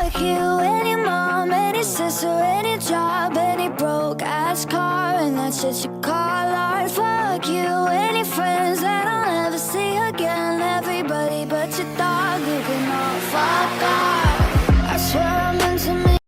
Fuck you, any mom, any sister, any job, any broke ass car, and that shit you call art. Fuck you, any friends that I'll never see again. Everybody but your dog, you can all fuck off. I swear I meant to me.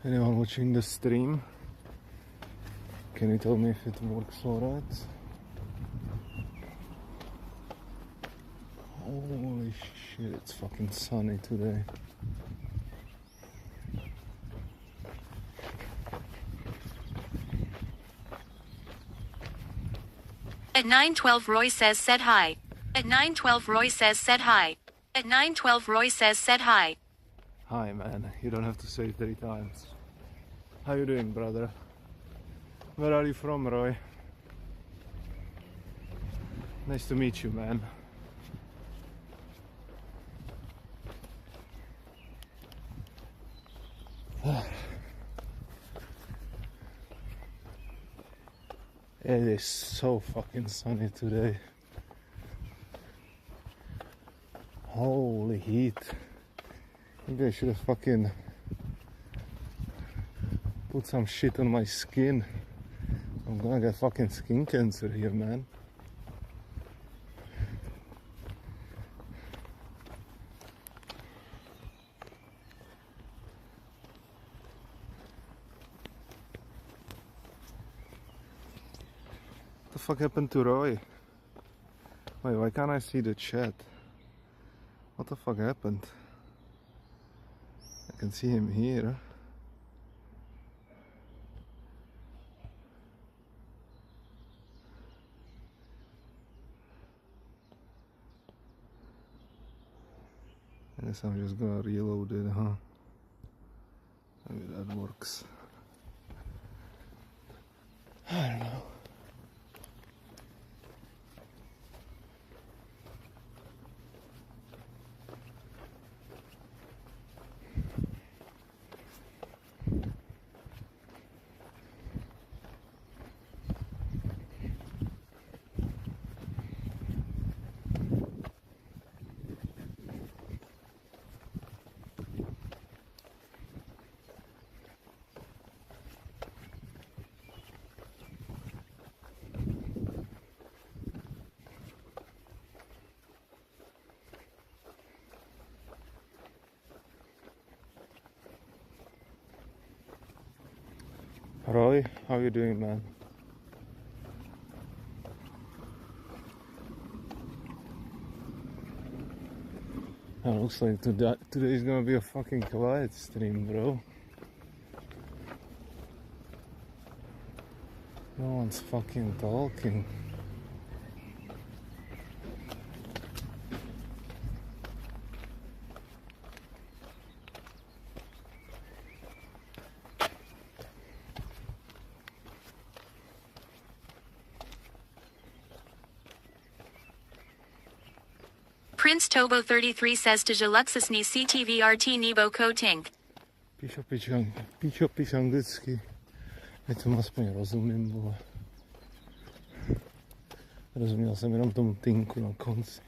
Anyone watching the stream, can you tell me if it works alright? Holy shit, it's fucking sunny today. At 9:12 Roy said hi. At 9:12 Roy said hi. At 9:12 Roy said hi. Hi man, you don't have to say it 3 times. How you doing, brother? Where are you from, Roy? Nice to meet you, man. It is so fucking sunny today. Holy heat. Maybe I should have fucking put some shit on my skin. I'm gonna get fucking skin cancer here, man. What the fuck happened to Roy? Wait, why can't I see the chat? What the fuck happened? I can see him here. I guess I'm just gonna reload it, huh? Maybe that works. I don't know. Roy, how you doing, man? It looks like today's gonna be a fucking quiet stream, bro. No one's fucking talking. Prince Tobo 33 says to Jaluxusni CTVRT Nebo Kotink. Píš anglicky. Já tomu aspoň rozumím, vole. Rozuměl jsem jenom tomu tinku na konci.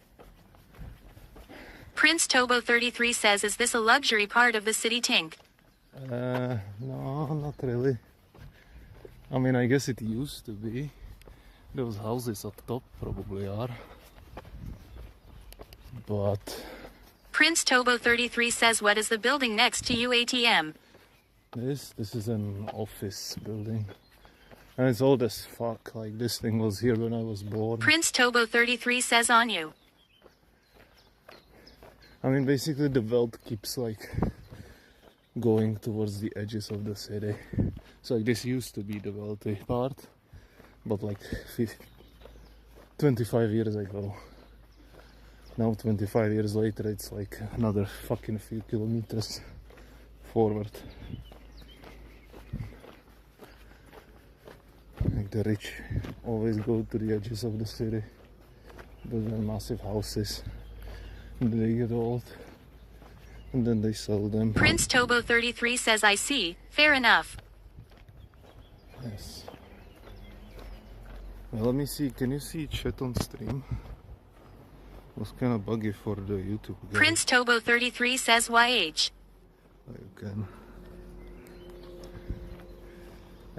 Prince Tobo 33 says, is this a luxury part of the city tink? No, not really. I mean, I guess it used to be. Those houses at top probably are. But Prince Tobo 33 says, what is the building next to UATM? this is an office building. And it's old as fuck. Like, this thing was here when I was born. Prince Tobo 33 says on you. I mean, basically the belt keeps like going towards the edges of the city. So like, this used to be the wealthy part, but like 25 years ago. Now 25 years later, it's like another fucking few kilometers forward. Like, the rich always go to the edges of the city, build their massive houses, and then they get old, and then they sell them. Prince Tobo 33 says, I see. Fair enough. Yes. Well, let me see. Can you see chat on stream? It was kind of buggy for the YouTube guy. Prince Tobo 33 says, YH. Oh, you can.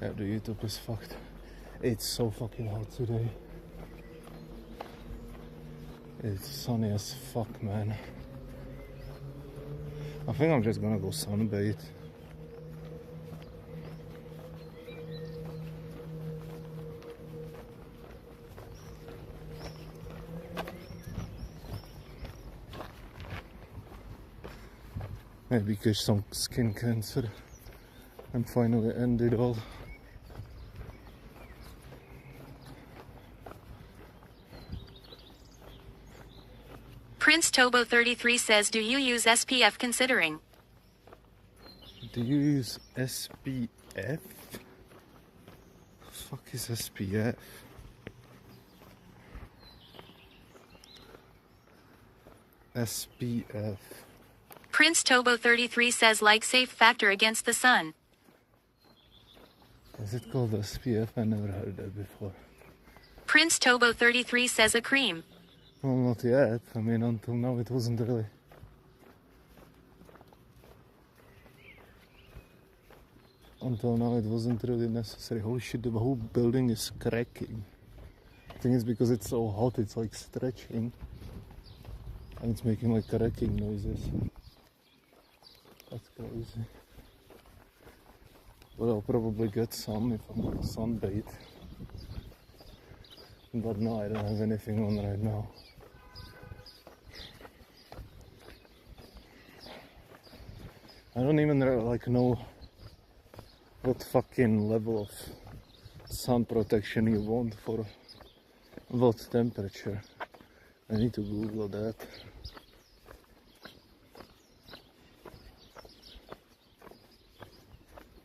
Yeah, the YouTube is fucked. It's so fucking hot today. It's sunny as fuck, man. I think I'm just gonna go sunbathe. Maybe catch some skin cancer and finally end it all. Prince Tobo 33 says, do you use SPF considering? Do you use SPF? The fuck is SPF? SPF. Prince Tobo 33 says, like safe factor against the sun. Is it called SPF? I never heard that before. Prince Tobo 33 says a cream. Well, not yet. I mean, until now it wasn't really. Until now it wasn't really necessary. Holy shit, the whole building is cracking. I think it's because it's so hot, it's like stretching. And it's making like cracking noises. That's crazy. But I'll probably get some if I'm gonna sunbathe. But no, I don't have anything on right now. I don't even like know what fucking level of sun protection you want for what temperature. I need to Google that.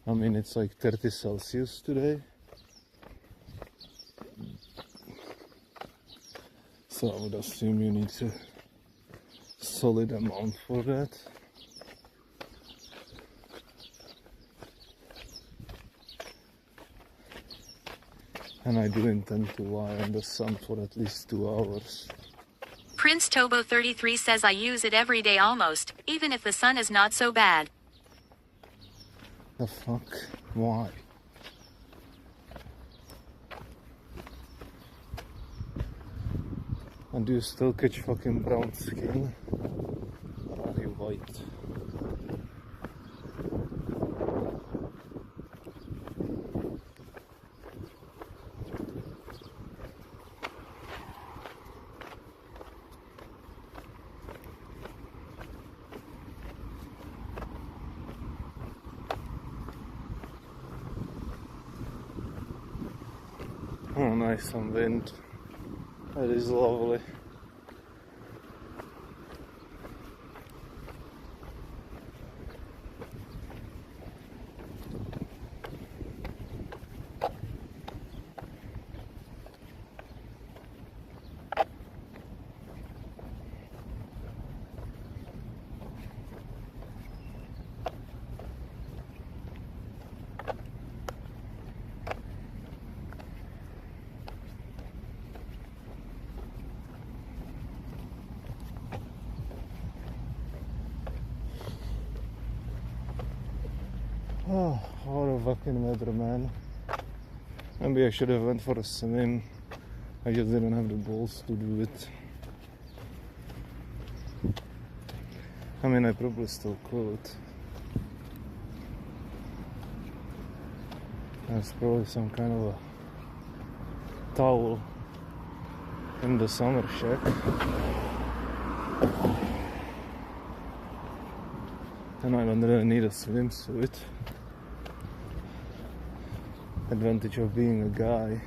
I mean, it's like 30 Celsius today. So I would assume you need a solid amount for that. And I do intend to lie in the sun for at least 2 hours. Prince Tobo 33 says I use it every day almost, even if the sun is not so bad. The fuck? Why? And do you still catch fucking brown skin? Or are you white? Oh, nice, some wind. That is lovely. Oh, what a fucking weather, man. Maybe I should have went for a swim. I just didn't have the balls to do it. I mean, I probably still could. There's probably some kind of a towel in the summer shack. And I don't really need a swimsuit. Advantage of being a guy.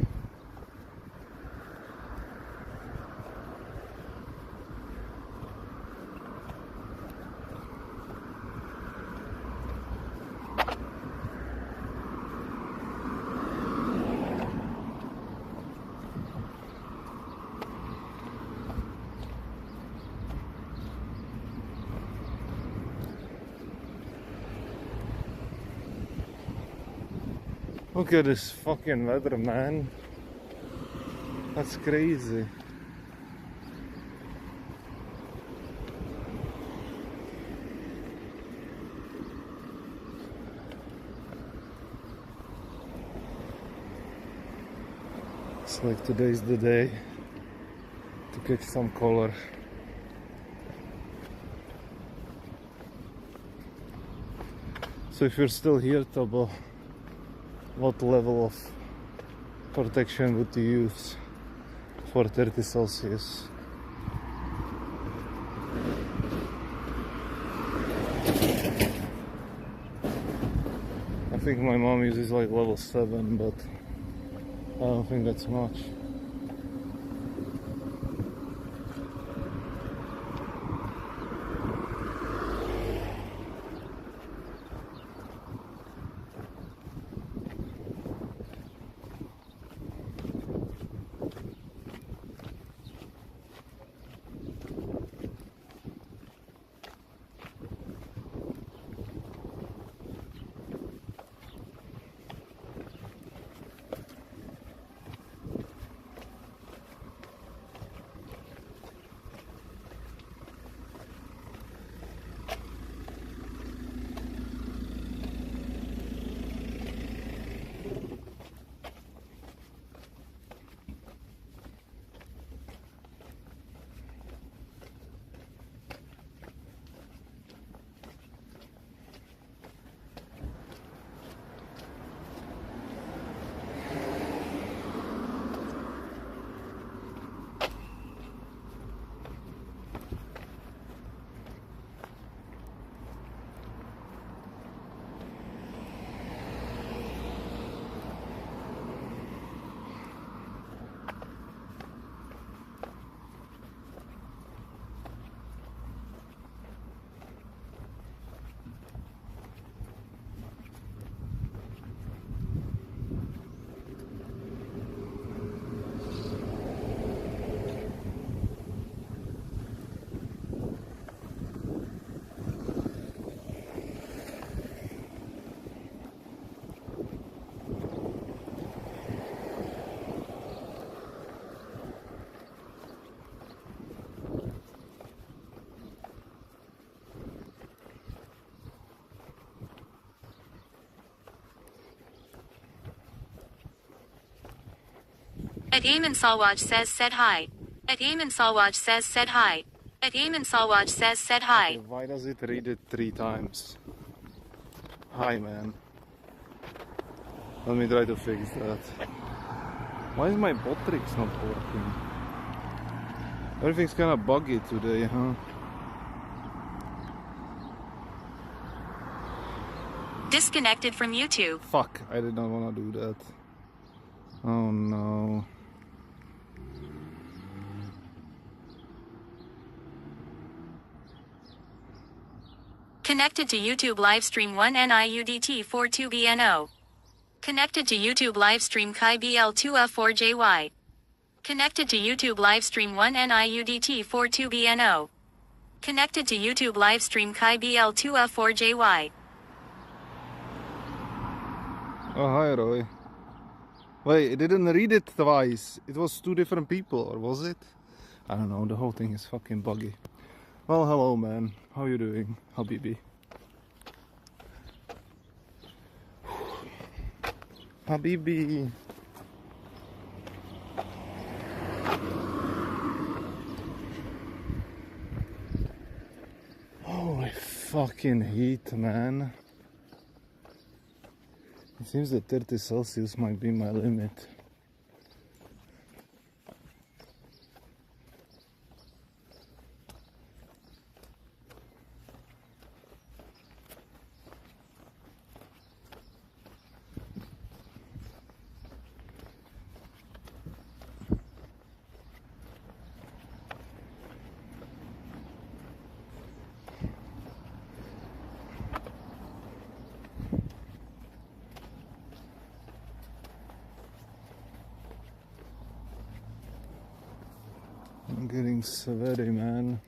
Look at this fucking weather, man. That's crazy. It's like today's the day to catch some color. So if you're still here, Tobo, what level of protection would you use for 30 Celsius? I think my mom uses like level 7, but I don't think that's much. At Ayman Salwaj says said hi. At Ayman Salwaj says said hi. At Ayman Salwaj says said hi. Okay, why does it read it 3 times? Hi, man. Let me try to fix that. Why is my Botrix not working? Everything's kinda buggy today, huh? Disconnected from YouTube. Fuck, I did not wanna do that. Oh no. Connected to YouTube livestream 1 NIUDT 42BNO. Connected to YouTube livestream Kai BL2F4JY. Connected to YouTube livestream 1 NIUDT 42BNO. Connected to YouTube livestream Kai BL2F4JY. Oh, hi, Roy. Wait, it didn't read it twice. It was 2 different people, or was it? I don't know, the whole thing is fucking buggy. Well, hello, man. How you doing, Habibi? Habibi. Holy fucking heat, man. It seems that 30 Celsius might be my limit. I'm getting sweaty, man.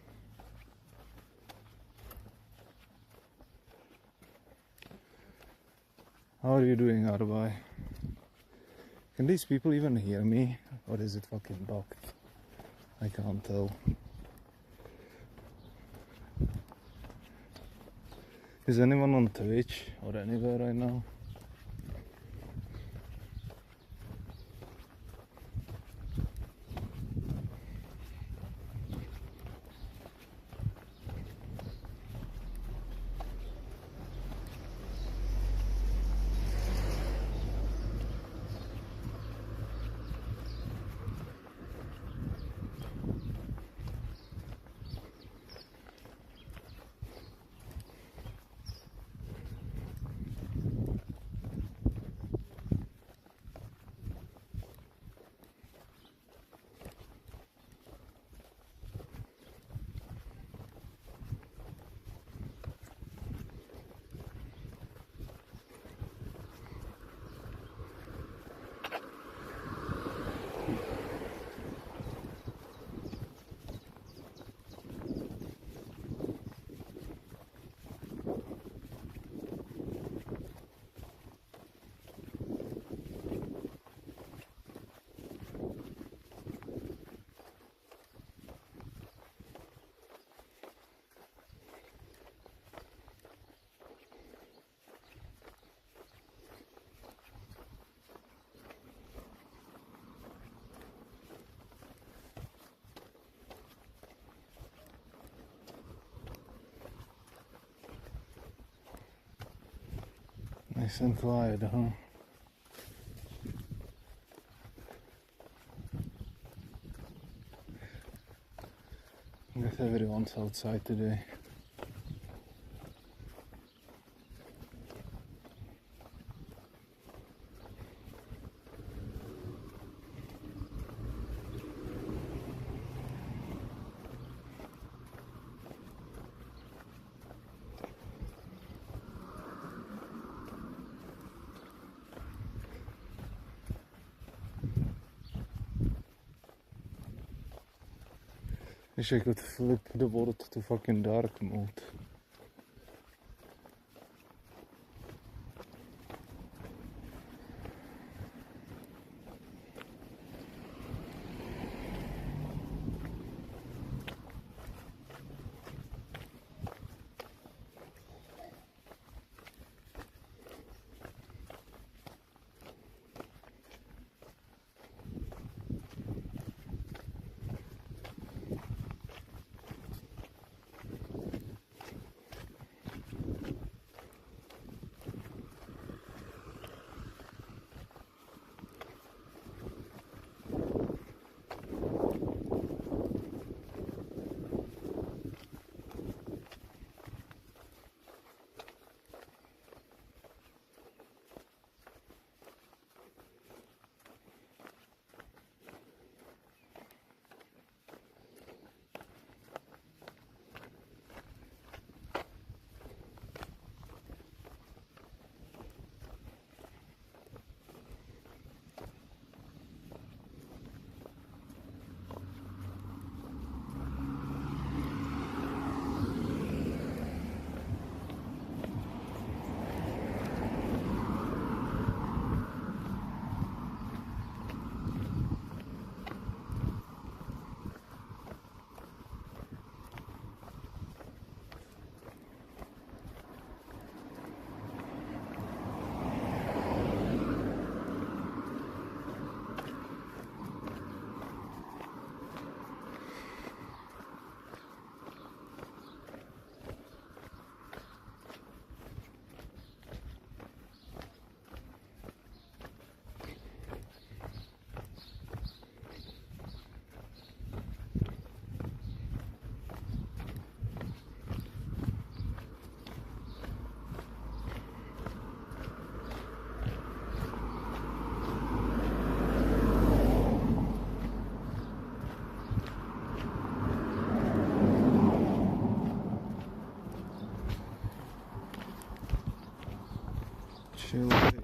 How are you doing, Arbai? Can these people even hear me? Or is it fucking blocked? I can't tell. Is anyone on Twitch or anywhere right now? Nice and quiet, huh? I guess everyone's outside today. Wish I could flip the world to fucking dark mode. Shield AF.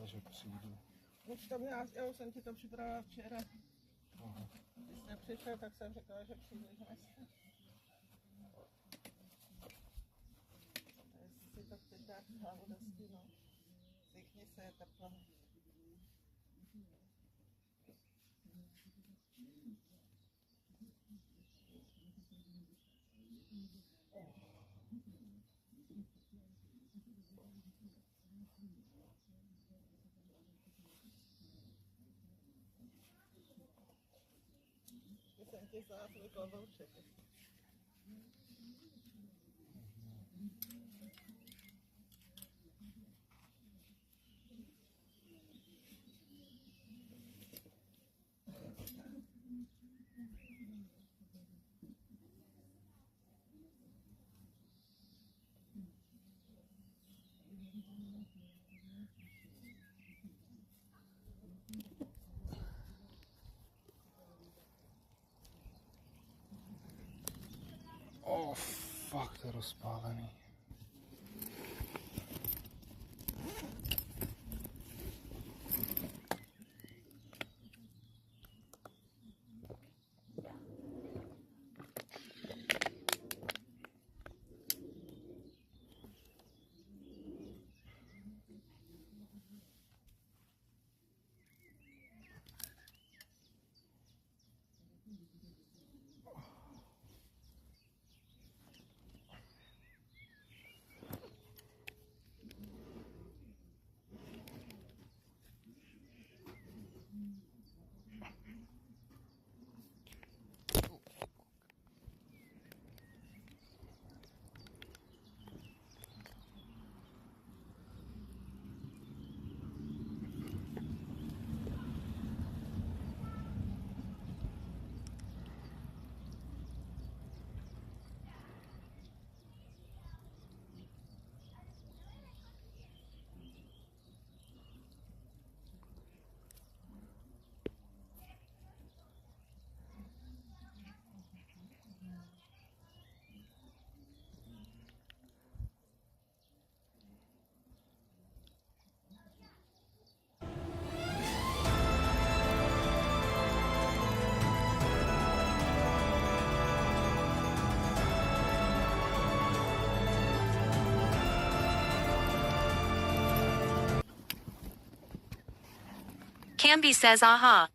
Že přijdu. Já už jsem ti to připravila včera. Když jsi nepřišel, tak jsem řekla, že přijdeš dneska. Jestli si to chceš dát hlavu do stínu, zvykni se, je teplo. Jsem ti vzala svůj klobouček. Oh, fuck, to je rozpálený. Camby says aha.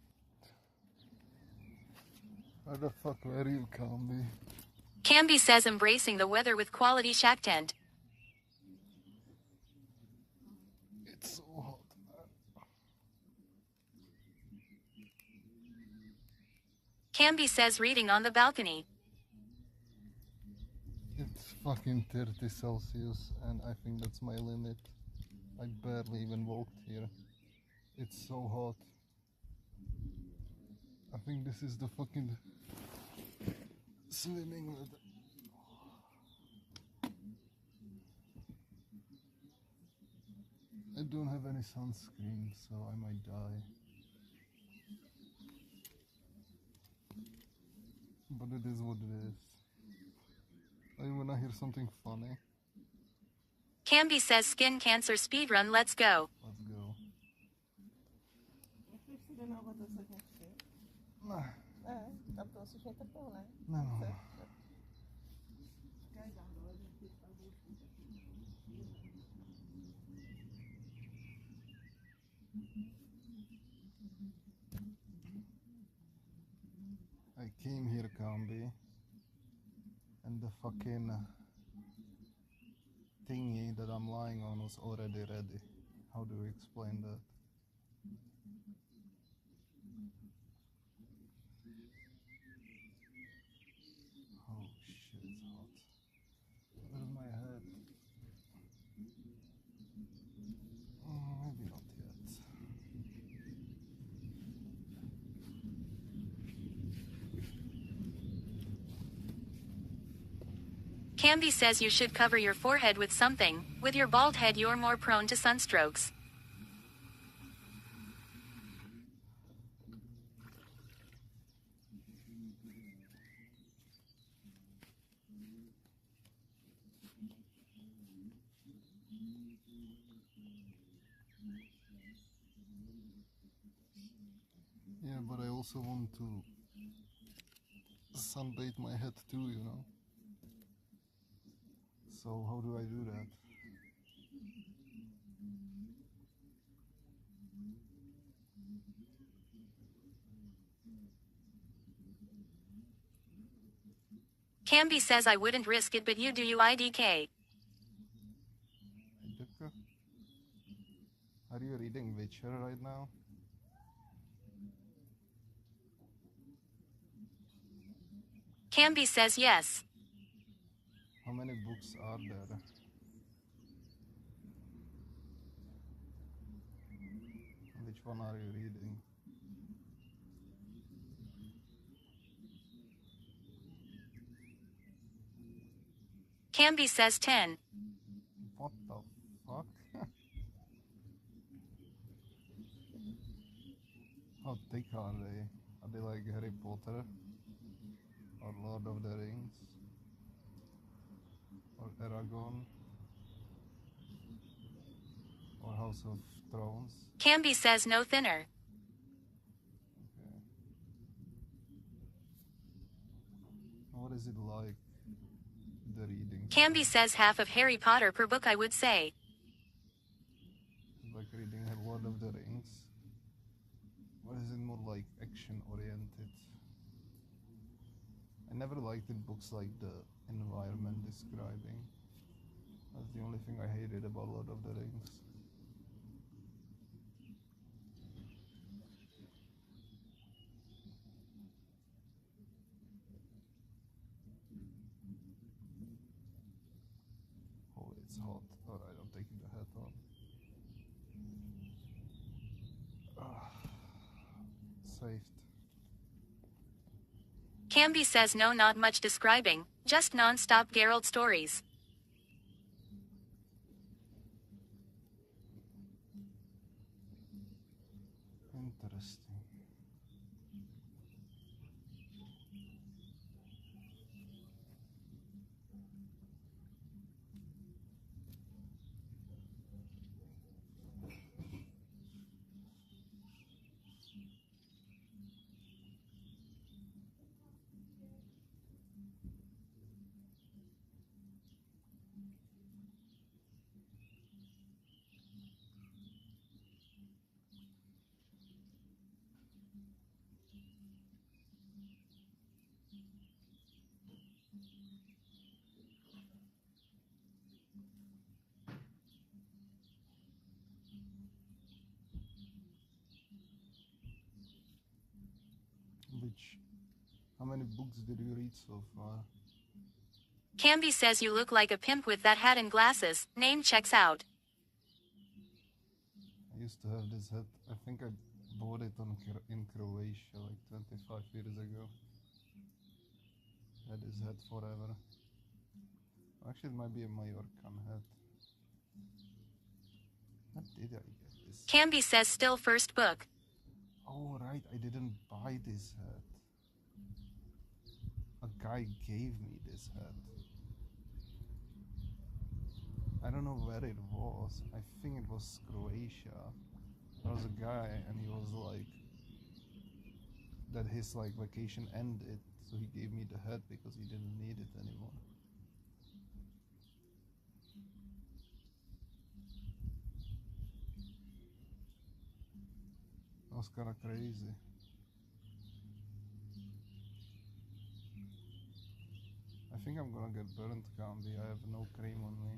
Where the fuck were you, Camby? Camby says embracing the weather with quality shack tent. It's so hot, man. Camby says reading on the balcony. It's fucking 30 Celsius and I think that's my limit. I barely even walked here. It's so hot. I think this is the fucking swimming weather. I don't have any sunscreen, so I might die. But it is what it is. I wanna hear something funny. Camby says skin cancer speedrun, let's go. Let's go. Myslíš si do na vodu sedneš si? Ne, Ne, tam to musíš mít teplo, ne? nemám. Chce. I came here, Kambi, and the fucking thingy that I'm lying on was already ready. How do we explain that? Oh shit, it's hot. Where's my head? Maybe not yet. Camby says you should cover your forehead with something. With your bald head, you're more prone to sunstrokes. Yeah, but I also want to sunbathe my head too, you know? So how do I do that? Camby says I wouldn't risk it, but you do. IDK. Are you reading Witcher right now? Camby says yes. How many books are there? Which one are you reading? Camby says 10. What the fuck? How thick are they? Are they like Harry Potter? Or Lord of the Rings? Or Aragon? Or House of Thrones? Camby says no thinner. Okay. What is it like, the reading? Camby says half of Harry Potter per book, I would say. Like reading Lord of the Rings? Or is it more like action oriented? I never liked in books like the environment describing. That's the only thing I hated about Lord of the Rings. Oh, it's hot. Alright, I'm taking the hat on. Saved. Camby says no, not much describing, just non-stop Geralt stories. Interesting. How many books did you read so far? Camby says you look like a pimp with that hat and glasses. Name checks out. I used to have this hat. I think I bought it in Croatia like 25 years ago. Had this hat forever. Actually, it might be a Mallorcan hat. When did I get this? Camby says still first book. Oh, right, I didn't buy this hat. A guy gave me this hat. I don't know where it was. I think it was Croatia. There was a guy and he was like that his like vacation ended, so he gave me the hat because he didn't need it anymore. was kind of crazy. I think I'm gonna get burnt, Candy. I have no cream on me.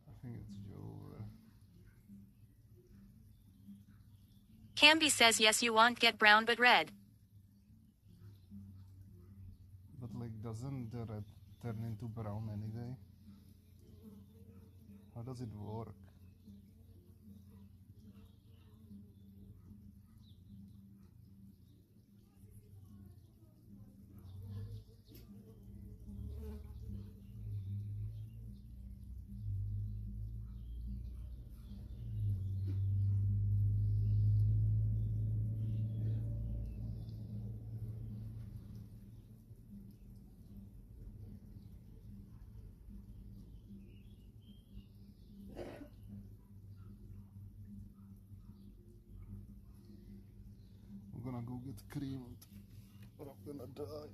I think it's Joe. Camby says yes, you won't get brown but red. But like, doesn't the red turn into brown anyway? How does it work? I'm gonna go get cream or I'm gonna die.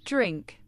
Drink.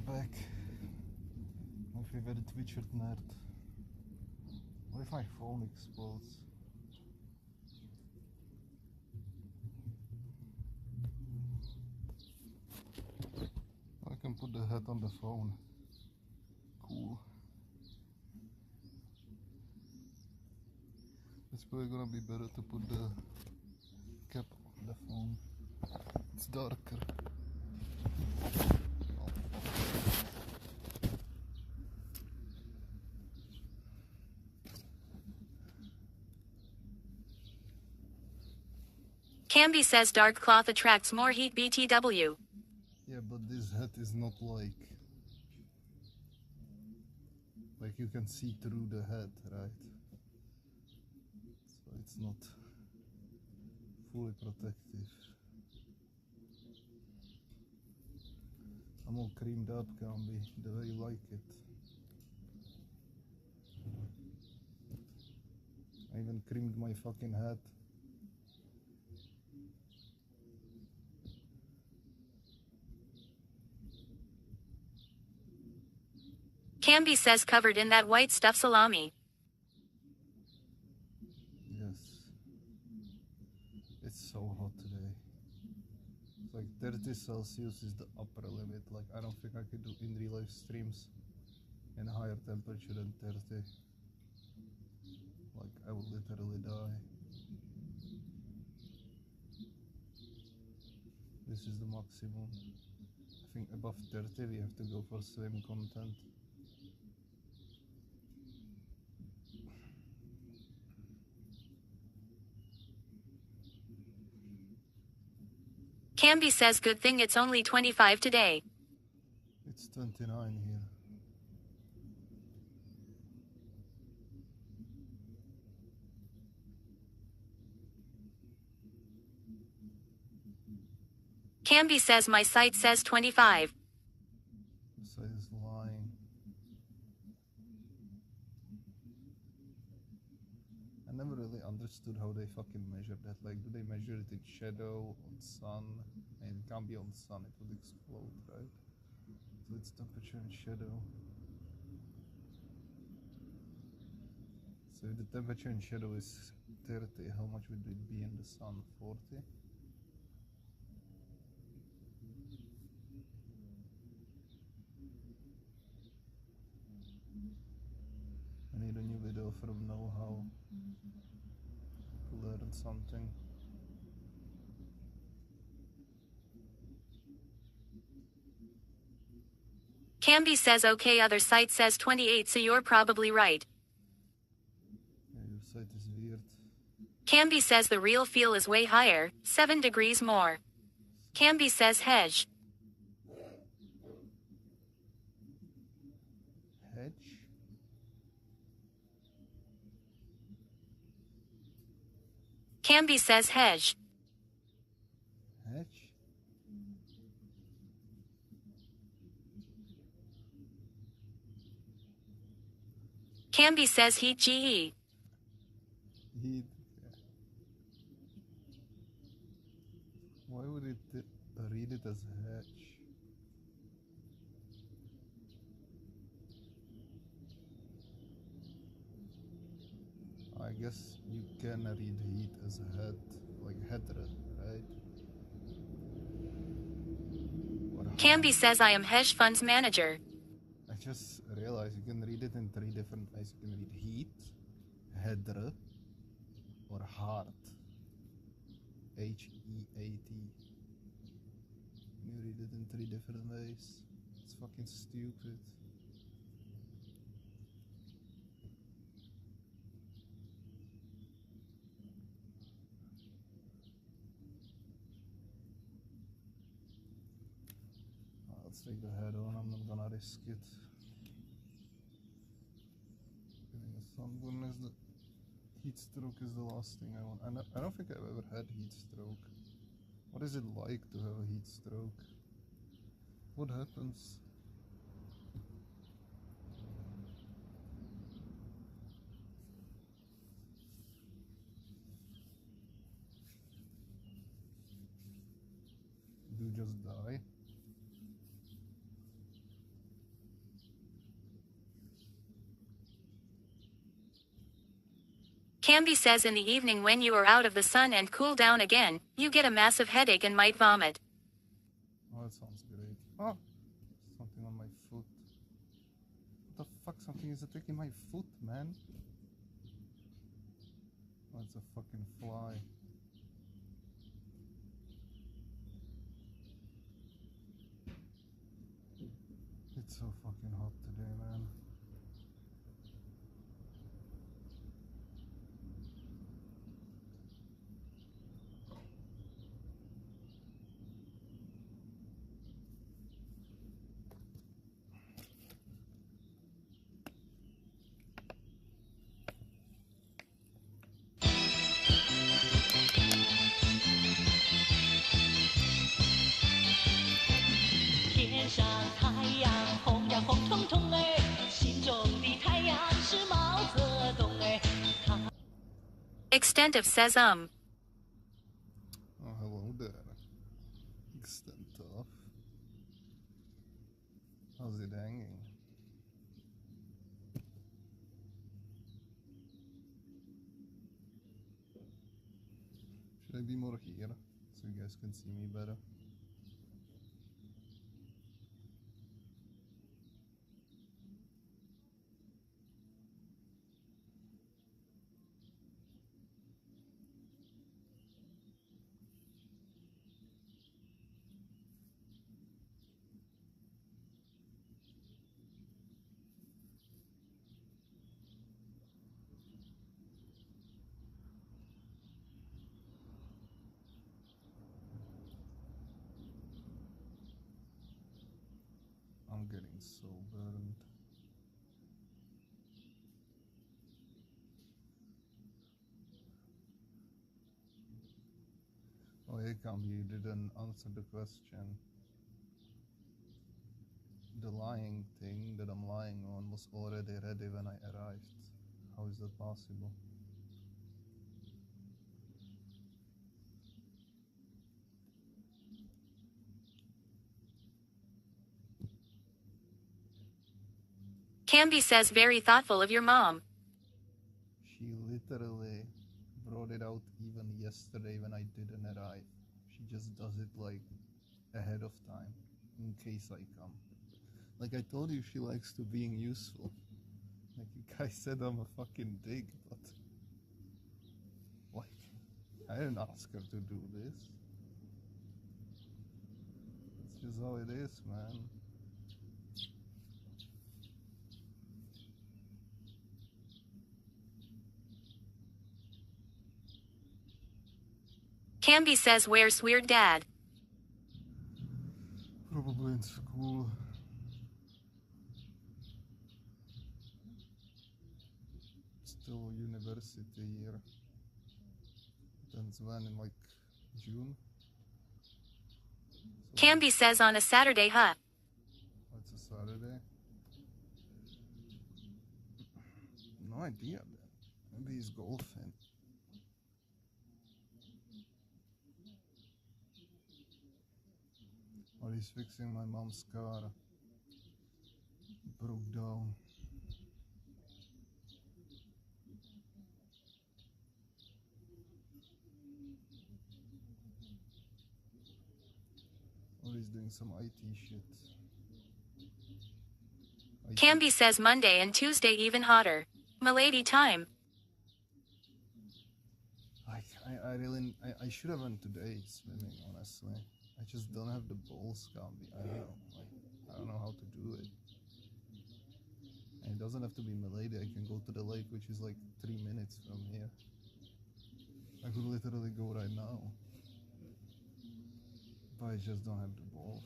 Back. My favorite Twitcher nerd. What if my phone explodes? I can put the head on the phone. Cool. It's probably gonna be better to put the cap on the phone. It's darker. Camby says dark cloth attracts more heat BTW. Yeah, but this hat is not like you can see through the head, right? So it's not fully protective. I'm all creamed up, Camby, the way you like it. I even creamed my fucking hat. Camby says covered in that white stuff salami. Yes. It's so hot today. It's like 30 Celsius is the upper limit. Like, I don't think I could do in real life streams in a higher temperature than 30. Like, I would literally die. This is the maximum. I think above 30 we have to go for swim content. Camby says good thing it's only 25 today. It's 29 here. Camby says my site says 25. The site is lying. I never really understood how they fucking measure that. Like, do they measure it in shadow, on sun? And it can't be on sun, it would explode, right? So it's temperature and shadow. So if the temperature in shadow is 30, how much would it be in the sun? 40? I need a new video from Know How to learn something. Camby says okay, other site says 28, so you're probably right. Yeah, your site is weird. Camby says the real feel is way higher, 7 degrees more. Camby says hedge. Hedge? Camby says hedge. Hedge? Camby says heat GE. Heat. Yeah. Why would it read it as hedge? I guess you can read heat as a head, like header, right? Camby says I am hedge funds manager. I just realize you can read it in 3 different ways. You can read heat, hedre, or heart. H-E-A-T. You read it in 3 different ways. It's fucking stupid. Let's take the head on, I'm not gonna risk it. Getting a sunburn is the heat stroke is the last thing I want. I don't think I've ever had heat stroke. What is it like to have a heat stroke? What happens? Do you just die? Camby says in the evening when you are out of the sun and cool down again, you get a massive headache and might vomit. Oh, that sounds great. Oh, something on my foot. What the fuck? Something is attacking my foot, man. Oh, it's a fucking fly. It's so fucking hot today, man. Extent of says Oh, hello there. Extent of. How's it hanging? Should I be more here so you guys can see me better? I'm getting so burned. Oh, hey, Camby, you didn't answer the question. The lying thing that I'm lying on was already ready when I arrived. How is that possible? Camby says very thoughtful of your mom. She literally brought it out even yesterday when I didn't arrive. She just does it like ahead of time, in case I come. Like I told you, she likes to being useful. Like you guys said I'm a fucking dick, but like I didn't ask her to do this. It's just how it is, man. Camby says where's weird dad? Probably in school. Still university year. Depends when, in like June. So Camby says on a Saturday, huh? it's a Saturday. No idea then. Maybe he's golfing. Or he's fixing my mom's car. Broke down. Or he's doing some IT shit. Camby says Monday and Tuesday even hotter. Milady time. I really I should have went today swimming, honestly. I just don't have the balls, Camby. I don't know. I don't know how to do it. And it doesn't have to be Milady. I can go to the lake, which is like 3 minutes from here. I could literally go right now. But I just don't have the balls.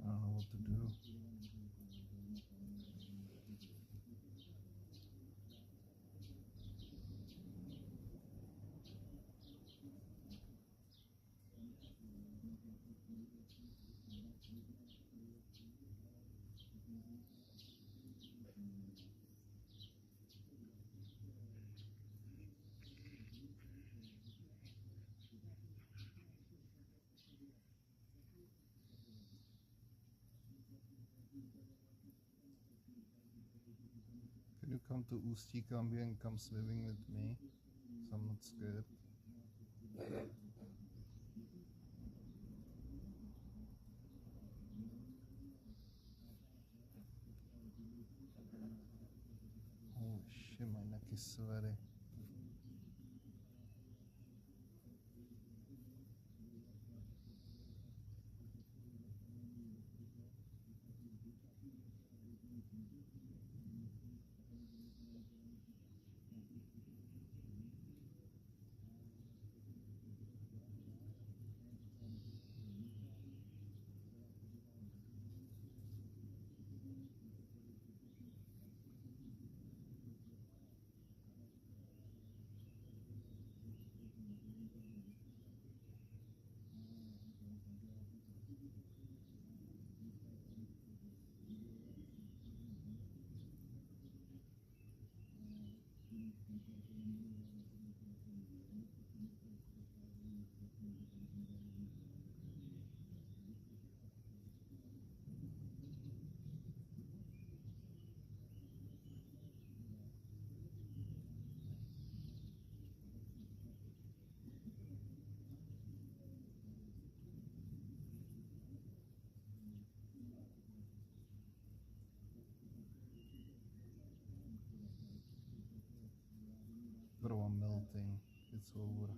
I don't know what to do. Can you come to Ústí, Camby, and come swimming with me? So I'm not scared. Holy shit, my neck is sweaty. Bro, I'm melting. It's over.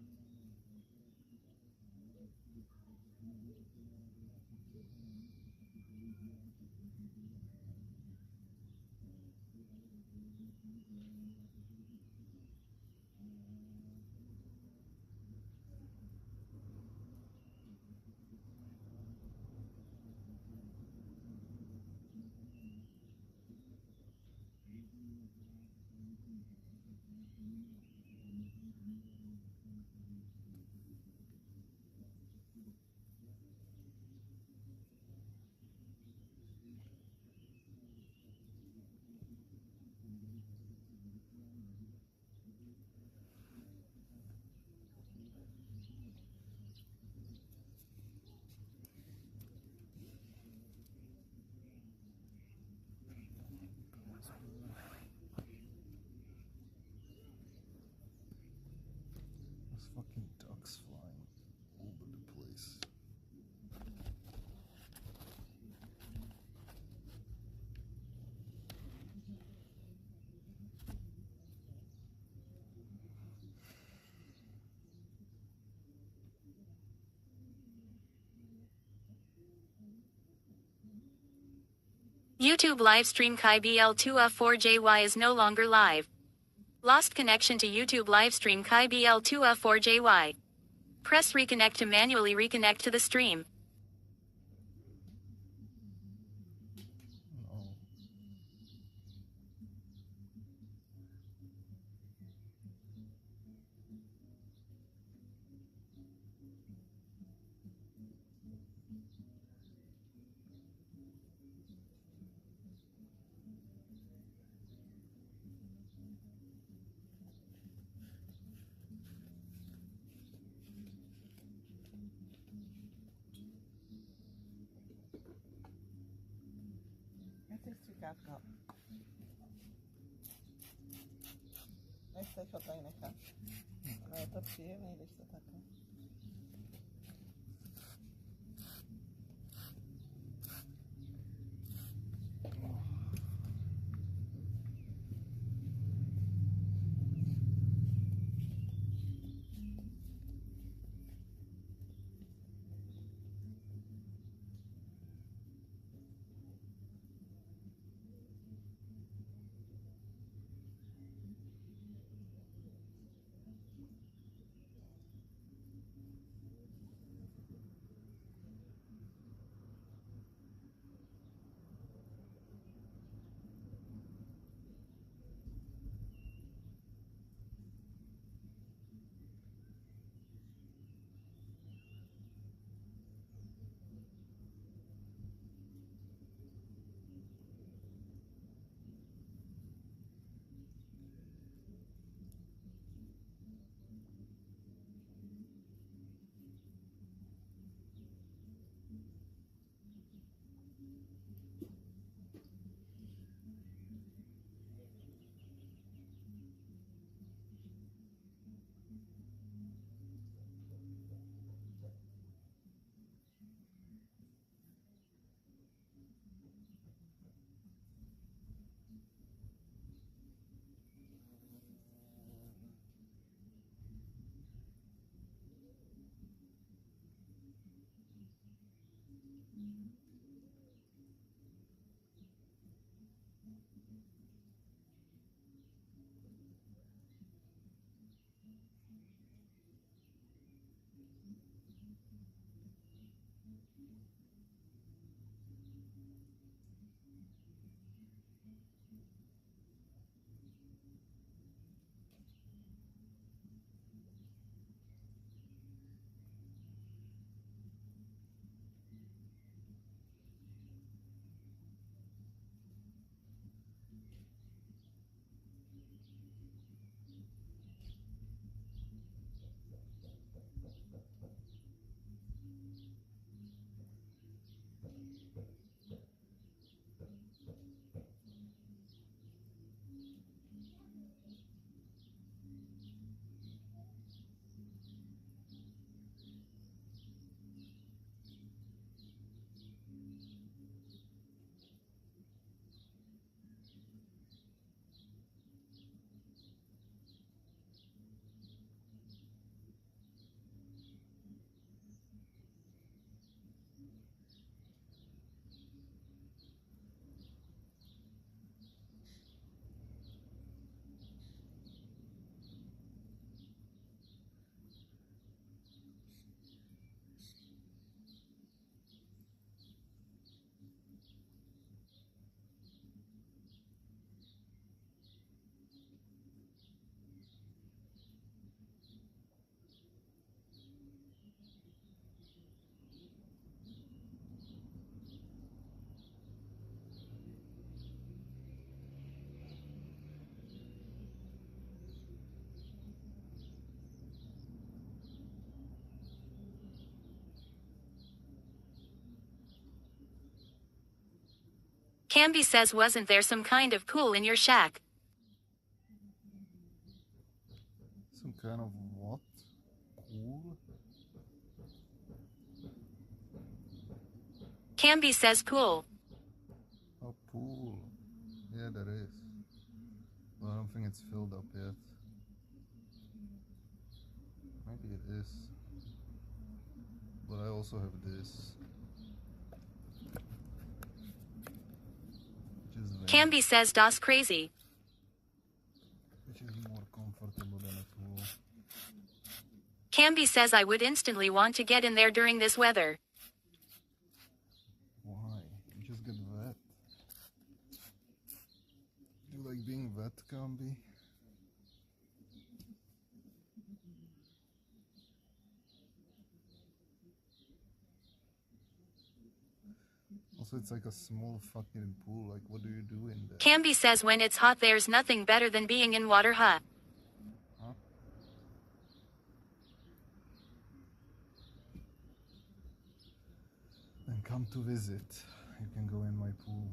There's fucking ducks flying all over the place. YouTube livestream Kai BL2A4JY is no longer live. Lost connection to YouTube livestream Kai BL2A4JY. Press reconnect to manually reconnect to the stream. No. Jag tycker att nechceš ho tady nechat. No je to příjemný, když to takhle. Camby says, wasn't there some kind of pool in your shack? Some kind of what? Pool? Camby says pool. A pool. Yeah, there is. But I don't think it's filled up yet. Maybe it is. But I also have this. Camby says das crazy. Which is more comfortable than a pool. Camby says I would instantly want to get in there during this weather. Why? You just get wet. Do you like being wet, Camby? Also, it's like a small fucking pool. Like, what do you do in there? Camby says when it's hot there's nothing better than being in water, huh? Huh? Then come to visit. You can go in my pool.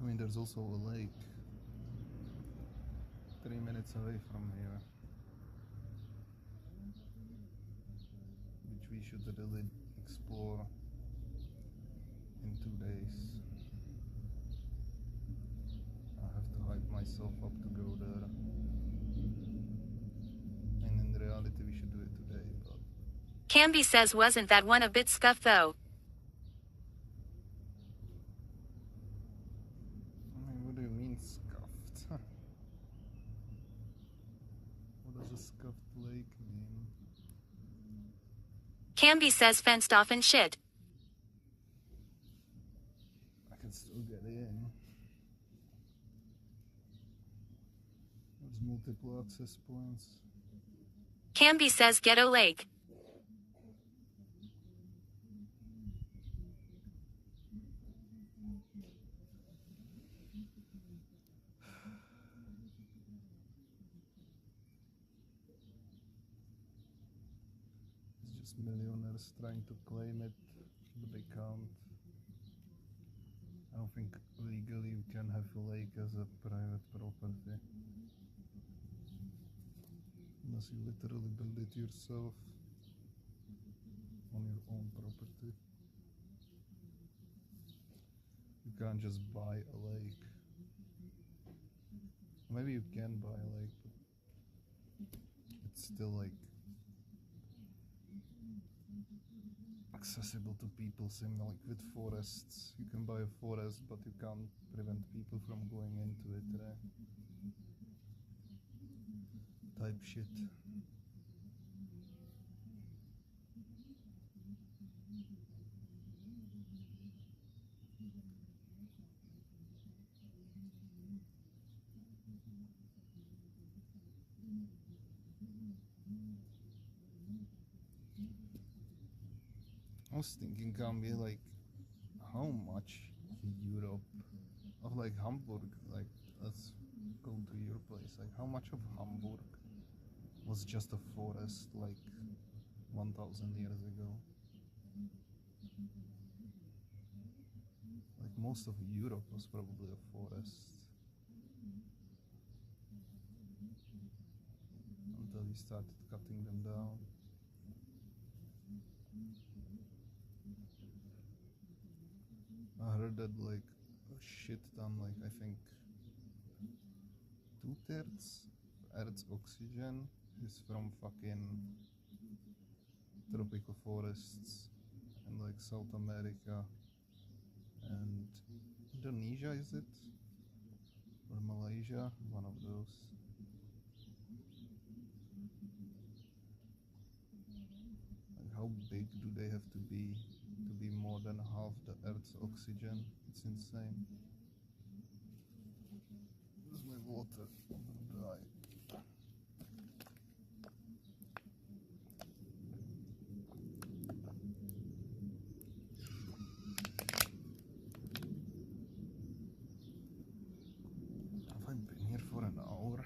I mean, there's also a lake 3 minutes away from here, which we should really explore in 2 days. I have to hype myself up to go there, and in reality we should do it today, but Camby says wasn't that one a bit scuffed though? I mean, what do you mean scuffed? What does a scuffed lake mean? Camby says fenced off and shit. I can still get in. There's multiple access points. Camby says ghetto lake. It's just millionaires trying to claim it, but they can't. I don't think legally you can have a lake as a private property. Unless you literally build it yourself on your own property. You can't just buy a lake. Maybe you can buy a lake, but it's still like accessible to people, similar like with forests. You can buy a forest, but you can't prevent people from going into it, right? Type shit. I was thinking, can be like, how much Europe of like Hamburg, like let's go to your place, like how much of Hamburg was just a forest like 1000 years ago? Like most of Europe was probably a forest until we started cutting them down. I heard that like a shit ton, like I think 2/3 Earth's oxygen is from fucking tropical forests in like South America and Indonesia, is it? or Malaysia, one of those. Like how big do they have to be more than half the Earth's oxygen? It's insane. Where's my water? Dry. Have I been here for an hour?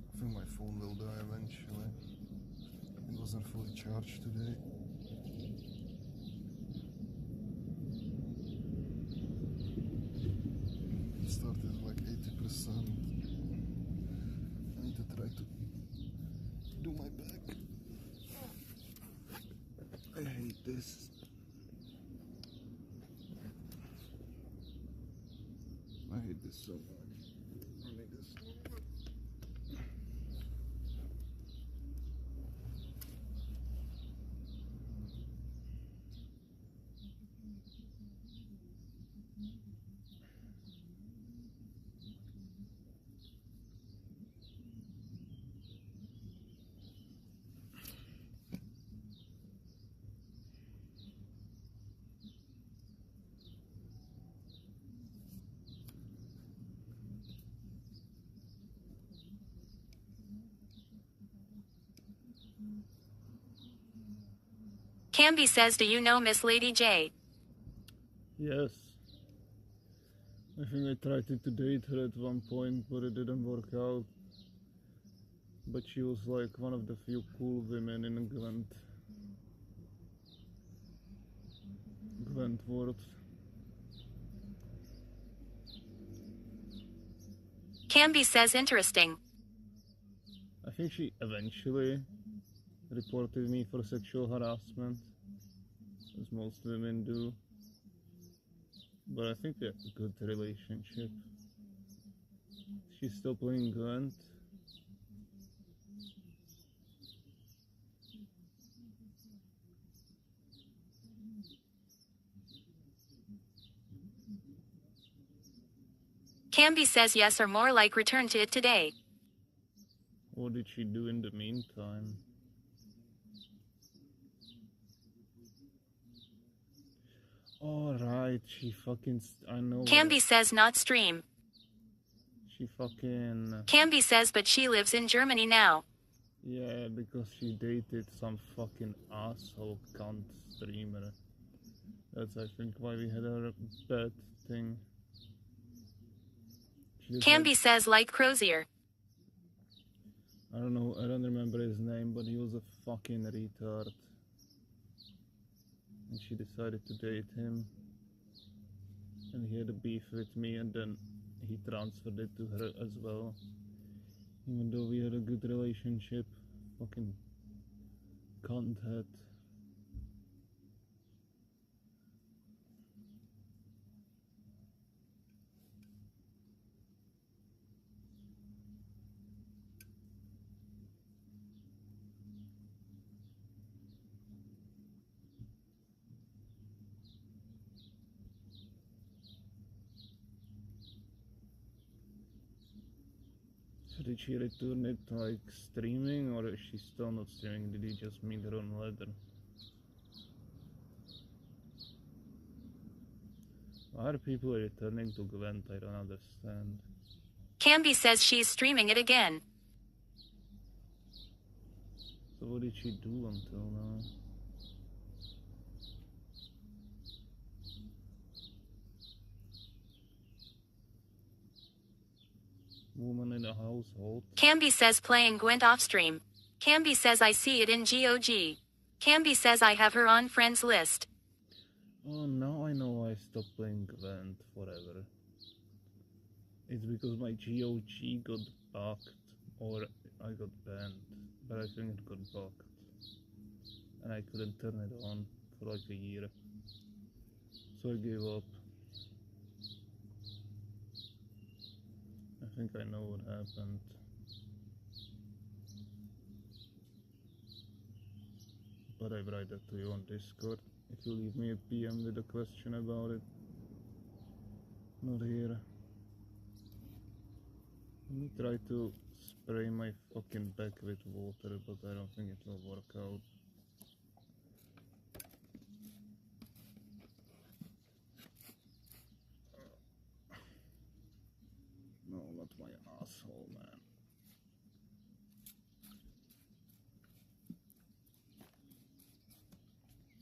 I think my phone will die eventually. It wasn't fully charged today. It started like 80%. I need to try to do my back. I hate this. I hate this so much. I need this. Camby says, do you know Miss Lady J? Yes. I think I tried to date her at one point, but it didn't work out. But she was like one of the few cool women in Gwentworth. Camby says, interesting. I think she eventually reported me for sexual harassment, as most women do. But I think we have a good relationship. She's still playing Gwent. Camby says yes, or more like return to it today. What did she do in the meantime? Alright, she fucking... I know... Camby says not stream. She fucking... Camby says but she lives in Germany now. Yeah, because she dated some fucking asshole cunt streamer. That's, I think, why we had a bad thing. Camby says like Crozier. I don't know, I don't remember his name, but he was a fucking retard. And she decided to date him. And he had a beef with me, and then he transferred it to her as well. Even though we had a good relationship. Fucking cunt head. So did she return it like streaming, or is she still not streaming? Did he just meet her on letter? Why are people returning to Gwent? I don't understand. Camby says she's streaming it again. So what did she do until now? Woman in a household. Camby says playing Gwent off stream. Camby says I see it in GOG. Camby says I have her on friends list. Oh, now I know why I stopped playing Gwent forever. It's because my GOG got bugged, or I got banned, but I think it got bugged. And I couldn't turn it on for like a year. So I gave up. I think I know what happened. But I write that to you on Discord. if you leave me a PM with a question about it. Not here. Let me try to spray my fucking back with water, but I don't think it will work out. No, not my asshole, man.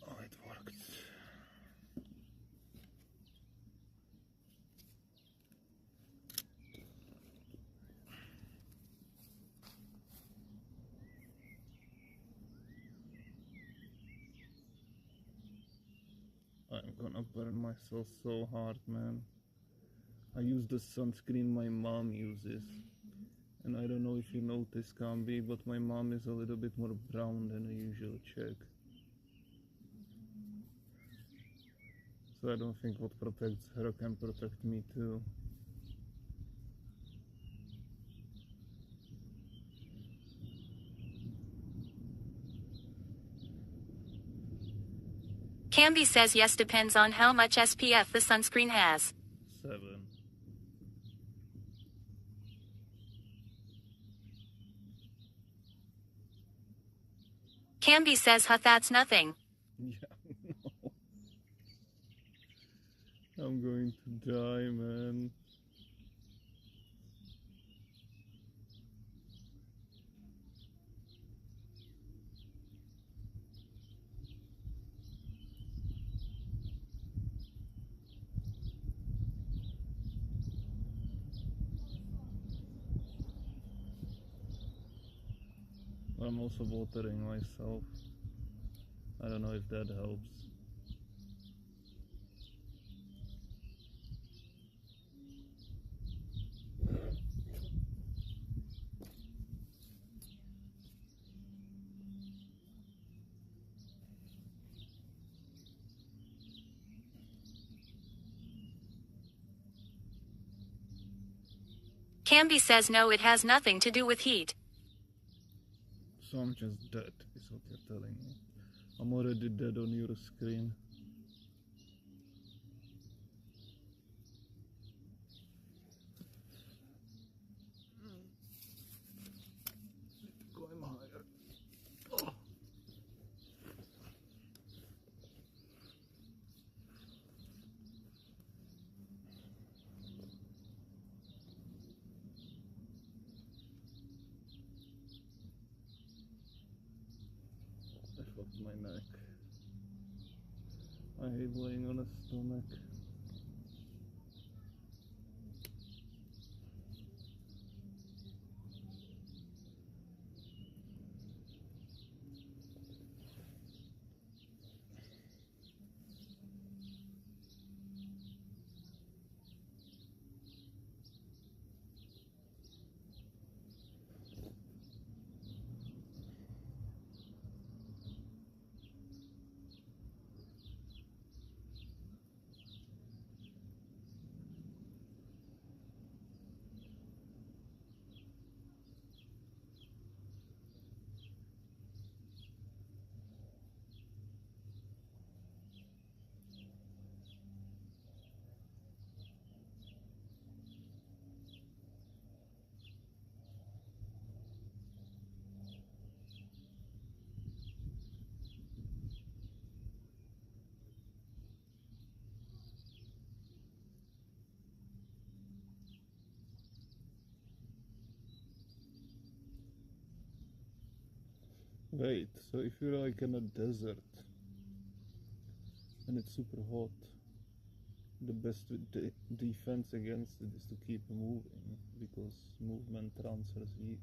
Oh, it worked. I'm gonna burn myself so hard, man. I use the sunscreen my mom uses. And I don't know if you noticed, Kambi, but my mom is a little bit more brown than a usual Czech. So I don't think what protects her can protect me too. Camby says yes, depends on how much SPF the sunscreen has. 7. Camby says huh, that's nothing. Yeah, no. I'm going to die, man. I'm also watering myself. I don't know if that helps. Camby says no, it has nothing to do with heat. So I'm just dead, is what you're telling me. I'm already dead on your screen. Climb higher. Oh. I fucked my neck. I hate laying on a stomach. Wait, so if you're like in a desert and it's super hot, the best defense against it is to keep moving, because movement transfers heat.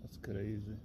That's crazy.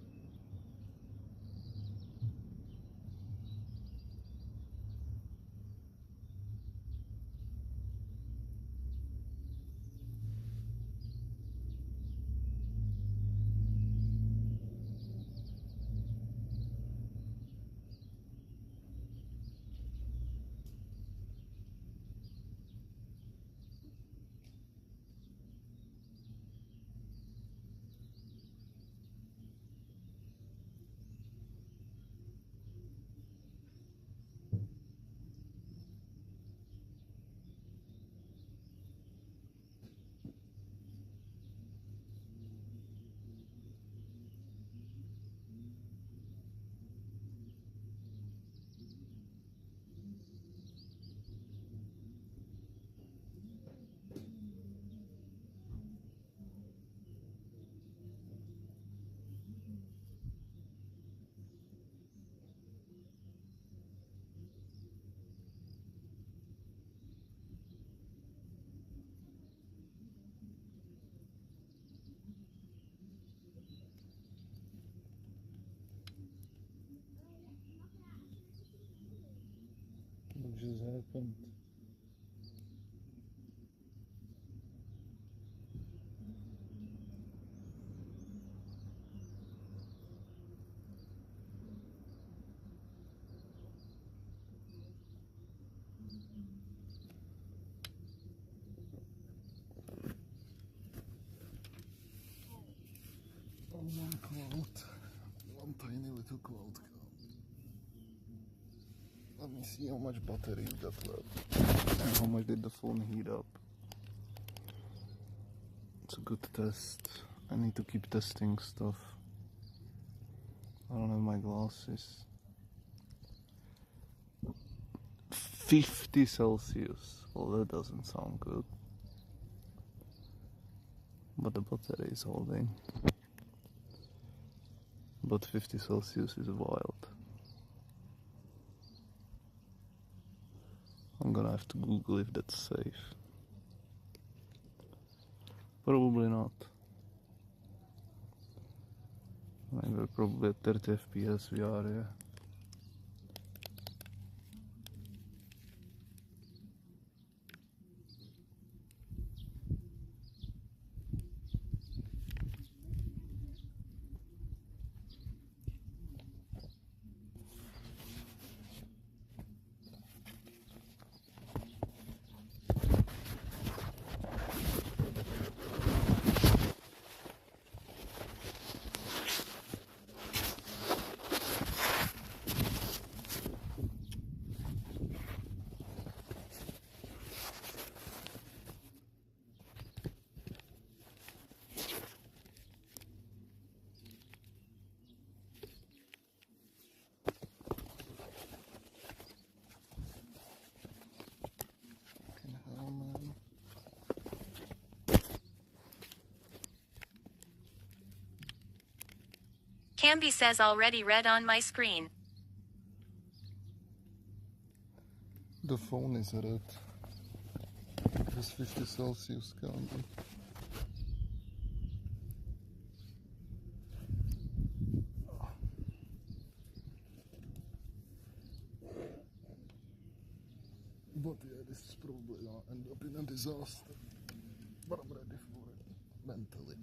What just happened? One cloud. One tiny little cloud count. Let me see how much battery you got left. And how much did the phone heat up? It's a good test. I need to keep testing stuff. I don't have my glasses. 50 Celsius. Well, that doesn't sound good. But the battery is holding. But 50 Celsius is wild. I'm gonna have to Google if that's safe. Probably not. We're probably at 30 FPS we are, yeah. Camby says already read on my screen. The phone is red. It's 50 Celsius counting. But yeah, this is probably gonna end up in a disaster. But I'm ready for it mentally.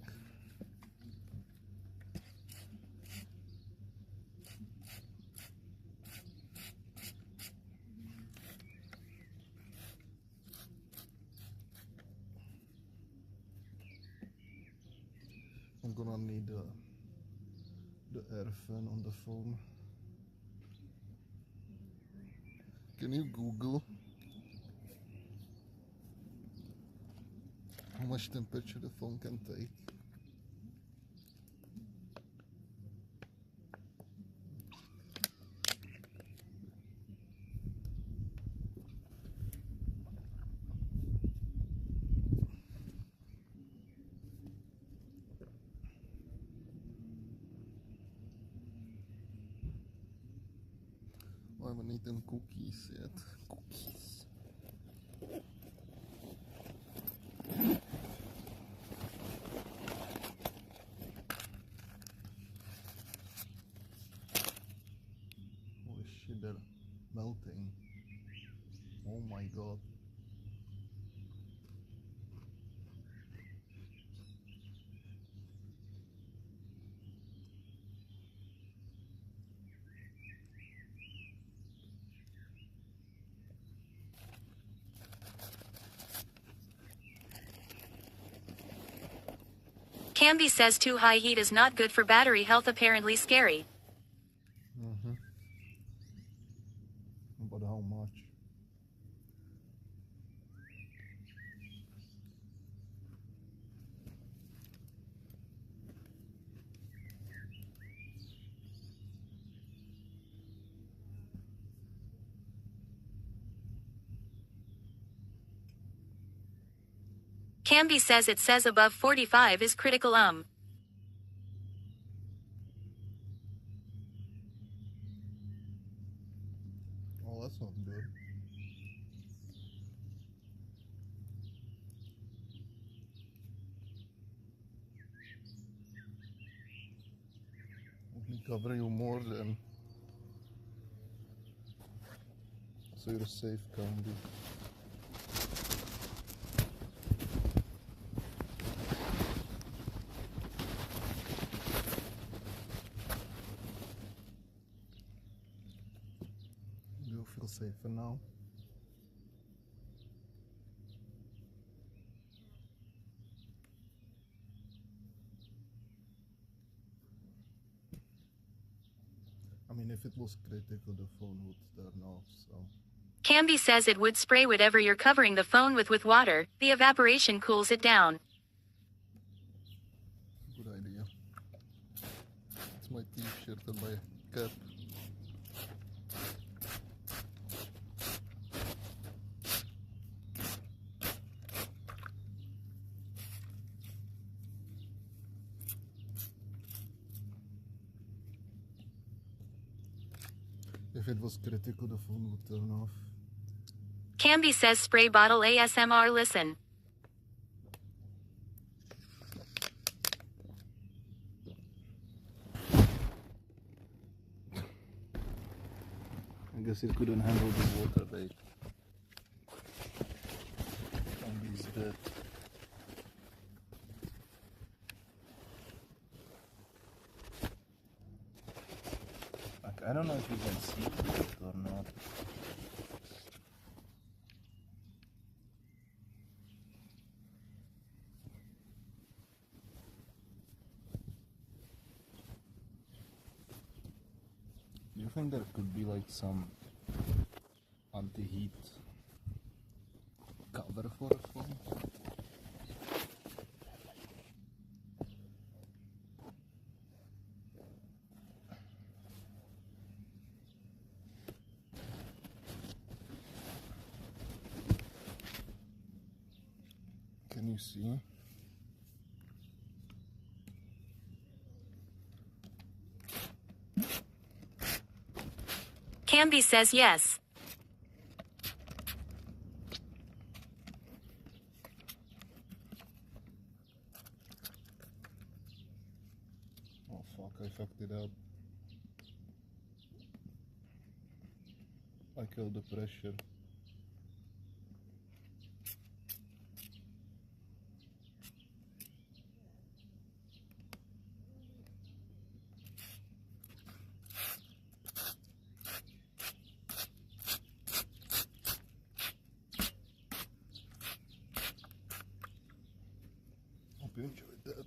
I'm gonna need the air fan on the phone. Can you Google how much temperature the phone can take? I haven't eaten cookies yet. Cookies. Holy shit, they're melting. Oh my god. Camby says too high heat is not good for battery health, apparently scary. But how much? Camby says it says above 45 is critical. Oh, that's not good. Let me cover you more than So you're safe, Candy. You feel safer now? I mean, if it was critical, the phone would turn off, so... Camby says it would spray whatever you're covering the phone with water. The evaporation cools it down. Good idea. It's my t-shirt and my cap. If it was critical, the phone would turn off. Camby says spray bottle ASMR listen. I guess it couldn't handle the water, babe. And he's dead. Like, I don't know if you can see it or not. Do you think there could be like some anti-heat cover for a phone? Can you see? Camby says yes. Oh fuck, I fucked it up. I killed the pressure. Hope you enjoyed that.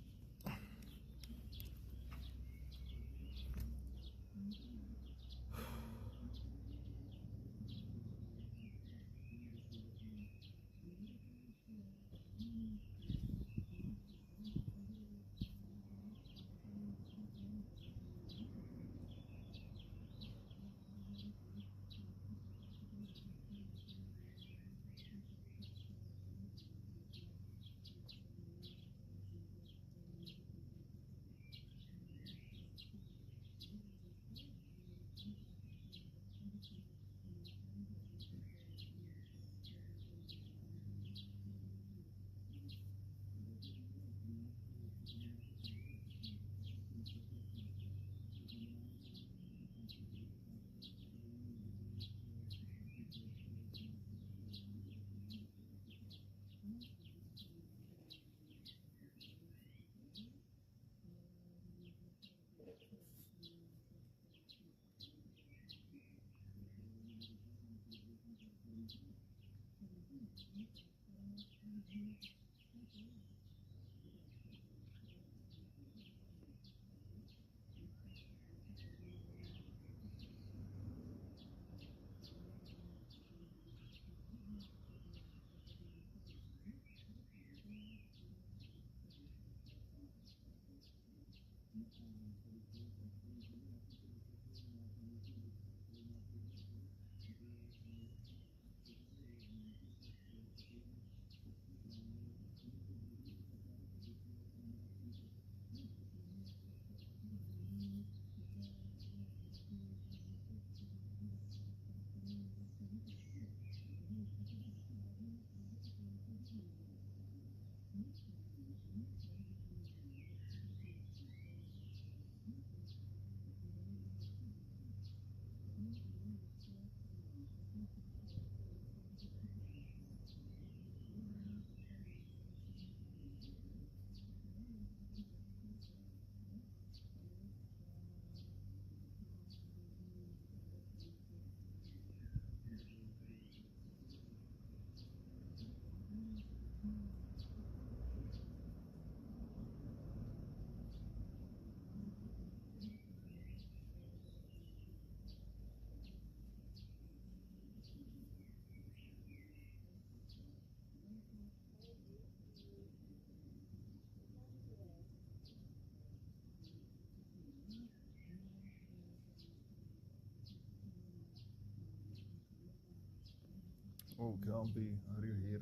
Oh, can't be. Are you here?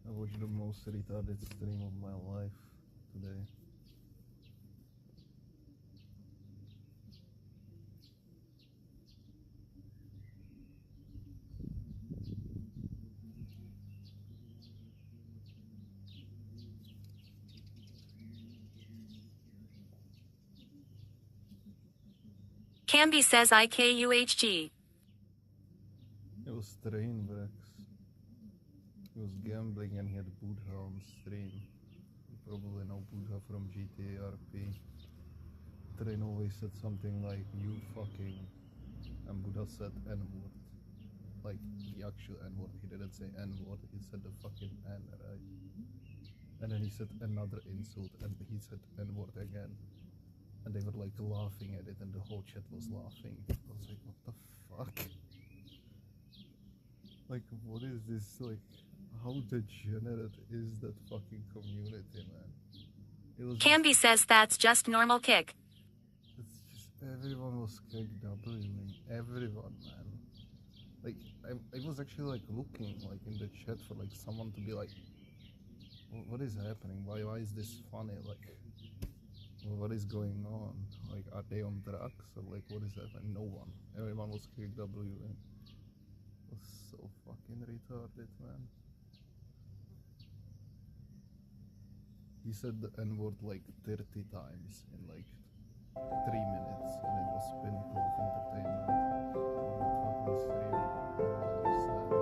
I watched the most retarded stream of my life today. Camby says IKUHG. It was train wrecks. He was gambling and he had Buddha on stream. You probably know Buddha from GTA RP. Train always said something like, you fucking, and Buddha said N-word. Like the actual N-word. He didn't say N-word, he said the fucking N, right? And then he said another insult and he said N-word again. And they were like laughing at it and the whole chat was laughing. I was like, what the fuck? Like, what is this? Like, how degenerate is that fucking community, man? It was Camby says that's just normal kick. It's just, everyone was KWing. Everyone, man. Like, I was actually like looking like in the chat for like someone to be like, what is happening? Why is this funny? Like, what is going on? Like, are they on drugs or like what is happening? No one. Everyone was KWing. It was so fucking retarded, man. He said the N-word like 30 times in like 3 minutes, and it was pinnacle of entertainment on that fucking stream. I don't understand.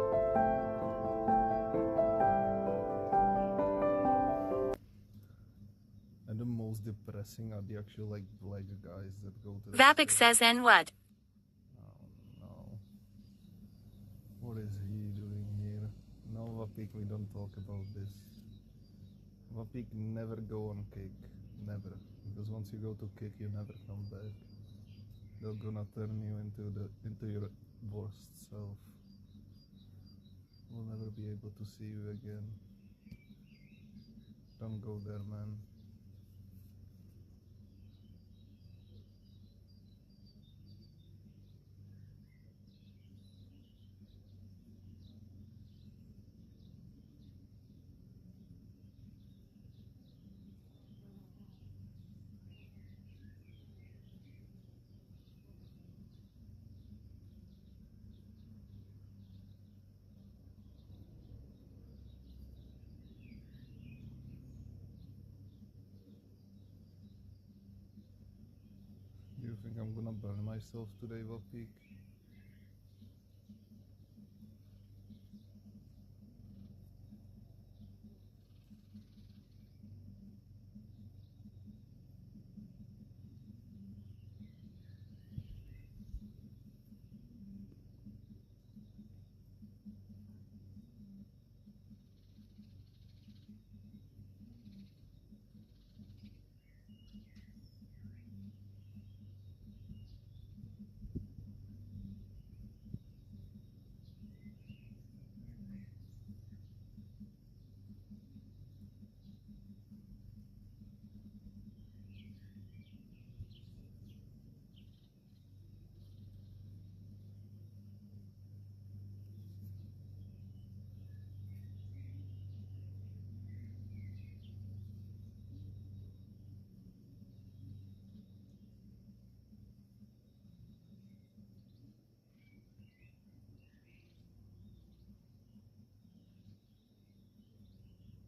And the most depressing are the actual like black guys that go to the Vapik stream. says N what? Oh no. What is he doing here? No, Vapik, we don't talk about this. Vapik, never go on kick. Never. Because once you go to kick, you never come back. They're gonna turn you into your worst self. We'll never be able to see you again. Don't go there, man. Do you think I'm gonna burn myself today, Vapik?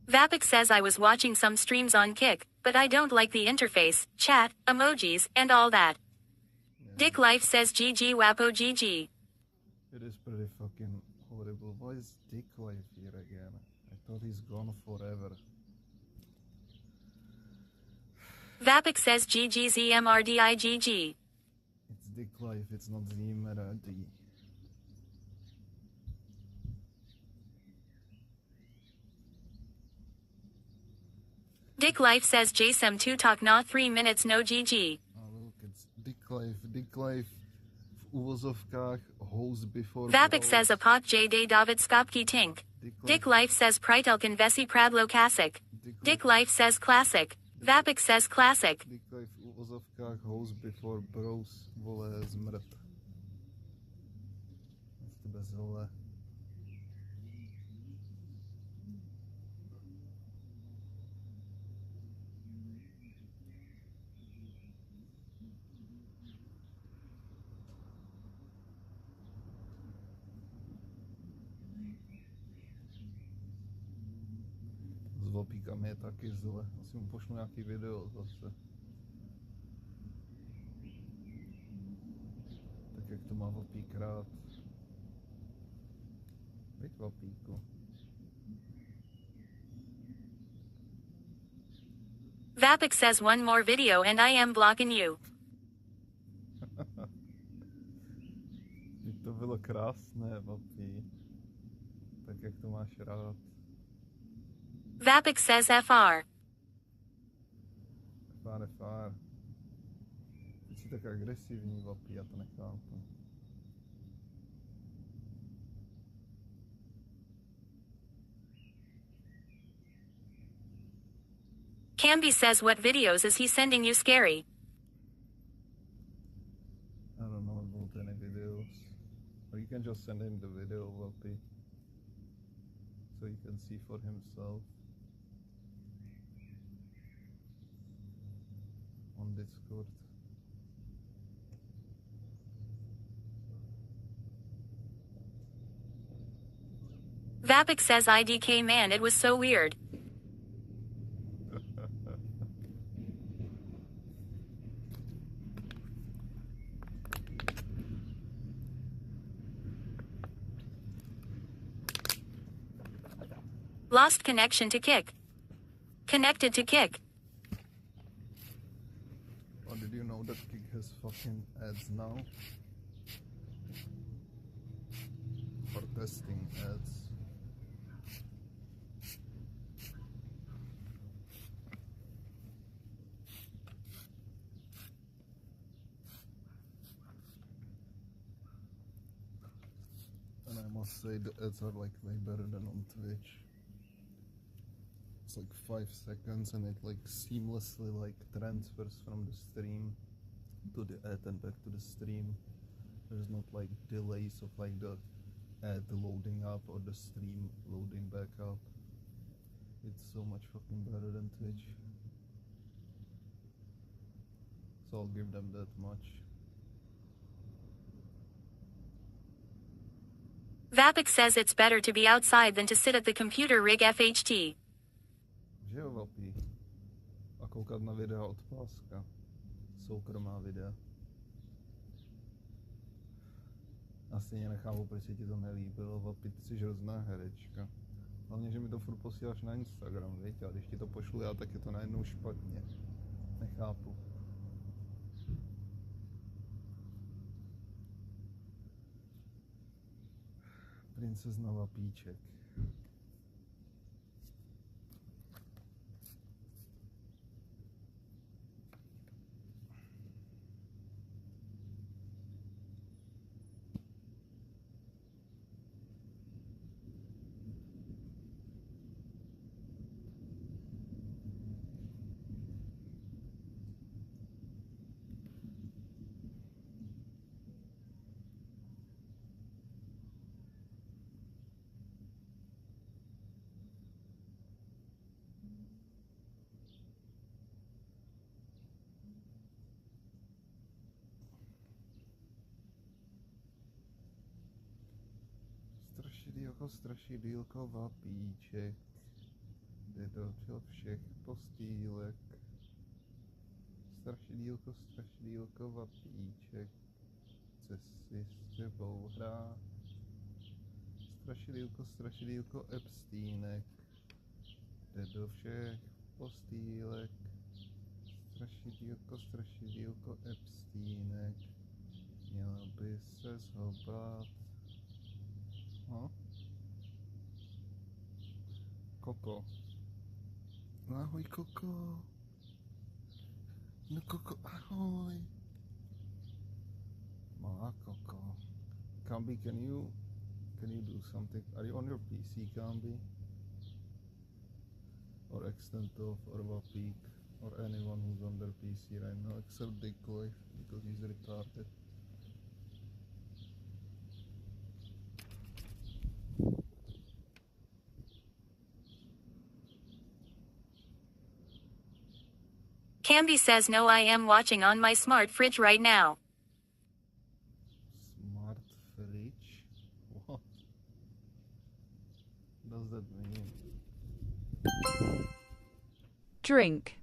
Vapik says I was watching some streams on Kick, but I don't like the interface, chat, emojis, and all that. Yeah. Dick Life says GG Wapo GG. It is pretty fucking horrible. Why is Dick Life here again? I thought he's gone forever. Vapik says GG ZMRDIGG. It's Dick Life, it's not Zimmeradi. Dick Life says JSM2 talk na 3 minutes no GG. Oh look, it's Dick Life. Dick Life v uvozovkách host before Vapik bros. says Apak J Day David Skopki Tink. Dick Life says Pritelkin Vesi Pradlo Kasik. Dick Life says classic. Vapik says classic. Dick Life v uvozovkách host before bros, vole, zmrt. That's the bez hole. S vopíkami je taky zle. Asi mu pošlu nějaký video zase. Tak jak to má vopík rád. Viď vopíku. Vapik says one more video and I am blocking you. Teď to bylo krásné, vopí. Tak jak to máš rád. Vapik says FR. Fár. Ty jsi tak agresivní, vopí, já to nechápu. Camby says what videos is he sending you scary? I don't know about any videos. Or you can just send him the video, vopí. So he can see for himself. On Discord. Vapik says IDK man it was so weird. Lost connection to Kick. Connected to Kick. Oh, did you know that Kick has fucking ads now? For testing ads. And I must say the ads are like way better than on Twitch. It's like 5 seconds and it like seamlessly like transfers from the stream to the ad and back to the stream. There's not like delays of like the ad loading up or the stream loading back up. It's so much fucking better than Twitch. So I'll give them that much. Vapik says it's better to be outside than to sit at the computer rig FHT. Že jo, vopí. A koukat na videa od Páska. Soukromá videa. Asi nechápu, proč se ti to nelíbilo, vopí, ty jsi hrozná herečka. Hlavně, že mi to furt posíláš na Instagram, víš, a když ti to pošlu já, tak je to najednou špatně. Nechápu. Princezna Vapíček. Strašidýlko Vapíček. Jde do všech postýlek. Strašidýlko Vapíček. Chce si s tebou hrát. Strašidýlko Epstýnek. Jde do všech postýlek. Strašidýlko Epstýnek. Měla by se zhobat. No. Koko. No ahoj, Koko. No Koko, ahoj. Malá Koko. Camby, can you do something? Are you on your PC, Camby? Or Extentov, or Vapik, or anyone who's on their PC right now, except Decoy, because he's retarded. Camby says no, I am watching on my smart fridge right now. Smart fridge? What does that mean? Drink.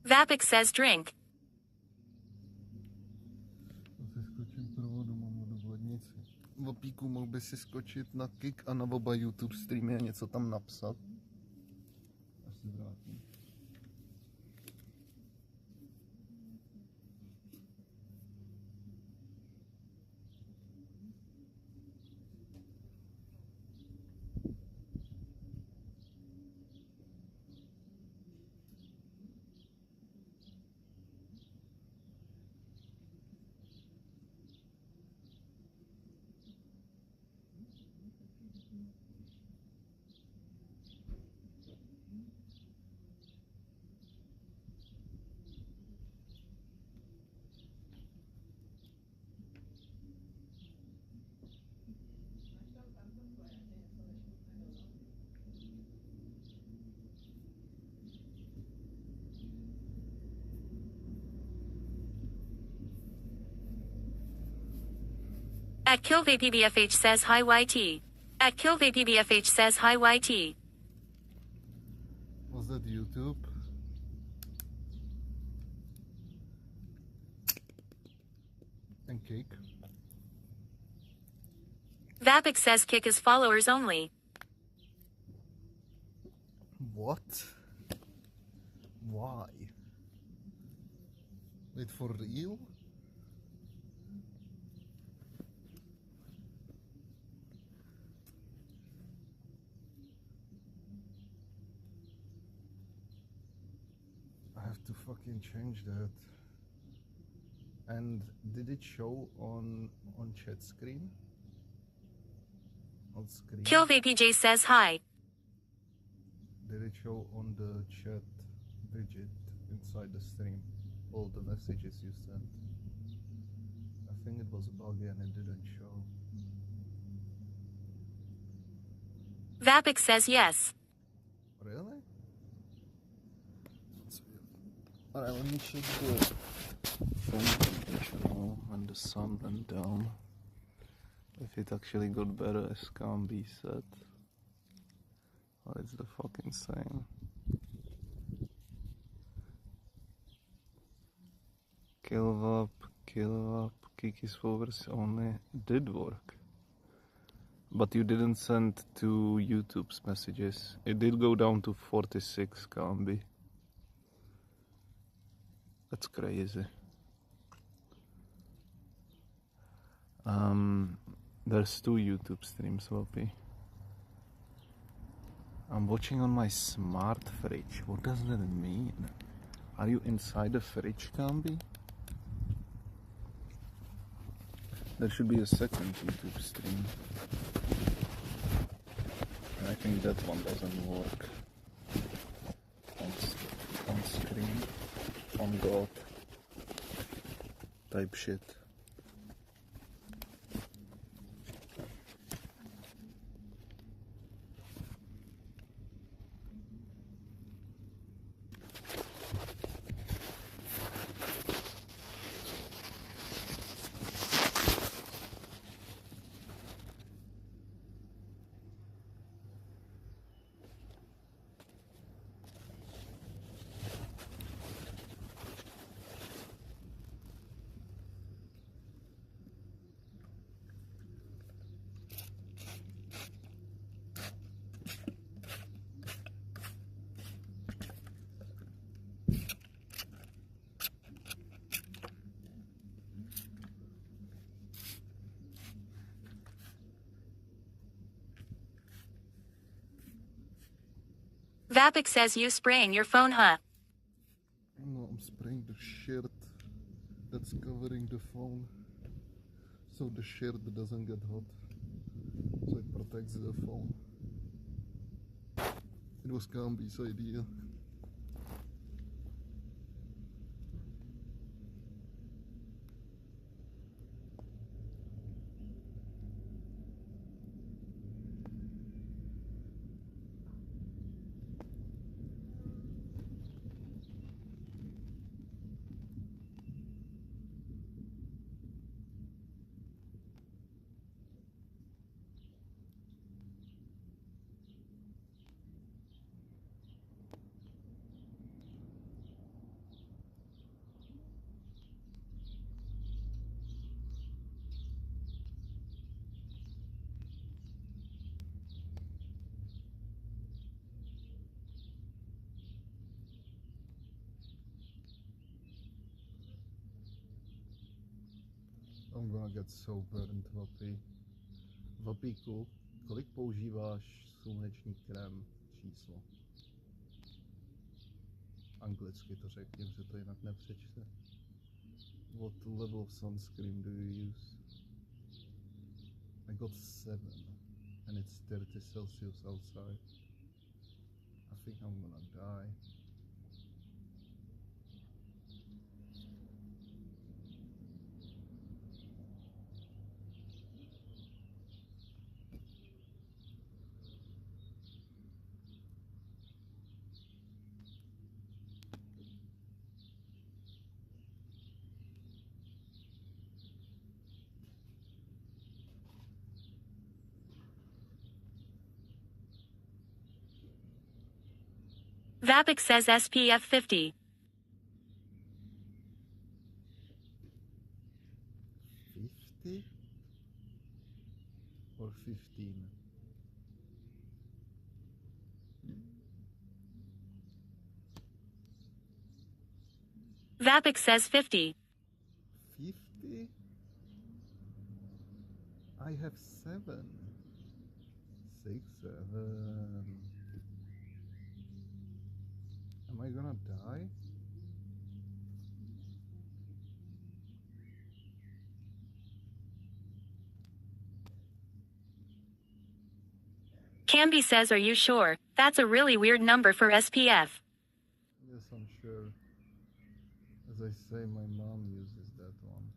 Vapik says drink. Si skočím provodu, mám vodu v lednici. Vopíku, mohl by si skočit na Kik a na oba YouTube streamy a něco tam napsat? Až se vrátím. At KillVapBFH says hi YT. At KillVapBFH says hi YT. Was that YouTube? And Cake? Vapik says kick is followers only. What? Why? Wait, for real? I have to fucking change that. And did it show on chat screen? On screen? KillVapJ says hi. Did it show on the chat widget inside the stream all the messages you sent? I think it was buggy and it didn't show. Vapik says yes. Really? That's weird. Alright, let me check the phone temperature now when the sun went down. If it actually got better as can be said. What is the fucking saying? Kill up, Kiki's followers only did work. But you didn't send to YouTube's messages. It did go down to 46, can be. That's crazy. There's 2 YouTube streams, Whoopie. I'm watching on my smart fridge. What does that mean? Are you inside the fridge, Camby? There should be a second YouTube stream. And I think that one doesn't work. On screen. On God. Type shit. Vapik says you spraying your phone, huh? No, I'm spraying the shirt that's covering the phone so the shirt doesn't get hot, so it protects the phone. It was Gambi's idea. I'm gonna get so burnt, Vapi. Vapíku, kolik používáš sluneční krém? Číslo. Anglicky to řekni, že to jinak nepřečte. What level of sunscreen do you use? I got 7 and it's 30 Celsius outside. I think I'm gonna die. Vapik says SPF 50. 50 or 15? Vapik says 50. 50? I have 7. 6, 7. Am I gonna die? Camby says, are you sure? That's a really weird number for SPF. Yes, I'm sure. As I say, my mom uses that one.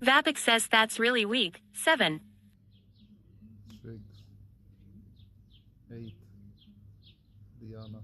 Vapik says that's really weak. 7. 6, 8, Diana.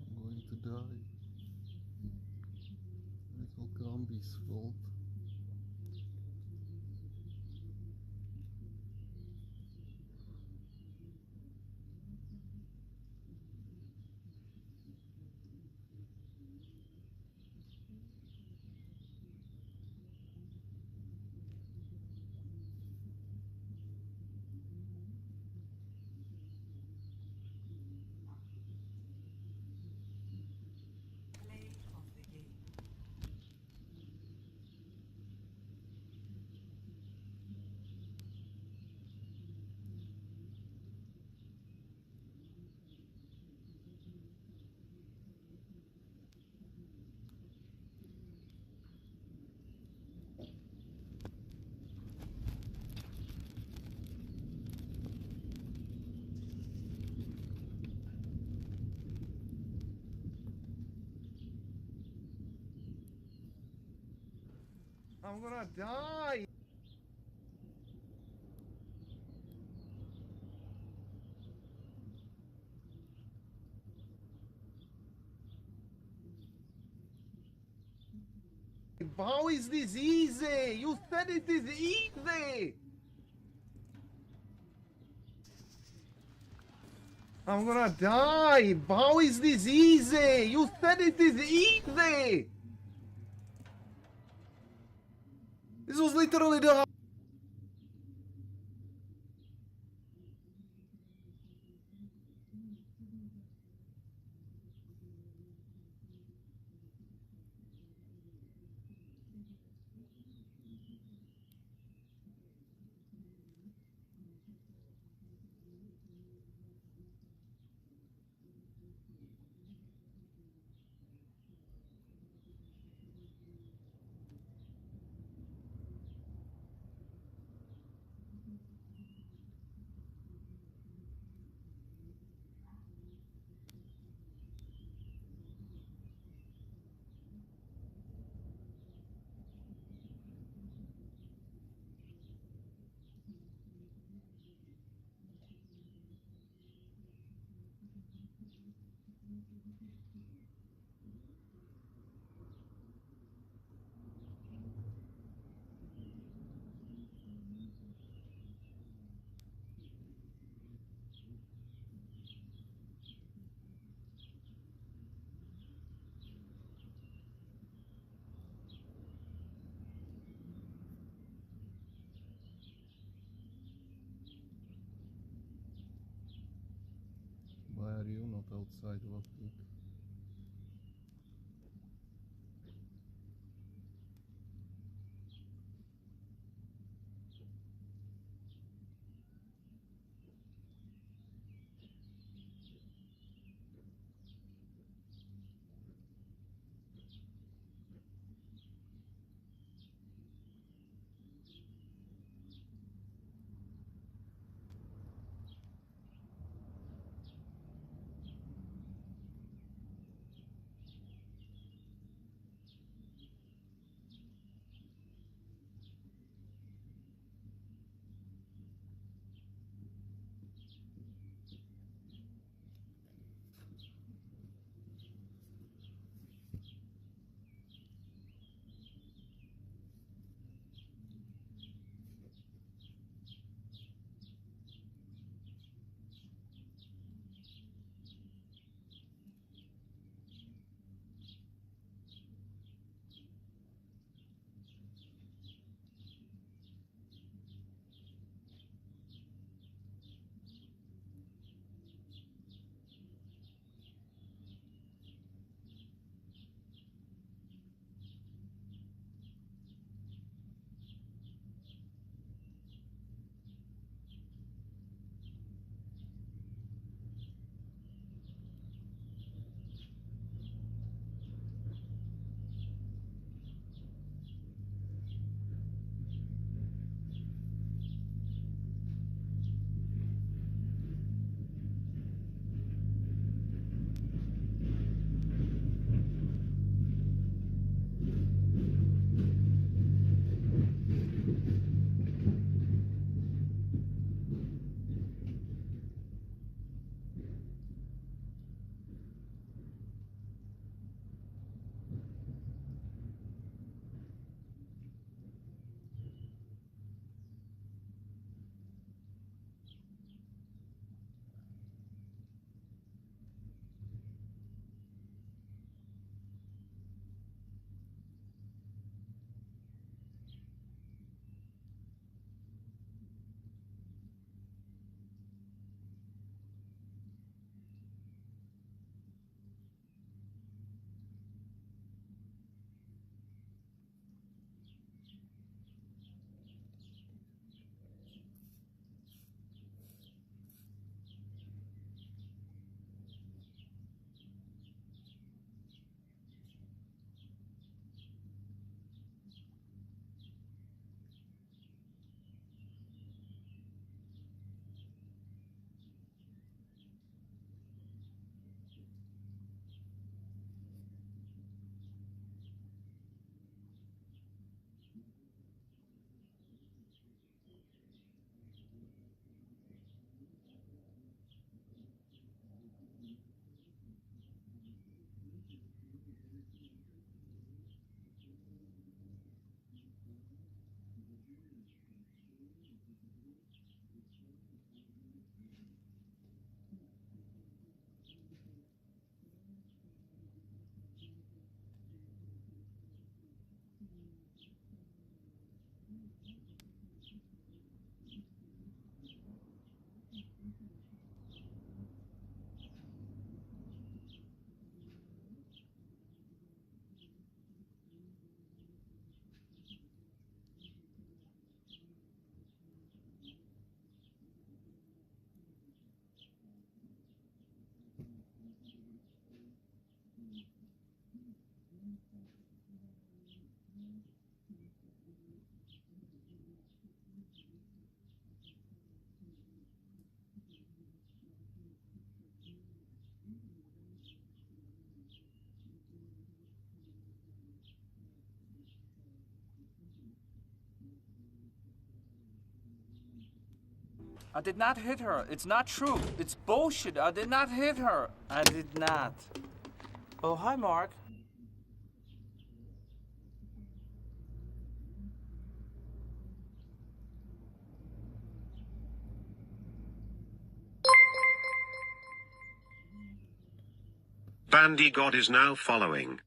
I'm going to die. Little Gambi's fault. I'm gonna die. How is this easy? You said it is easy. I'm gonna die. How is this easy? You said it is easy. This was literally the. Why are you not outside walking? I did not hit her. It's not true. It's bullshit. I did not hit her. I did not. Oh, hi, Mark. Bandy God is now following.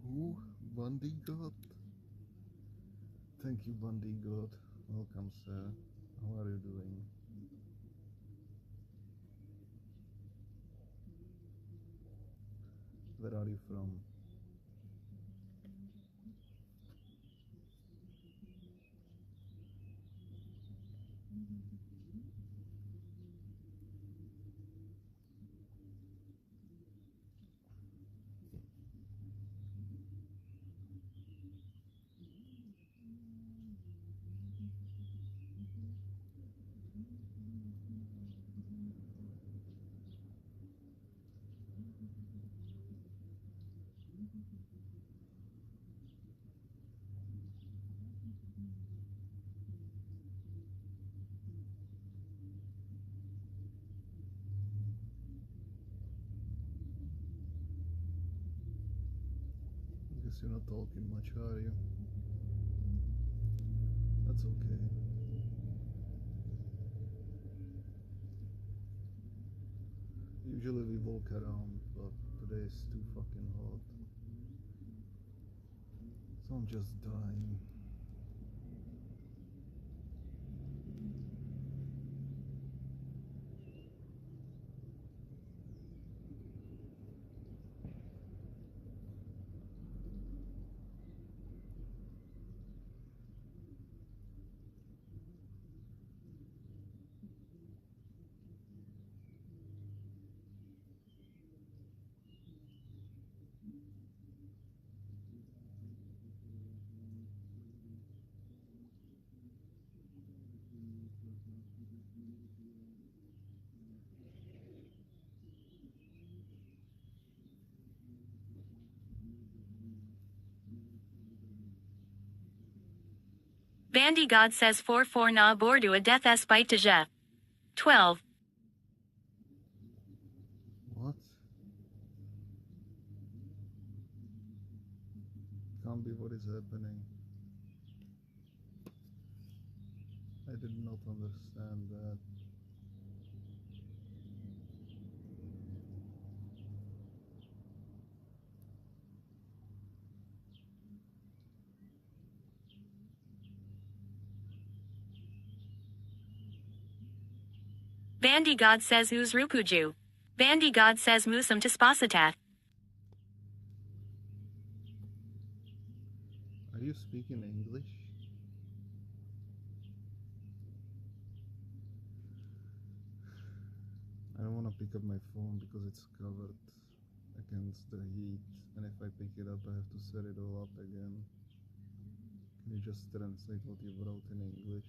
Who? Bundy God? Thank you, Bundy God. Welcome, sir. How are you doing? Where are you from? Guess you're not talking much, are you? That's okay. Usually we walk around, but today is too fucking hot. So I'm just dying. Bandy God says 4-4 na bordu a death espite de je. 12. What? Can't be what is happening. I did not understand that. Bandy God says uz rupuju. Bandy God says musam to scoia'tael. Are you speaking English? I don't want to pick up my phone because it's covered against the heat, and if I pick it up I have to set it all up again. Can you just translate what you wrote in English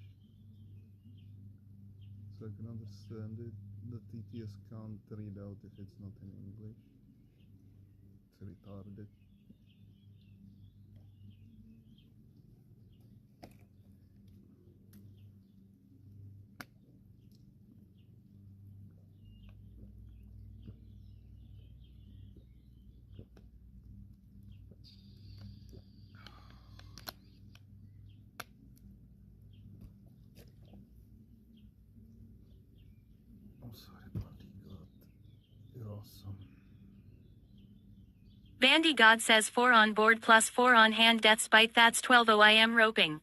so I can understand it? The TTS can't read out if it's not in English. It's retarded. I'm sorry, Bloody God. You're awesome. Bandy God says 4 on board plus 4 on hand death spite that's 12 OIM roping.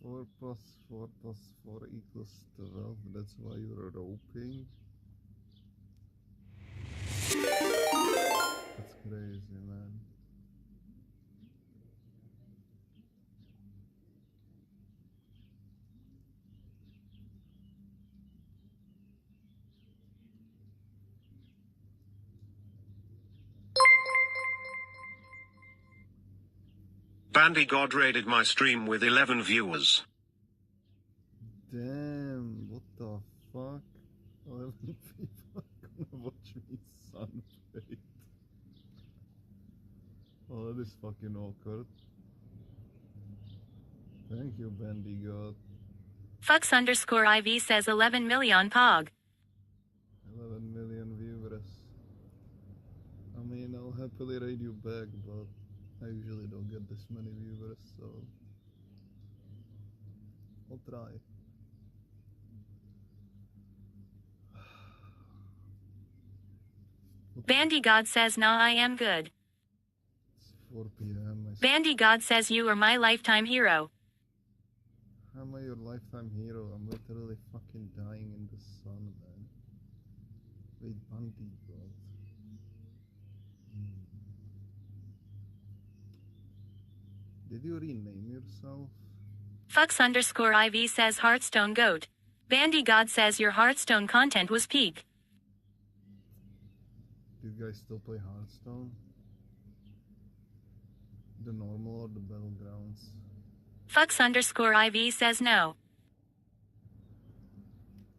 4 plus 4 plus 4 equals 12. That's why you're roping. That's crazy, man. Bandy God raided my stream with 11 viewers. Damn, what the fuck? 11 people are gonna watch me sunfade. Oh, that is fucking awkward. Thank you, Bandy God. Fux_IV says 11 million pog. 11 million viewers. I mean, I'll happily raid you back, but I usually don't get this many viewers, so I'll try. Bandy God says nah, I am good. It's 4 p.m. Bandy God says you are my lifetime hero. Am I your lifetime hero? I'm literally fucking dying in the sun, man. Wait, Bandy God. Did you rename yourself? Fux_IV says Hearthstone GOAT. Bandy God says your Hearthstone content was peak. Do you guys still play Hearthstone? The normal or the battlegrounds? Fux_IV says no.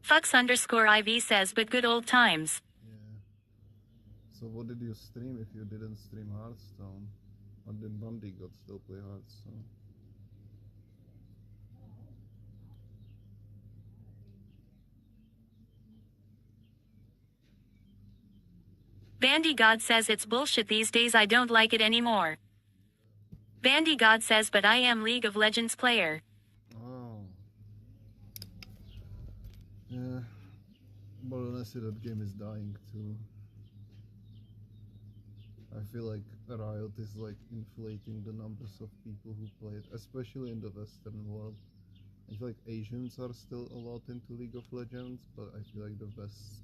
Fux_IV says but good old times. Yeah. So what did you stream if you didn't stream Hearthstone? Or did Bandy God still play Hearthstone? Bandy God says it's bullshit these days, I don't like it anymore. Bandy God says but I am League of Legends player. Oh. Yeah. But honestly, that game is dying too. I feel like Riot is like inflating the numbers of people who play it, especially in the Western world. I feel like Asians are still a lot into League of Legends, but I feel like the West,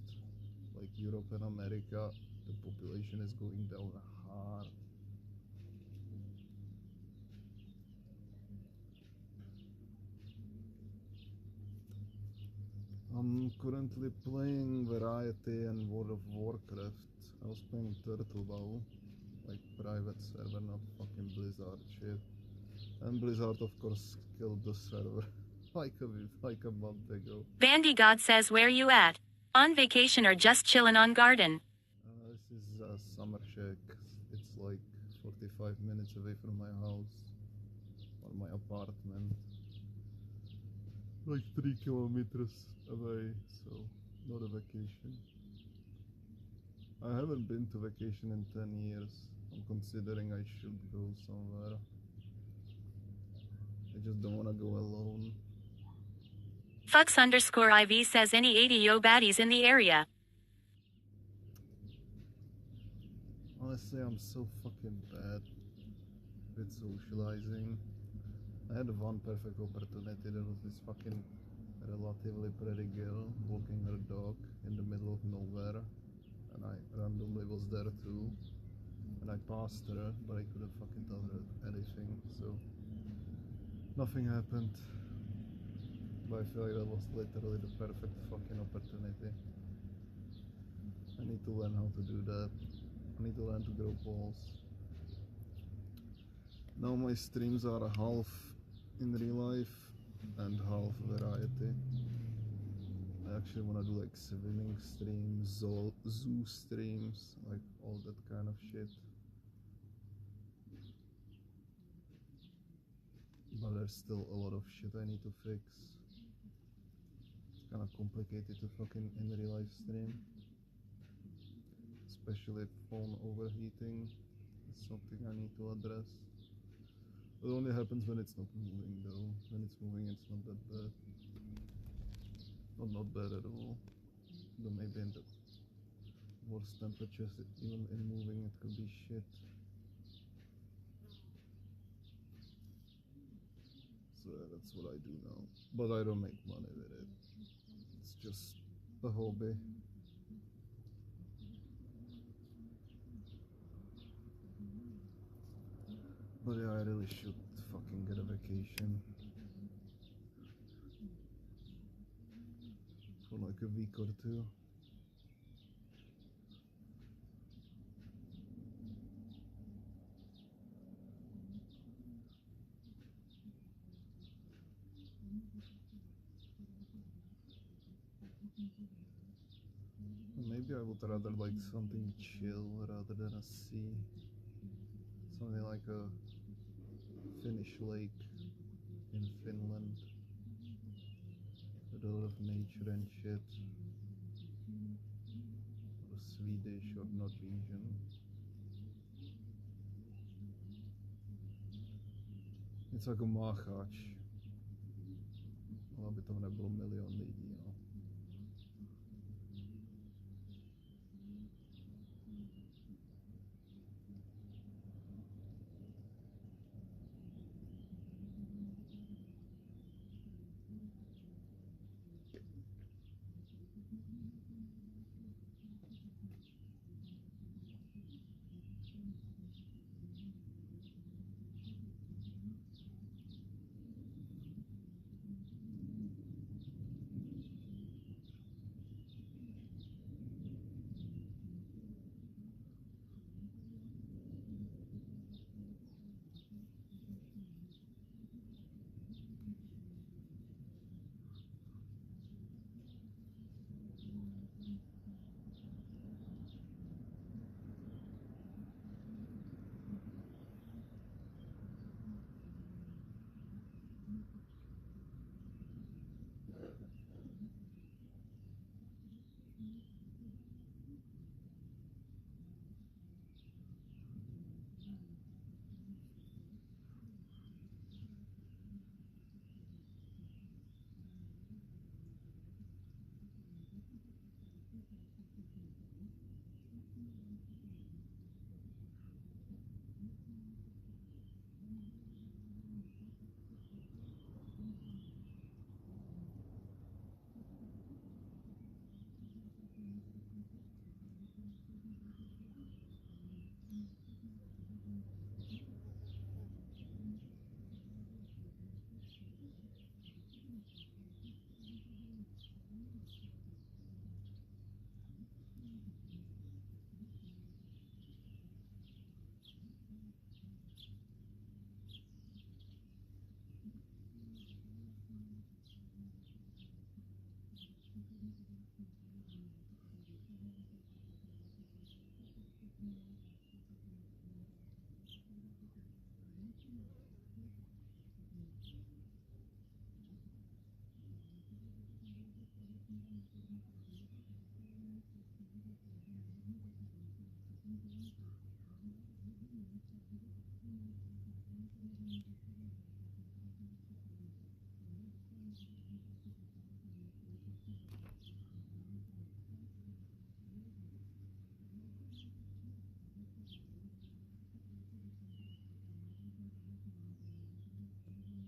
like Europe and America, the population is going down hard. I'm currently playing Variety and World of Warcraft. I was playing Turtle Bow, like private server, not fucking Blizzard shit. And Blizzard of course killed the server like a month ago. Bandy God says where you at? On vacation or just chillin' on garden? This is Summer Shack. It's like 45 minutes away from my house or my apartment. Like 3 kilometers away, so not a vacation. I haven't been to vacation in 10 years. I'm considering I should go somewhere. I just don't wanna go alone. Fux_IV says any 80 yo baddies in the area. Honestly, I'm so fucking bad with socializing. I had one perfect opportunity. There was this fucking relatively pretty girl walking her dog in the middle of nowhere, and I randomly was there too, and I passed her, but I couldn't fucking tell her anything, so nothing happened. But I feel like that was literally the perfect fucking opportunity. I need to learn how to do that. I need to learn to grow balls. Now my streams are half in real life and half Variety. I actually want to do like swimming streams, zoo streams, like all that kind of shit. But there's still a lot of shit I need to fix. It's kind of complicated to fucking in real life stream. Especially phone overheating. It's something I need to address. It only happens when it's not moving though. When it's moving it's not that bad. Not bad at all. Though maybe in the worst temperatures, even in moving it could be shit. So that's what I do now. But I don't make money with it. It's just a hobby. But yeah, I really should fucking get a vacation. For like a week or two. Maybe I would rather like something chill rather than a sea. Something like a Finnish lake in Finland with a lot of nature and shit. Or Swedish or Norwegian. Něco jako Mácháč. No, aby tam nebylo milion lidí, no.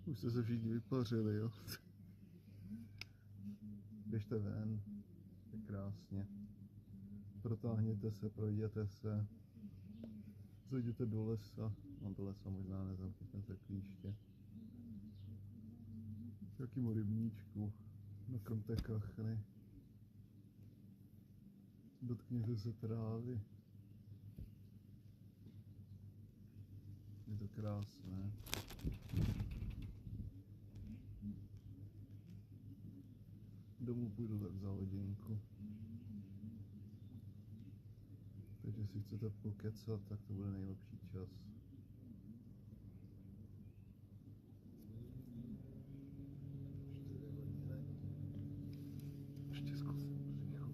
Už jste se všichni vypařili, jo? Běžte ven, je krásně. Protáhněte se, projděte se. Zajděte do lesa. No do lesa možná nezamkněte klíště. K jakýmu rybníčku. Nakrmte kachny. Dotkněte se trávy. Je to krásné. Domů půjdu tak za hodinku. Takže si chcete pokecat, tak to bude nejlepší čas. Ještě zkusím břicho.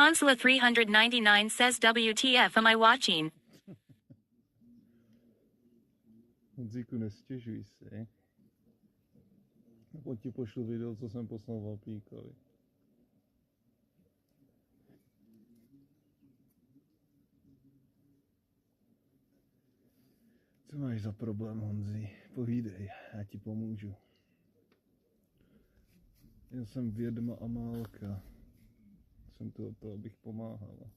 Hansla399 says WTF am I watching? Honzíku, nestěžuj si. Pojď ti pošlu video, co jsem poslal Valpíkovi. Co máš za problém, Honzi? Povídej, já ti pomůžu. Já jsem vědma a málka. Jsem tu od toho, abych pomáhala.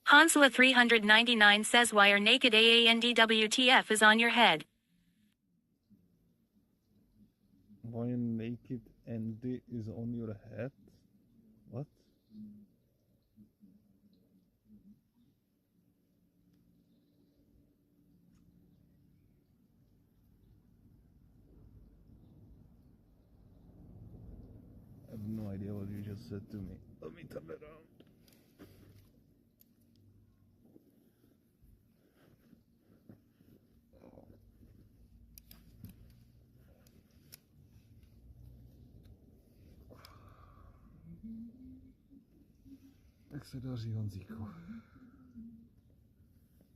Hansla399 says why are naked AANDWTF is on your head. Why a naked Andy is on your head? What? I have no idea what you just said to me. Let me turn it around. Jak se daří, Honzíku?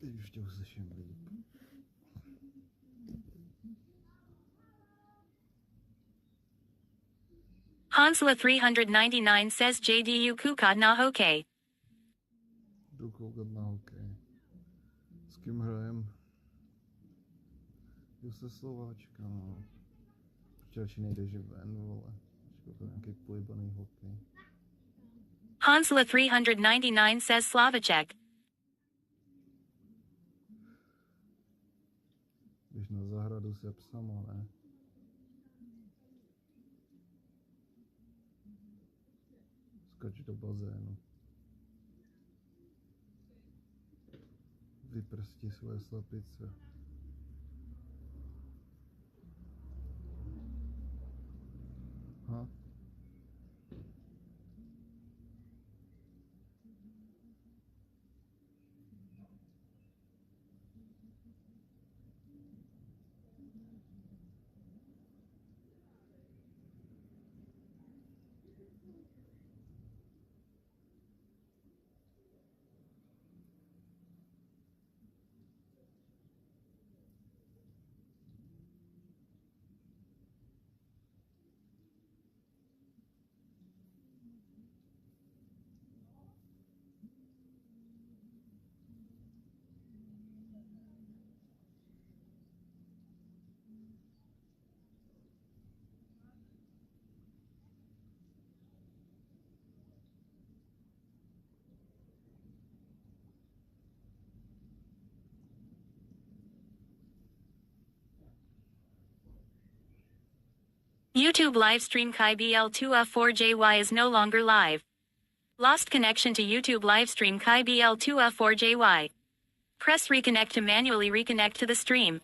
Teď už tě uslyším líp. Hansla399 says JDU Kukad na hokej. Jdu koukat na hokej. S kým hrajem? Jdu se Slováčka, no. Proč nejdeš ven, vole? To je nějaký pojebaný hokej. Hansla399 says Slavacek. Jdeš na zahradu se psama, ne? Skoč do bazénu. Vyprsti svoje slepice. Ha? YouTube livestream KaiBL2F4JY is no longer live. Lost connection to YouTube livestream KaiBL2F4JY. Press reconnect to manually reconnect to the stream.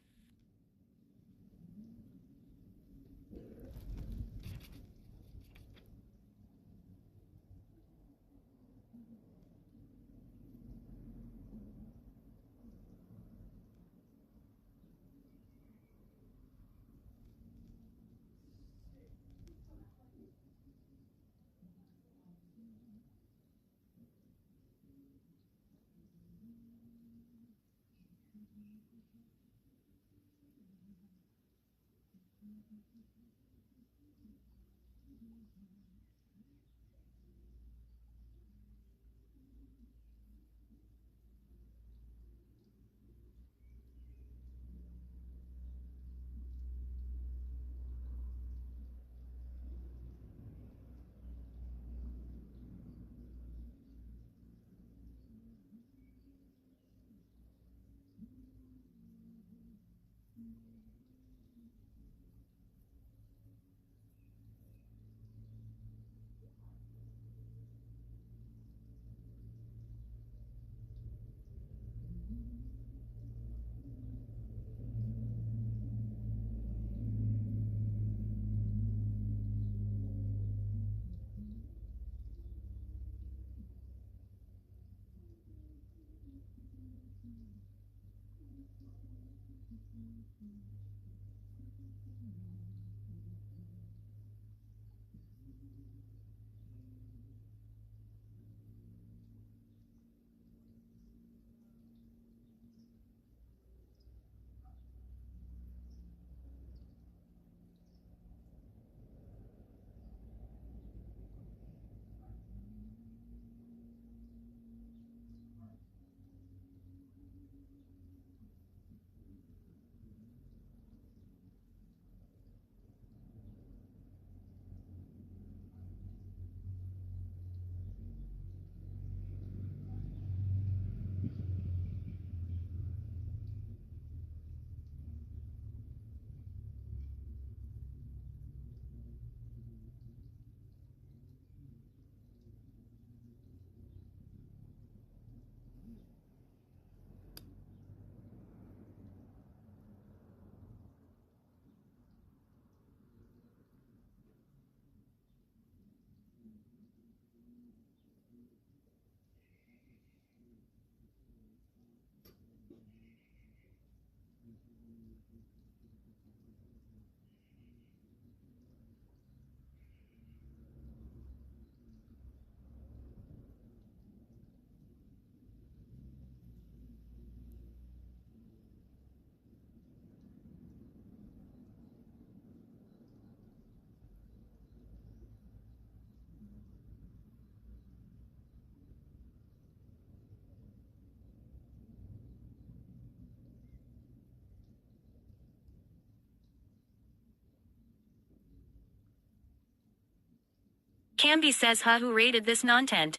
Camby says who rated this content?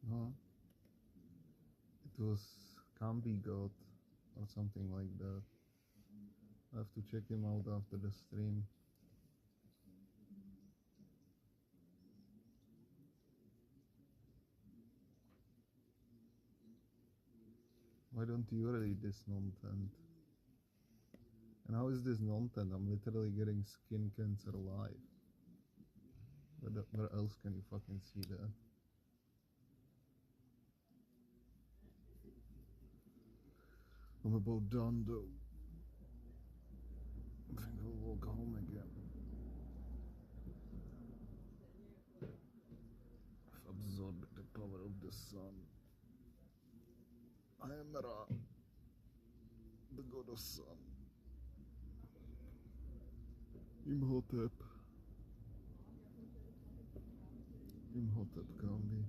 No, it was Camby God or something like that. I have to check him out after the stream. Why don't you read this content? And how is this content? I'm literally getting skin cancer live. Where else can you fucking see that? I'm about done though. I think I'll walk home again. I've absorbed the power of the sun. I am Ra, the god of sun. Imhotep. Imhotep Camby.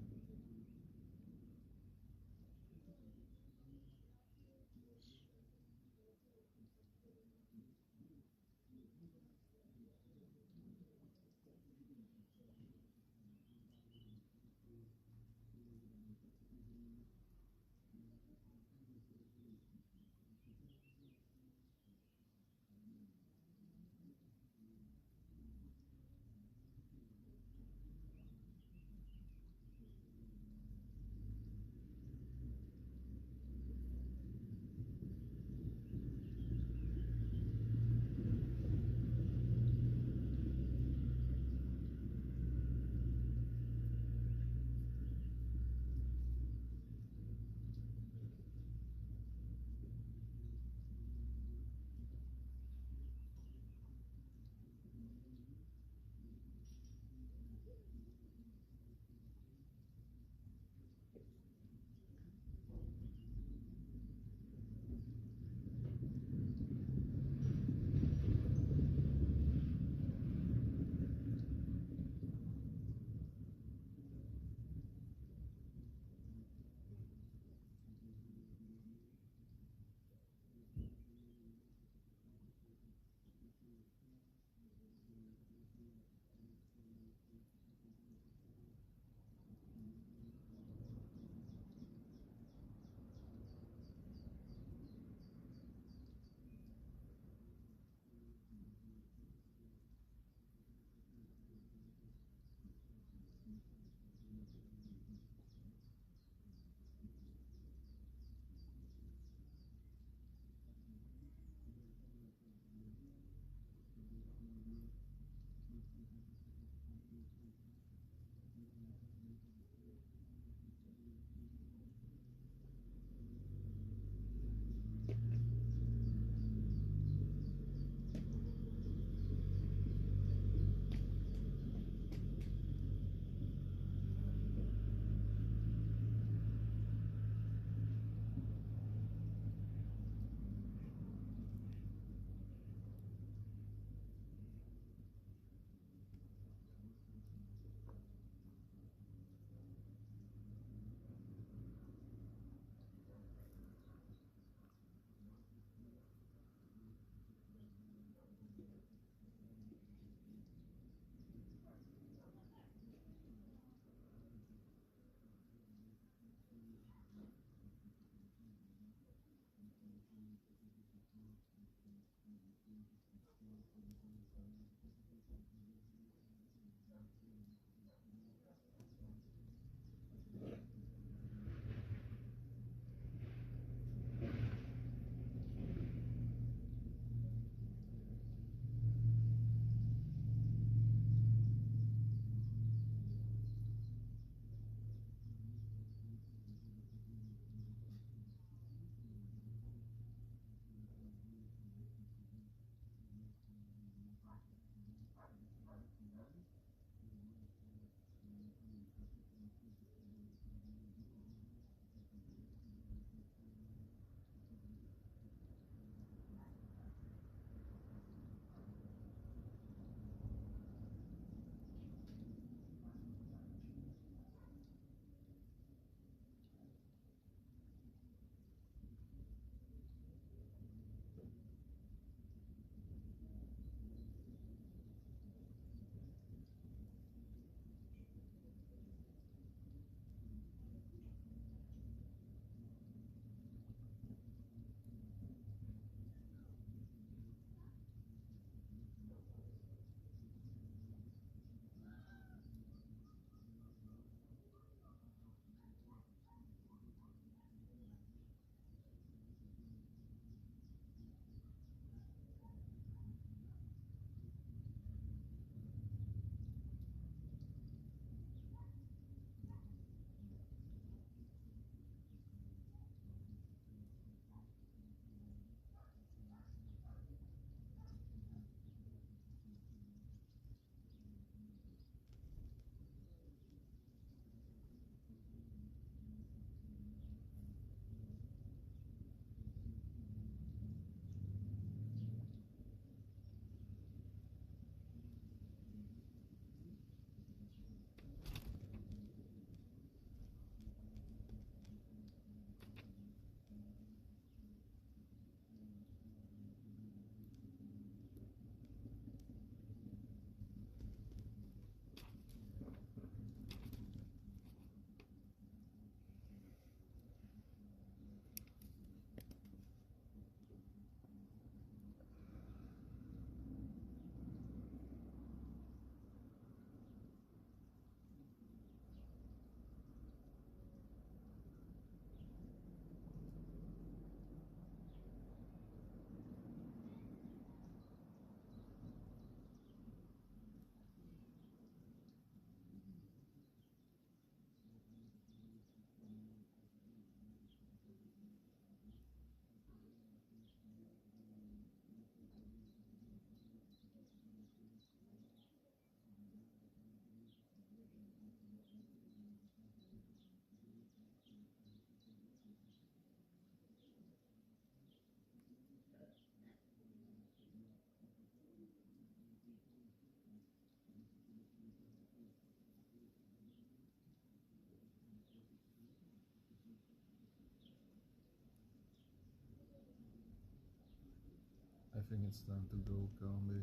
I think it's time to go, Kambi.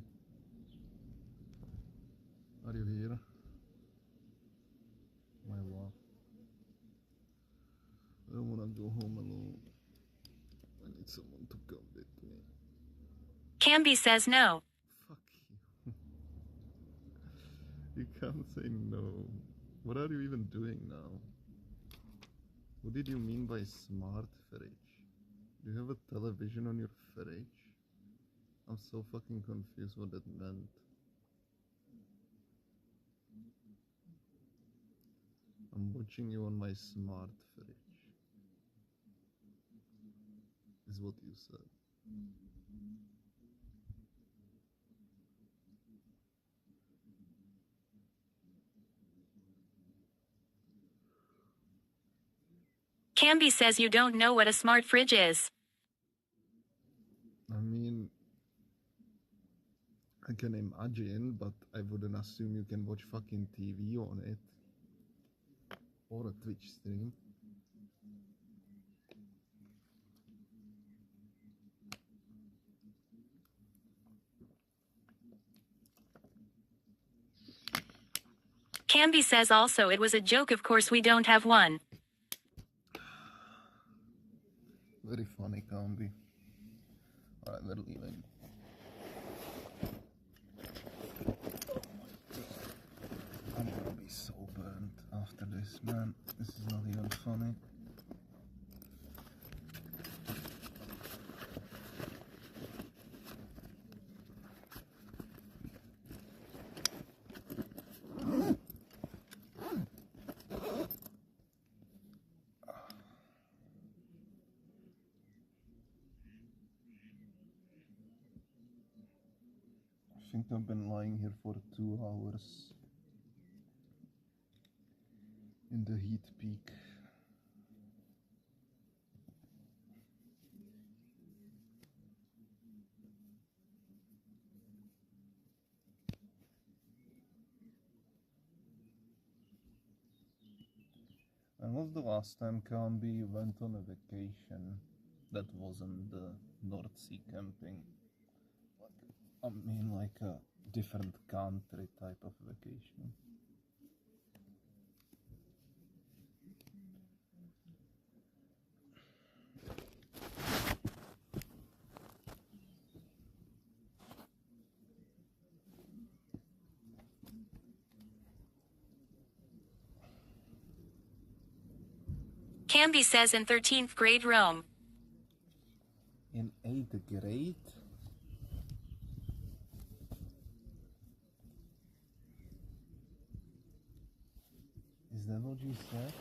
Are you here? My love. I don't wanna go home alone. I need someone to come with me. Camby says no. Fuck you. You can't say no. What are you even doing now? What did you mean by smart fridge? Do you have a television on your fridge? I'm so fucking confused what that meant. I'm watching you on my smart fridge. Is what you said. Camby says you don't know what a smart fridge is. I mean, I can imagine, but I wouldn't assume you can watch fucking TV on it. Or a Twitch stream. Camby says also it was a joke, of course we don't have one. Very funny, Kambi. Alright, we're leaving. Man, this is not even funny. I think I've been lying here for 2 hours in the heat peak. When was the last time Kambi went on a vacation that wasn't the North Sea camping? I mean, like a different country type of vacation. Camby says in 13th grade Rome. In 8th grade? Is that what you said?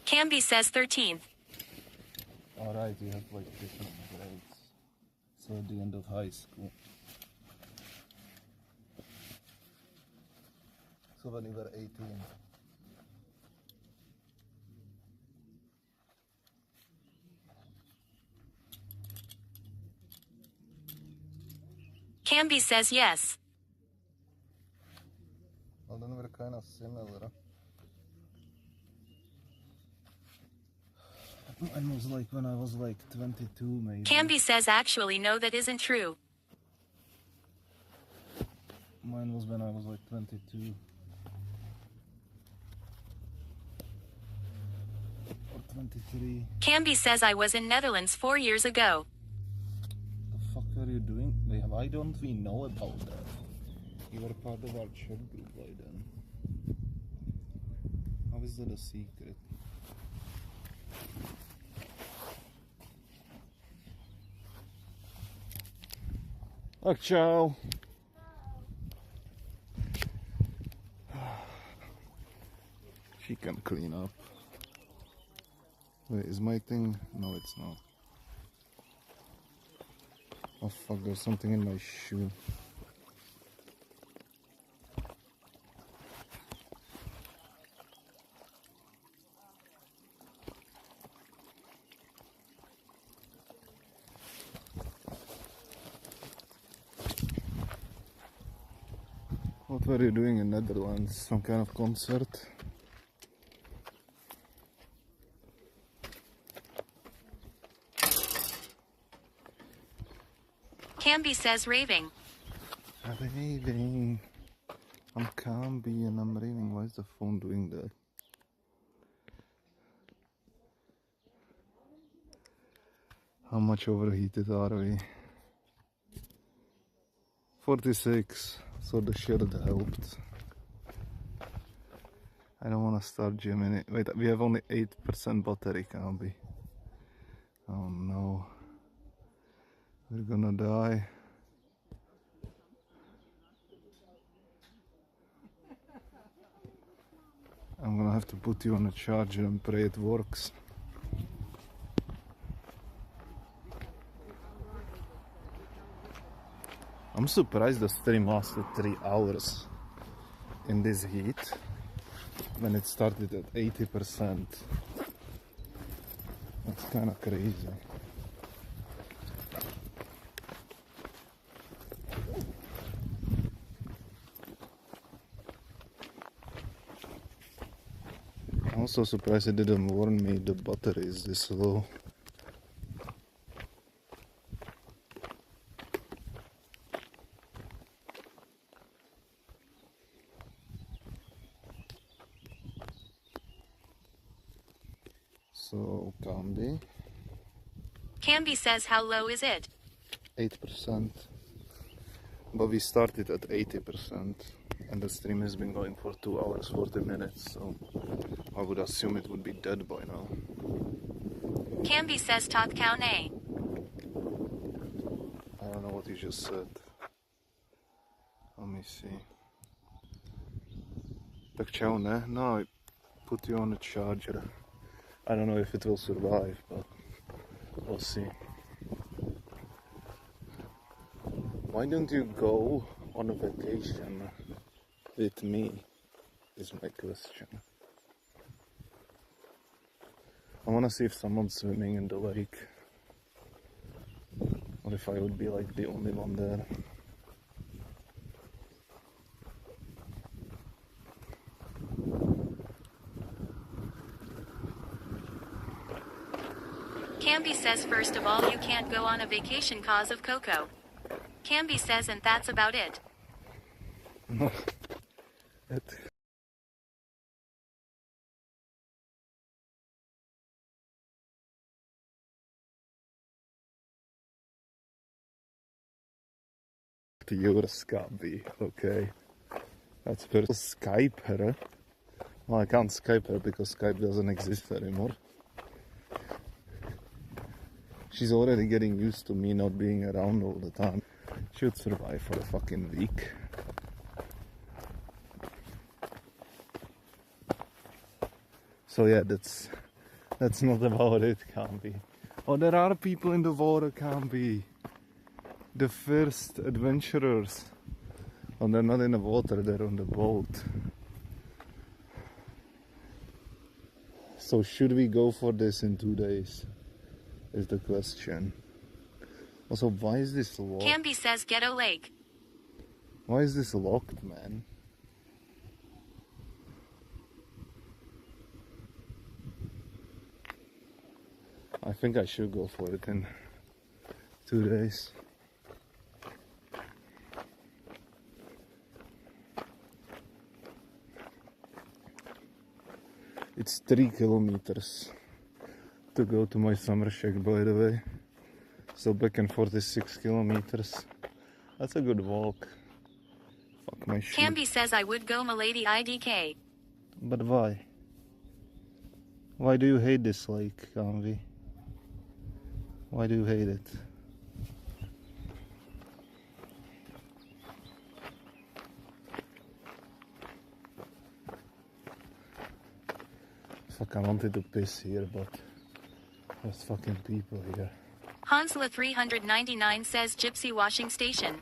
Camby says 13th. Alright, you have like different grades. So at the end of high school. So when you were 18. Camby says yes. Well, then we're kind of similar. Mine was like when I was like 22 maybe. Camby says actually no, that isn't true. Mine was when I was like 22. Or 23. Camby says I was in Netherlands 4 years ago. The fuck are you doing? Why don't we know about that? You were part of our chat group by then. How is that a secret? Look, ciao. She can clean up. Wait, is my thing? No, it's not. Oh fuck, there's something in my shoe. What were you doing in Netherlands? Some kind of concert? Camby says raving. Raving. I'm Camby and I'm raving. Why is the phone doing that? How much overheated are we? 46. So the shirt helped. I don't want to start gymming it. Wait, we have only 8% battery, Camby. Oh no. We're gonna die. I'm gonna have to put you on a charger and pray it works. I'm surprised the stream lasted 3 hours in this heat when it started at 80%. That's kind of crazy. I'm also surprised it didn't warn me the battery is this low. So, Camby. Camby says how low is it? 8%. But we started at 80%. And the stream has been going for 2 hours 40 minutes, so I would assume it would be dead by now. Camby says Tot Cow Nay. I don't know what you just said. Let me see. Tak čau, ne? No, I put you on a charger. I don't know if it will survive, but we'll see. Why don't you go on a vacation with me, is my question. I wanna see if someone's swimming in the lake. Or if I would be like the only one there. Camby says first of all you can't go on a vacation cause of Coco. Camby says and that's about it. No. Your Scabby, okay. That's first Skype her. Well, I can't Skype her because Skype doesn't exist anymore. She's already getting used to me not being around all the time. She would survive for a fucking week. So yeah, that's not about it, Camby. Oh, there are people in the water, Camby. The first adventurers. Oh, they're not in the water, they're on the boat. So should we go for this in 2 days? Is the question. Also, why is this locked? Camby says Ghetto Lake. Why is this locked, man? I think I should go for it in 2 days. It's 3 kilometers to go to my summer shack, by the way. So back and forth is 6 kilometers. That's a good walk. Fuck my shit. Camby says I would go Milady IDK. But why? Why do you hate this lake, Camby? Why do you hate it? Fuck, I wanted to piss here, but there's fucking people here. Hansla 399 says Gypsy Washing Station.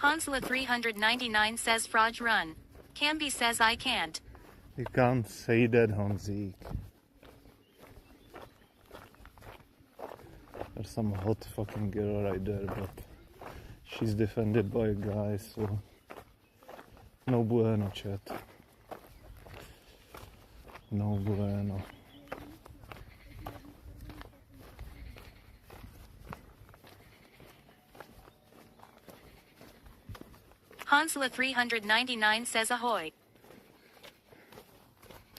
Hansla 399 says Frauds Run. Camby says I can't. You can't say that, Hanzik. There's some hot fucking girl right there, but she's defended by a guy, so no bueno, chat. No bueno. Hansla 399 says ahoy.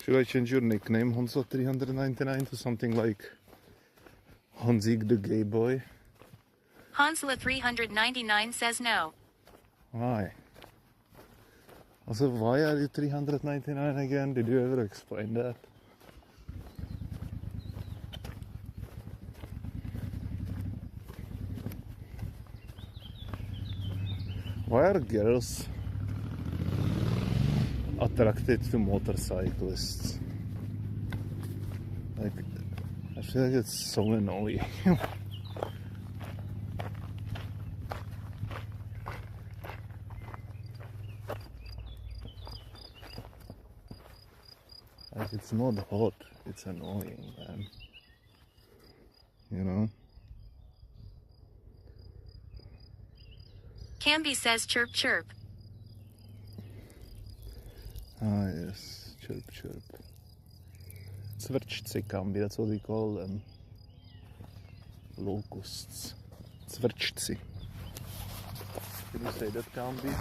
Should I change your nickname, Hansla 399, to something like Hanzik the Gay Boy? Hansla 399 says no. Why? Also, why are you 399 again? Did you ever explain that? Why are girls attracted to motorcyclists? Like, I feel like it's so annoying. Like, it's not hot, it's annoying, man. You know? Camby says chirp chirp. Ah, yes, chirp chirp. Cvrčci, Camby, that's what we call them. Locusts. Cvrčci. Can you say that, Camby?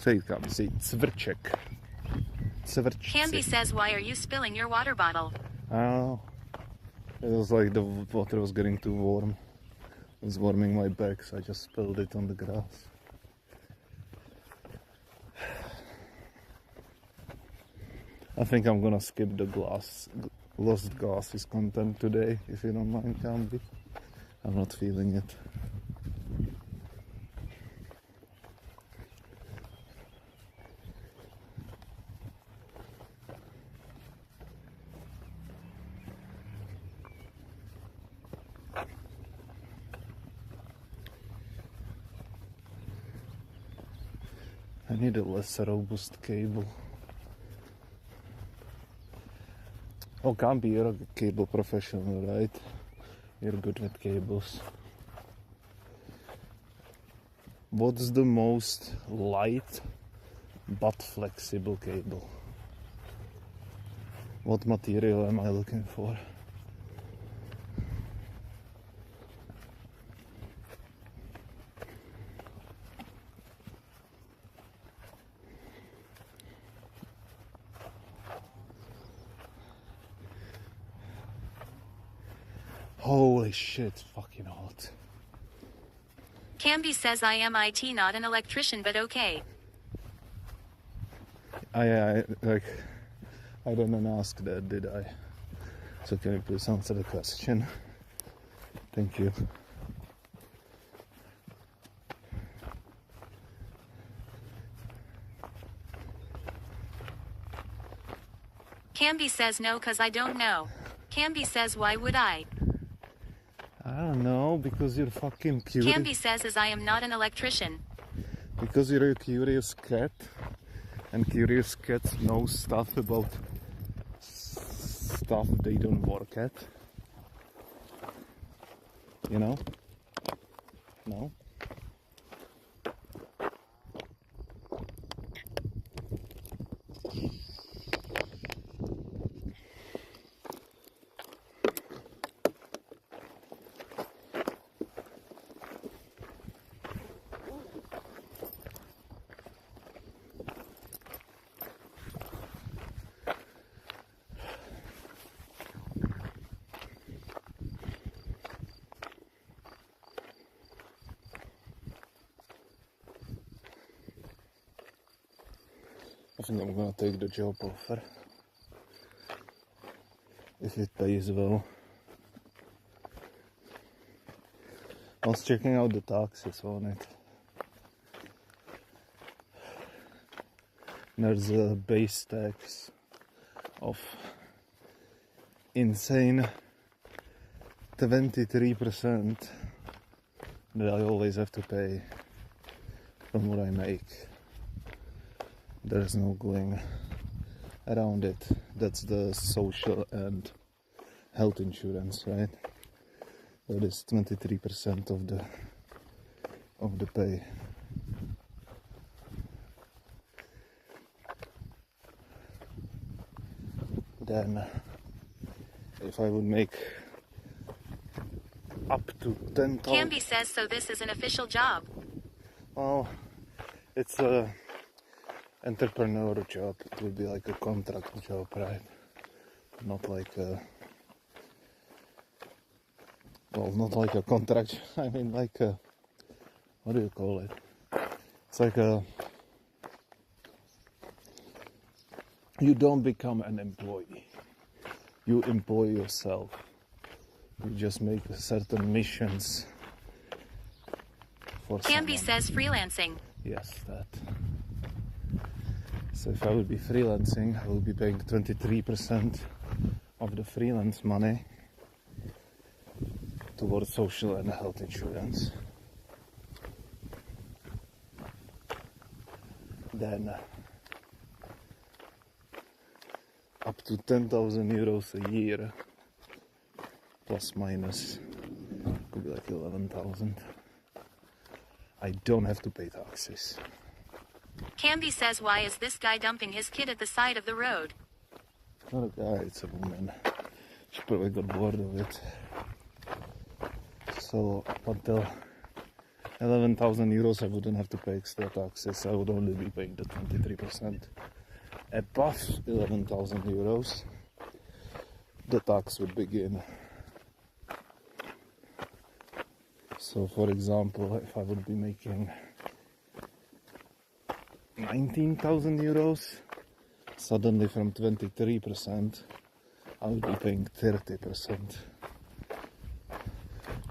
Say it, Camby, say cvrček. Camby says why are you spilling your water bottle? I don't know. It was like the water was getting too warm. It was warming my back, so I just spilled it on the grass. I think I'm gonna skip the lost glasses content today, if you don't mind, Camby. I'm not feeling it. I need a less robust cable. Oh, Camby, you're a cable professional, right? You're good with cables. What's the most light but flexible cable? What material am I looking for? Holy shit, fucking hot. Camby says I am IT, not an electrician, but okay. I didn't ask that, did I? So can you please answer the question? Thank you. Camby says no, cause I don't know. Camby says why would I? I don't know, because you're fucking curious. Camby says as I am not an electrician. Because you're a curious cat, and curious cats know stuff about stuff they don't work at. You know? No? I think I'm gonna take the job offer. If it pays well. I was checking out the taxes on it. There's a base tax of insane 23% that I always have to pay from what I make. There's no going around it. That's the social and health insurance, right? That is 23% of the pay. Then if I would make up to 10,000. Camby says so this is an official job. Well, it's a entrepreneur job. It would be like a contract job, right? Not like a, well, not like a contract. I mean, like a, what do you call it? It's like a, you don't become an employee. You employ yourself. You just make certain missions for Camby someone. says freelancing. Yes, that. So if I would be freelancing, I would be paying 23% of the freelance money towards social and health insurance. Then up to 10,000 euros a year, plus minus, could be like 11,000. I don't have to pay taxes. Camby says why is this guy dumping his kid at the side of the road? Not a guy, it's a woman. She probably got bored of it. So up until 11,000 euros I wouldn't have to pay extra taxes. I would only be paying the 23%. Above 11,000 euros, the tax would begin. So for example, if I would be making 19,000 euros, suddenly from 23%, I would be paying 30.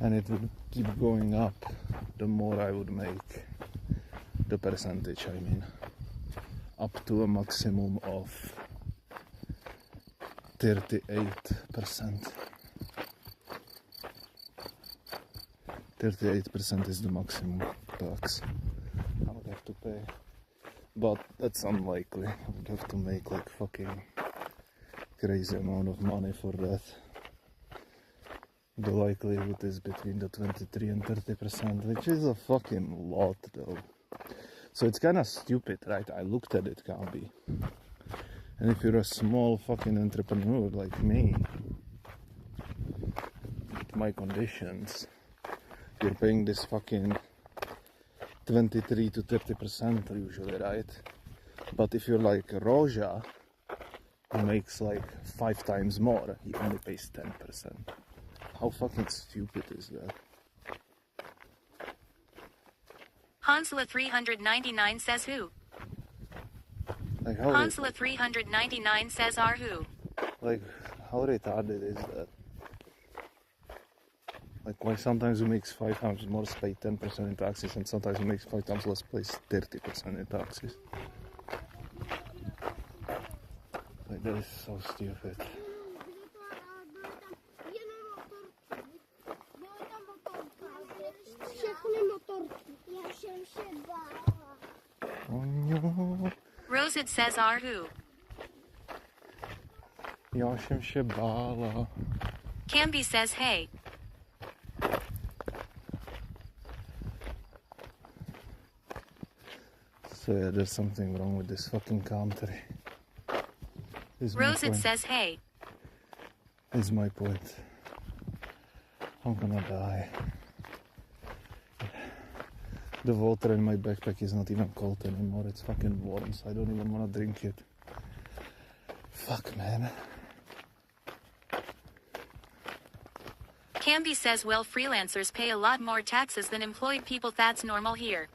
And it would keep going up the more I would make the percentage, I mean, up to a maximum of 38%. 38% is the maximum tax I would have to pay. But that's unlikely. I would have to make like fucking crazy amount of money for that. The likelihood is between the 23 and 30%, which is a fucking lot though. So it's kind of stupid, right? I looked at it, can't be. And if you're a small fucking entrepreneur like me, with my conditions, you're paying this fucking 23 to 30% usually, right? But if you're like Roja, who makes like 5 times more, he only pays 10%. How fucking stupid is that? Hansla 399 says who? Like how Hansla 399 says are who? like how retarded is that? Like why sometimes who makes 5 times more pay 10% in taxes and sometimes who makes 5 times less pays 30% in taxes? Like that is so stupid. Oh no. Rosit says are who? Já jsem se bála. Camby says hey. So yeah, there's something wrong with this fucking country. Is my Rosit point. says hey. Is my point. I'm gonna die. The water in my backpack is not even cold anymore. It's fucking warm, so I don't even wanna drink it. Fuck, man. Camby says well freelancers pay a lot more taxes than employed people, that's normal here.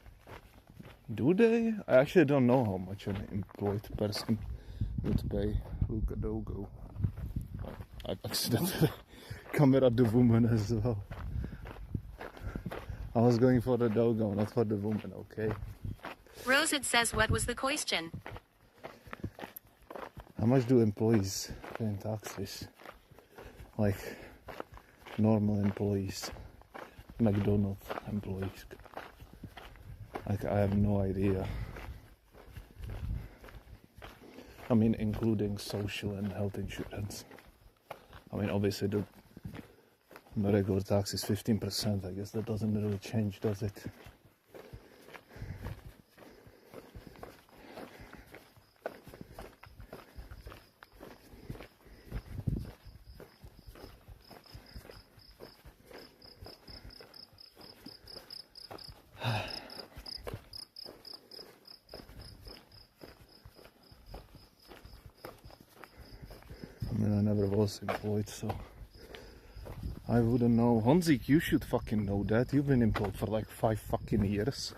Do they? I actually don't know how much an employed person would pay. Look at Dogo. I accidentally camera the woman as well. I was going for the Dogo, not for the woman, okay? Rosit says what was the question? How much do employees pay in taxes? Like normal employees, McDonald's employees. Like I have no idea. I mean, including social and health insurance. I mean, obviously the regular tax is 15%. I guess that doesn't really change, does it? I mean, I never was employed, so I wouldn't know. Honzik, you should fucking know that. You've been employed for like 5 fucking years.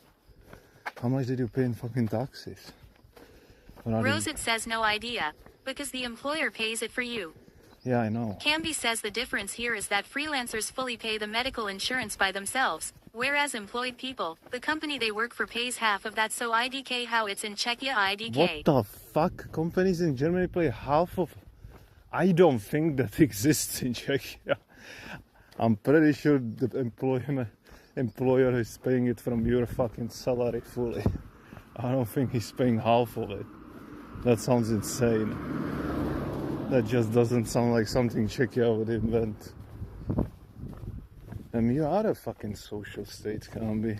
How much did you pay in fucking taxes? Rosit says no idea, because the employer pays it for you. Yeah, I know. Camby says the difference here is that freelancers fully pay the medical insurance by themselves, whereas employed people, the company they work for pays half of that, so IDK how it's in Czechia IDK. What the fuck? Companies in Germany pay half of... I don't think that exists in Czechia. I'm pretty sure the employer is paying it from your fucking salary fully. I don't think he's paying half of it. That sounds insane. That just doesn't sound like something Czechia would invent. And you are a fucking social state, can't be.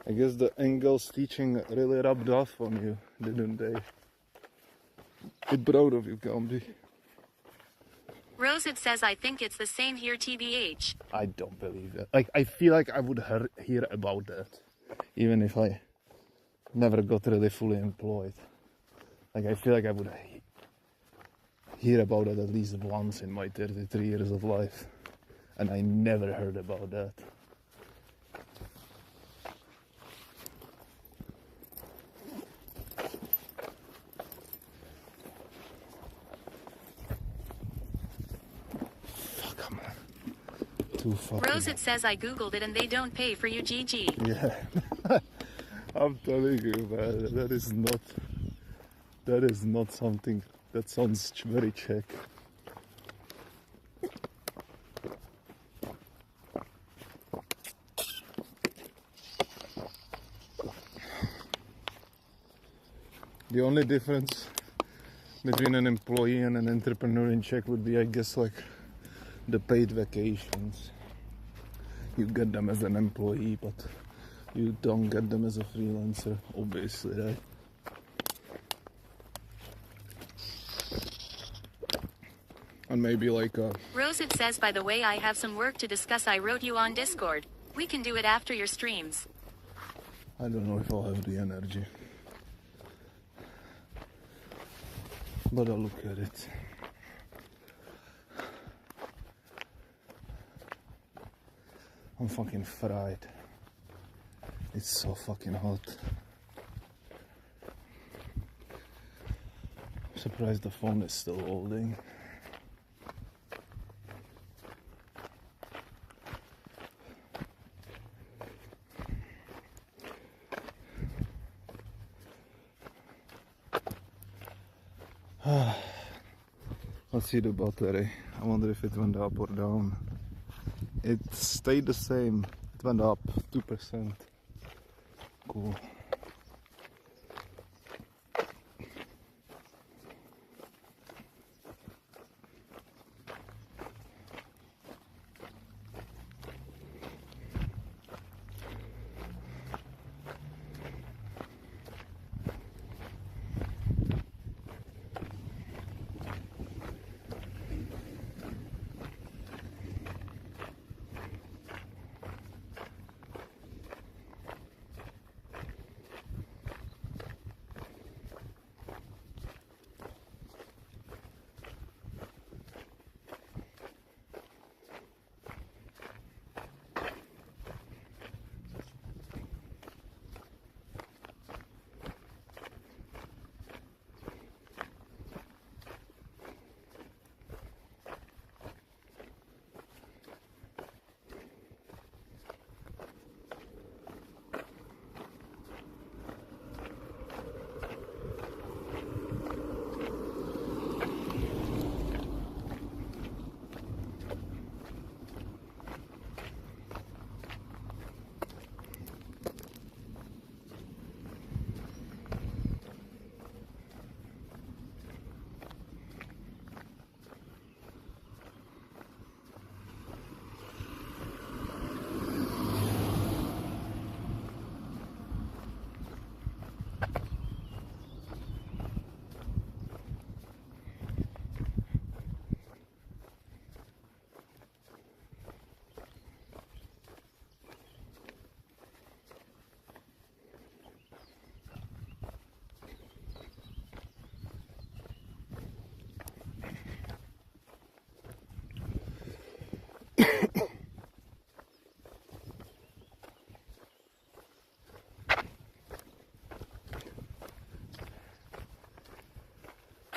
I guess the Engels teaching really rubbed off on you, didn't they? Bit proud of you, can't be. Rosit says I think it's the same here TBH. I don't believe that. Like, I feel like I would hear about that, even if I never got really fully employed. Like, I feel like I would hear about it at least once in my 33 years of life, and I never heard about that. too fucking. Rosette says I googled it and they don't pay for you, GG. Yeah. I'm telling you, man, that is not something that sounds very Czech. The only difference between an employee and an entrepreneur in Czech would be, I guess, like the paid vacations. You get them as an employee, but you don't get them as a freelancer, obviously, right? And maybe like a... Rosette says, by the way, I have some work to discuss. I wrote you on Discord. We can do it after your streams. I don't know if I'll have the energy. But I'll look at it. I'm fucking fried. It's so fucking hot. I'm surprised the phone is still holding. Let's see the battery. I wonder if it went up or down. It stayed the same. It went up 2%. Cool.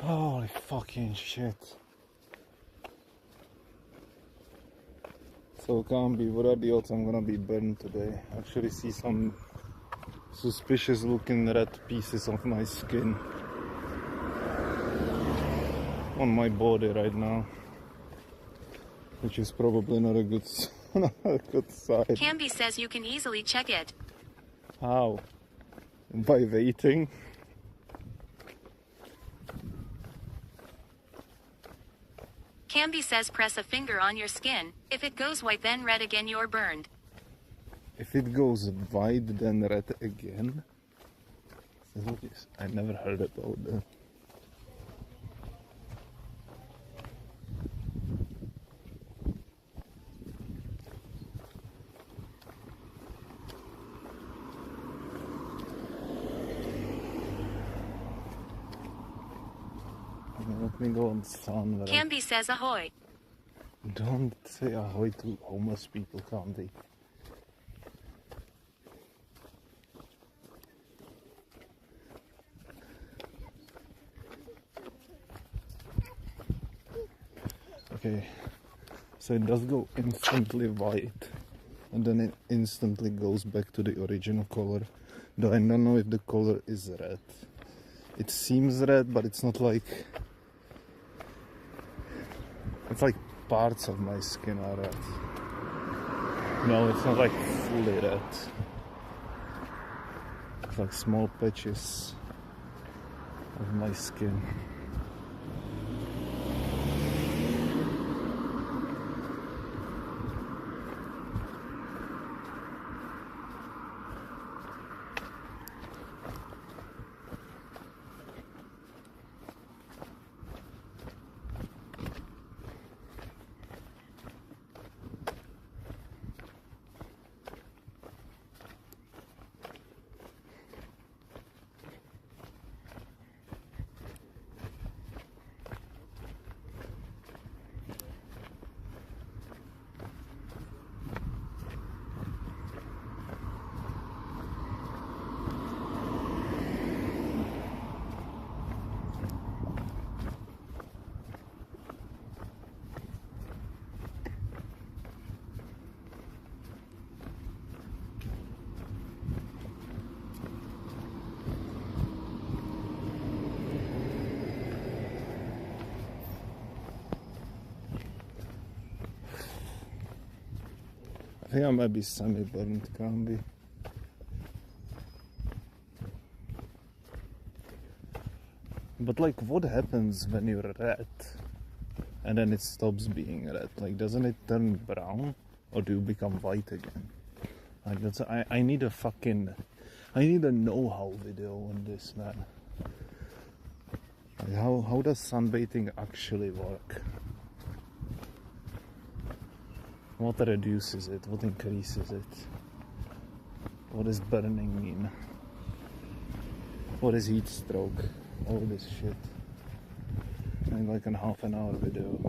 Holy fucking shit. So can't be, what are the odds I'm gonna be burned today? I actually see some suspicious looking red pieces of my skin on my body right now, which is probably not a good, not a good sign. Camby says you can easily check it. How? By waiting? Camby says press a finger on your skin. If it goes white then red again, you're burned. If it goes white then red again? I never heard about that. Let me go on sun. Camby says ahoy. Don't say ahoy to homeless people, Candy. Okay, So it does go instantly white, and then it instantly goes back to the original color. Though I don't know if the color is red. It seems red, but it's not like... It's like parts of my skin are red. No, it's not like fully red. It's like small patches of my skin. I think I might be semi-burned, can't be. But like, what happens when you're red and then it stops being red? Like, doesn't it turn brown, or do you become white again? Like, that's I need a fucking... I need a know-how video on this, man. Like, how does sunbathing actually work? What reduces it? What increases it? What does burning mean? What is heat stroke? All this shit. In like a half an hour video.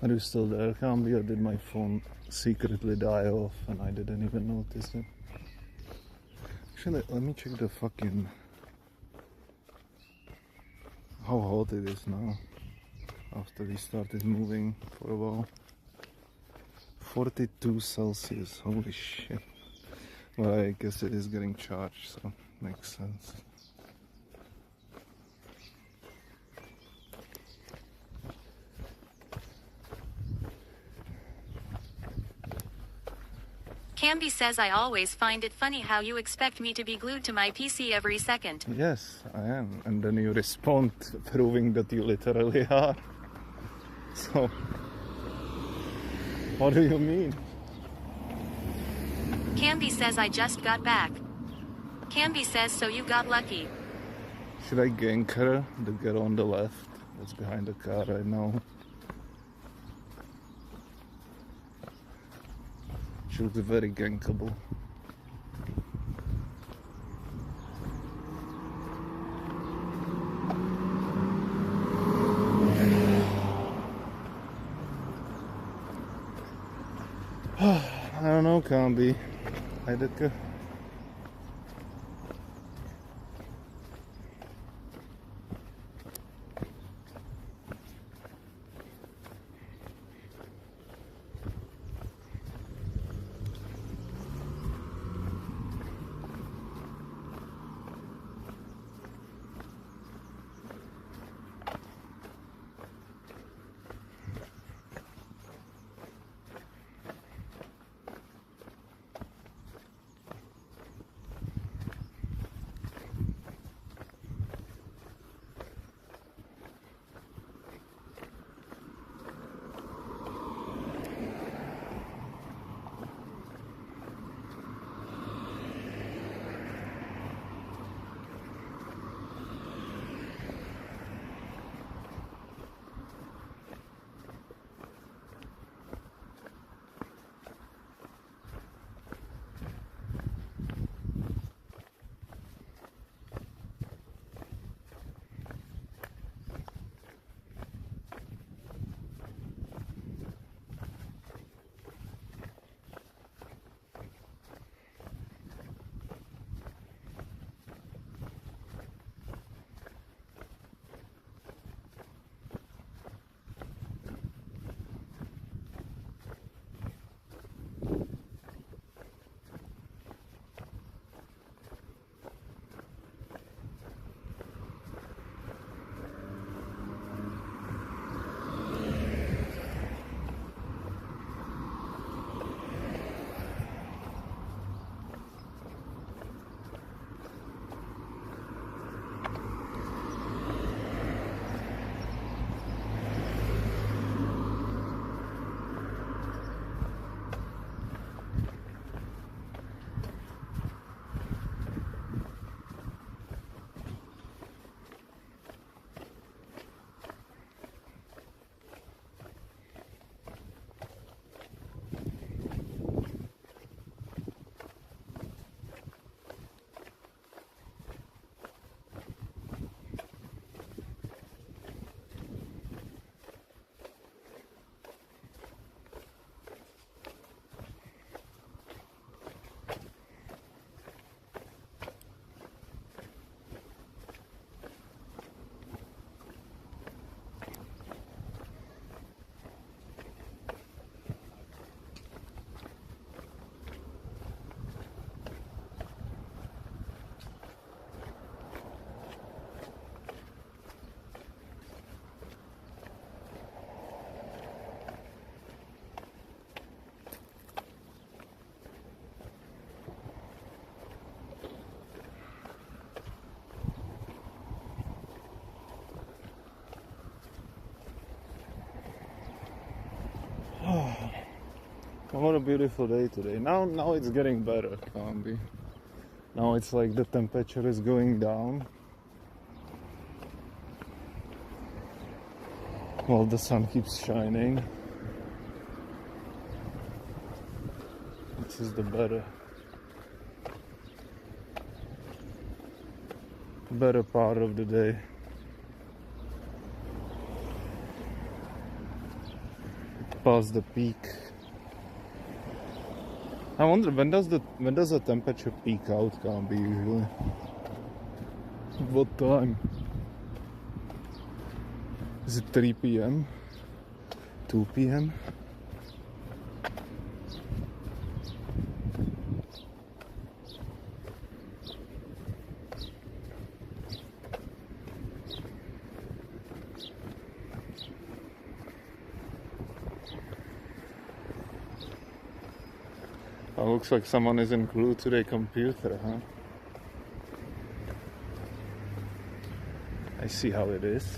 Are you still there, Camby, or did my phone secretly die off and I didn't even notice it? Actually, let me check the fucking... how hot it is now after we started moving for a while. 42 Celsius, holy shit. Well, I guess it is getting charged, so makes sense. Camby says I always find it funny how you expect me to be glued to my PC every second. Yes, I am. And then you respond proving that you literally are. So, what do you mean? Camby says I just got back. Camby says so you got lucky. Should I gank her, the girl on the left that's behind the car right now? She looks very gankable. I don't know, Camby. Hi, Ditka. what a beautiful day today. Now it's getting better, Cambi. Now it's like the temperature is going down. While the sun keeps shining. This is the better part of the day. Past the peak. I wonder when does the temperature peak out, Cambi, usually? What time? Is it 3 p.m? 2 p.m? Oh, looks like someone is glued to their computer, huh? I see how it is.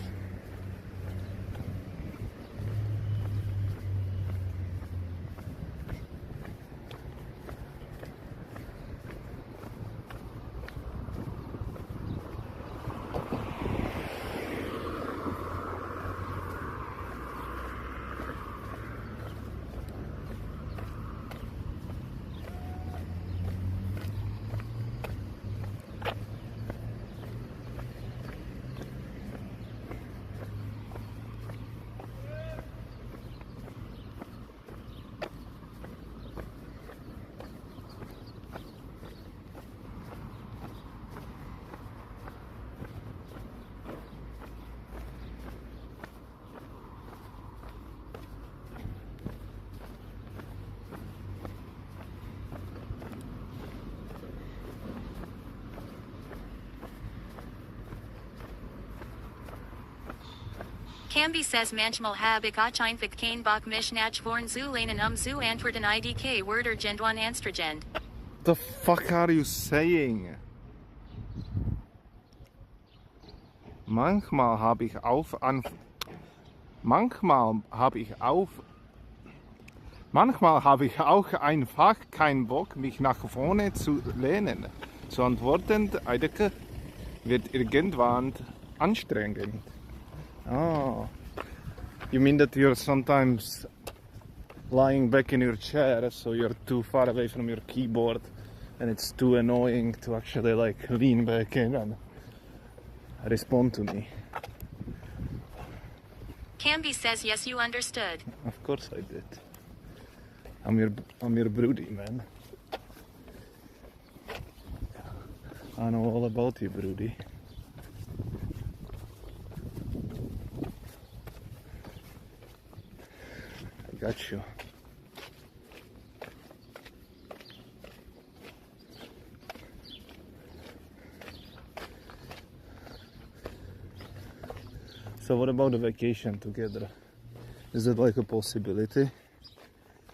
Cambi says manchmal heb ik einfach kein Bock mich nach vorn zu lehnen zu antworten idk word gendwan anstragend. The fuck are you saying? Manchmal habe ich auch einfach keinen Bock, mich nach vorne zu lehnen. Zu antworten, Eideke, wird irgendwann anstrengend. Oh, you mean that you're sometimes lying back in your chair, so you're too far away from your keyboard, and it's too annoying to actually like lean back in and respond to me. Cambi says yes, you understood. Of course I did. I'm your broody, man. I know all about you, broody. I got you. So what about a vacation together? Is it like a possibility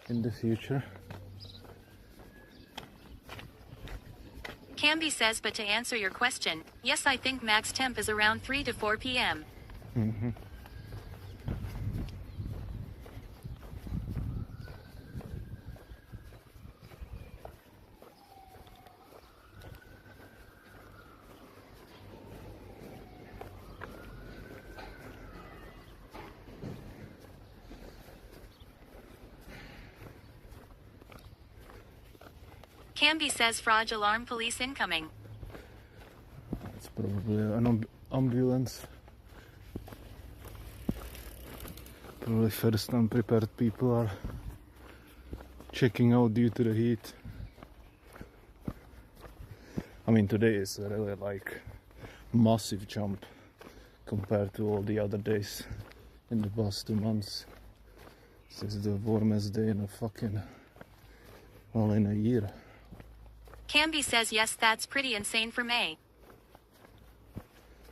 in the future? Cambi says, but to answer your question, yes, I think max temp is around 3 to 4 p.m. Mm-hmm. Cambi says fraud alarm police incoming. It's probably an ambulance. Probably first unprepared people are checking out due to the heat. I mean, today is really like massive jump compared to all the other days in the past 2 months. This is the warmest day in a year. Cambi says yes, that's pretty insane for May.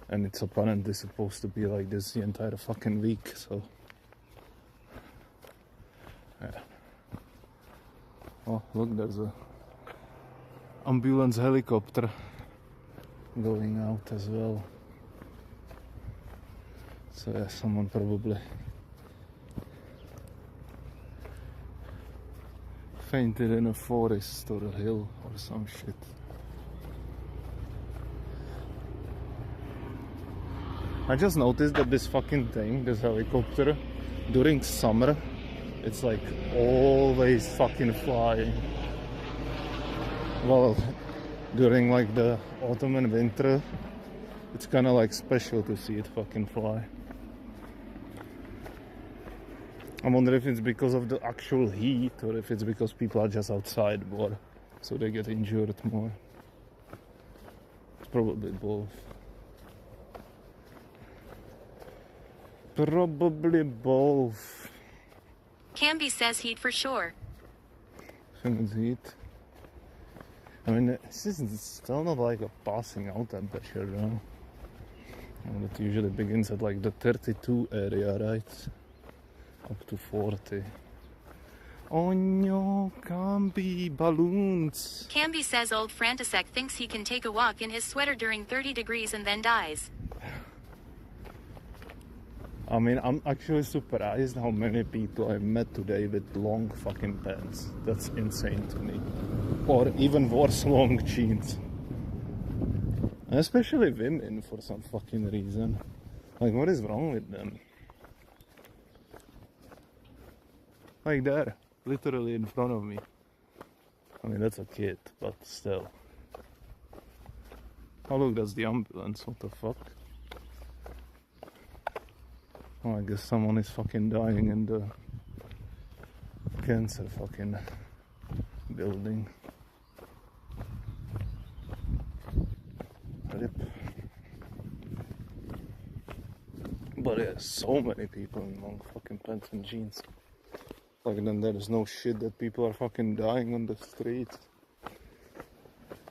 And it's apparently supposed to be like this the entire fucking week, so... Yeah. Oh, look, there's a ambulance helicopter going out as well. So yeah, someone probably fainted in a forest or a hill or some shit. I just noticed that this fucking thing, this helicopter, during summer, it's like always fucking flying. Well, during like the autumn and winter, it's kind of like special to see it fucking fly. I wonder if it's because of the actual heat or if it's because people are just outside more, so they get injured more. It's probably both. Probably both. Camby says heat for sure. I think it's heat. I mean, it's still not like a passing out temperature, though. And it usually begins at like the 32 area, right? Up to 40. Oh no, Camby, balloons. Camby says old Frantisek thinks he can take a walk in his sweater during 30 degrees and then dies. I mean, I'm actually surprised how many people I've met today with long fucking pants. That's insane to me. Or even worse, long jeans. And especially women for some fucking reason. Like, what is wrong with them? Like there, literally in front of me. I mean, that's a kid, but still. Oh look, that's the ambulance, what the fuck? Oh, I guess someone is fucking dying in the cancer fucking building. Rip. But yeah, so many people in long fucking pants and jeans. Like, then there's no shit that people are fucking dying on the street.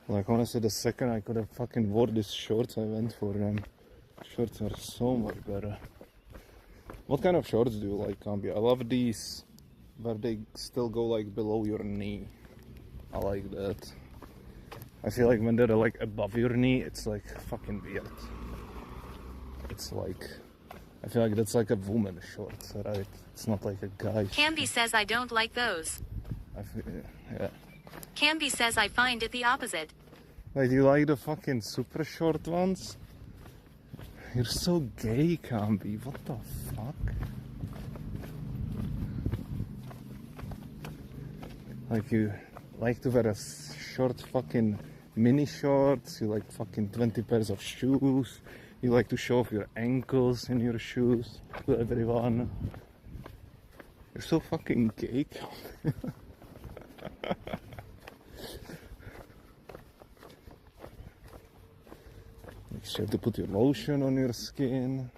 Like, honestly, the second I could have fucking wore these shorts, I went for them. Shorts are so much better. What kind of shorts do you like, Camby? I love these, where they still go like below your knee. I like that. I feel like when they're like above your knee, it's like fucking weird. It's like, I feel like that's like a woman's shorts, right? It's not like a guy's. Camby says I don't like those. I feel, yeah. Camby says I find it the opposite. Like, do you like the fucking super short ones? You're so gay, Camby. What the fuck? Like, you like to wear a short fucking mini shorts. You like fucking 20 pairs of shoes. You like to show off your ankles in your shoes to everyone. You're so fucking gay, Camby. You have to put your lotion on your skin.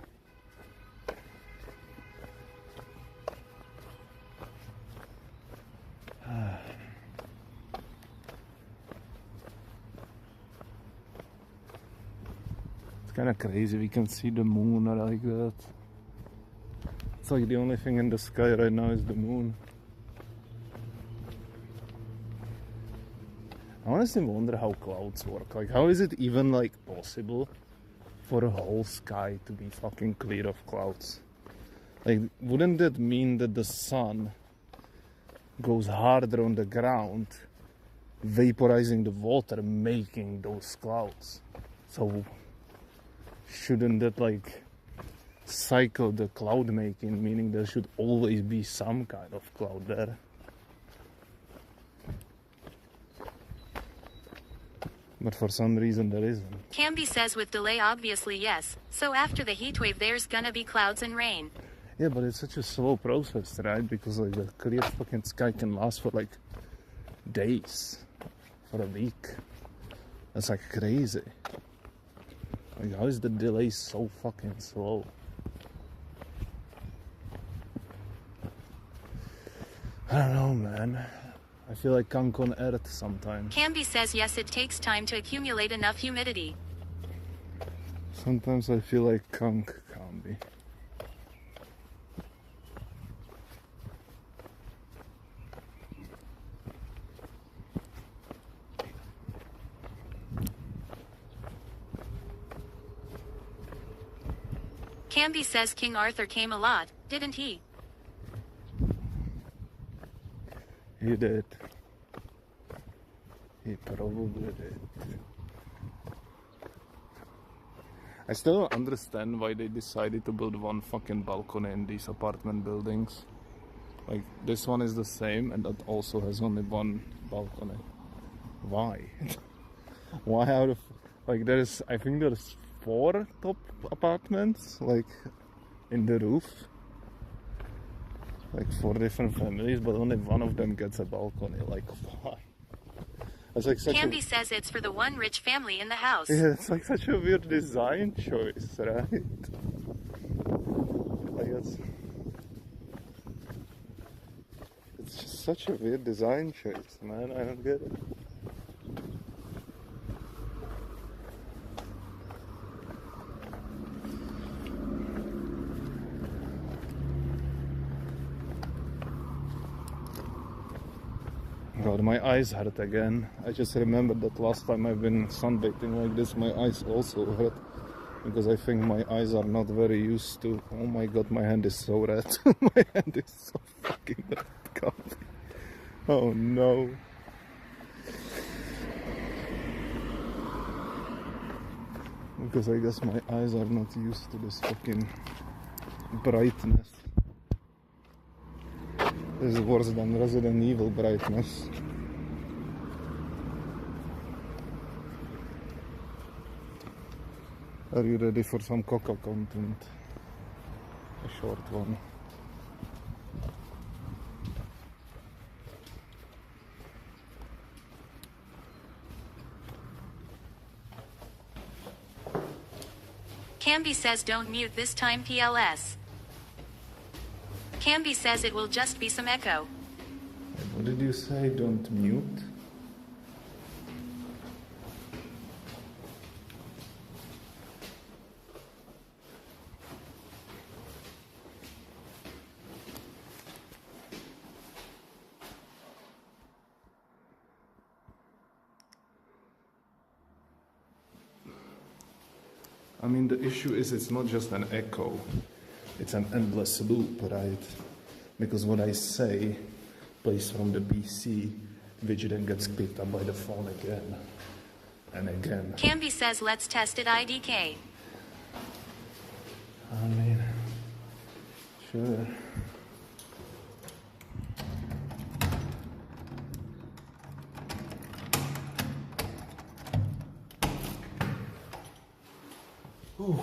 It's kind of crazy, we can see the moon like that. It's like the only thing in the sky right now is the moon. I honestly wonder how clouds work. Like, how is it even like possible for a whole sky to be fucking clear of clouds? Like, wouldn't that mean that the sun goes harder on the ground, vaporizing the water, making those clouds? So shouldn't that like cycle the cloud making, meaning there should always be some kind of cloud there? But for some reason there isn't. Camby says with delay obviously yes. So after the heat wave there's gonna be clouds and rain. Yeah, but it's such a slow process, right? Because like the clear fucking sky can last for like days, for a week. That's like crazy. Like, how is the delay so fucking slow? I don't know, man. I feel like kunk on earth sometimes. Camby says yes, it takes time to accumulate enough humidity. Sometimes I feel like kunk, Camby. Camby says King Arthur came a lot, didn't he? He did. He probably did. I still don't understand why they decided to build one fucking balcony in these apartment buildings. Like, this one is the same and that also has only one balcony. Why? Why out of... Like, I think there's 4 top apartments, like, in the roof. Like 4 different families, but only one of them gets a balcony. Like, why? It's like such Canby says it's for the one rich family in the house. Yeah, it's like such a weird design choice, right? Like it's just such a weird design choice, man. I don't get it. God, my eyes hurt again. I just remembered that last time I've been sunbathing like this, my eyes also hurt. Because I think my eyes are not very used to... Oh my god, my hand is so red. My hand is so fucking red. God. Oh no. Because I guess my eyes are not used to this fucking brightness. This is worse than Resident Evil brightness. Are you ready for some Coca content? A short one. Canby says don't mute this time PLS. Canby says it will just be some echo. What did you say? Don't mute? I mean, the issue is it's not just an echo, it's an endless loop, right? Because what I say plays from the PC, which then gets picked up by the phone again and again. Canby says let's test it IDK. I mean, sure. Ooh.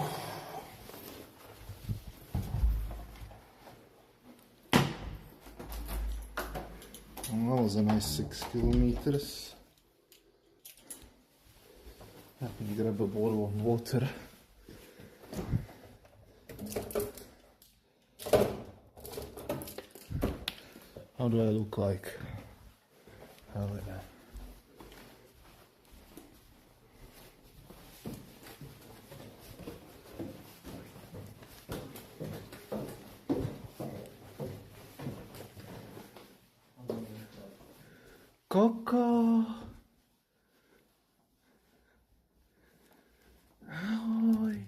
Well, that was a nice 6 kilometers. Let me grab a bottle of water. How do I look like? How would I? Coco! Ahoy!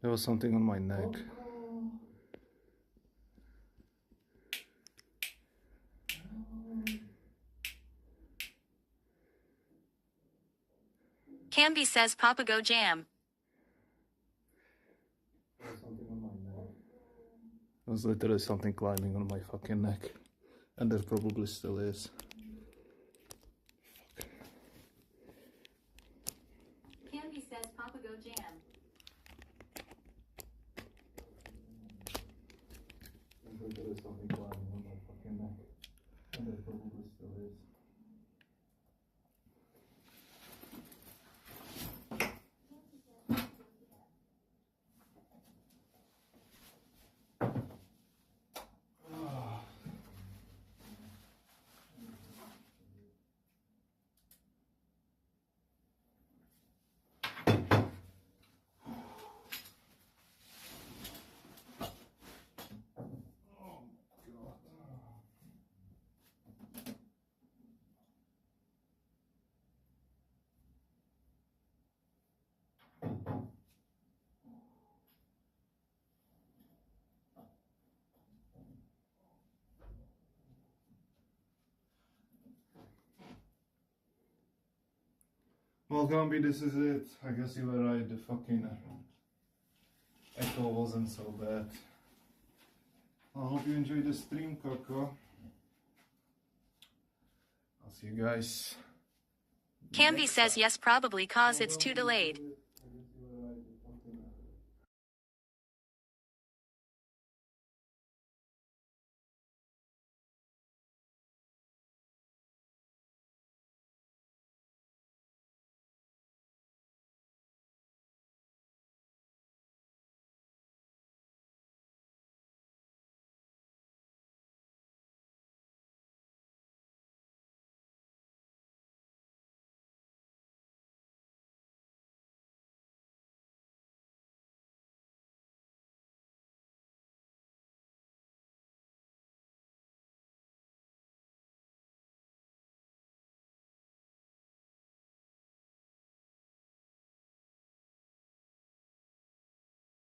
There was something on my neck. Canby says Papa go jam. There was literally something climbing on my fucking neck. And there probably still is. Canby says Papa go jam. There is something climbing on my fucking neck. And there probably still is. Well, Gambi, this is it. I guess you were right. The fucking echo wasn't so bad. I hope you enjoyed the stream, Coco. I'll see you guys. Canby says yes, probably cause it's too delayed.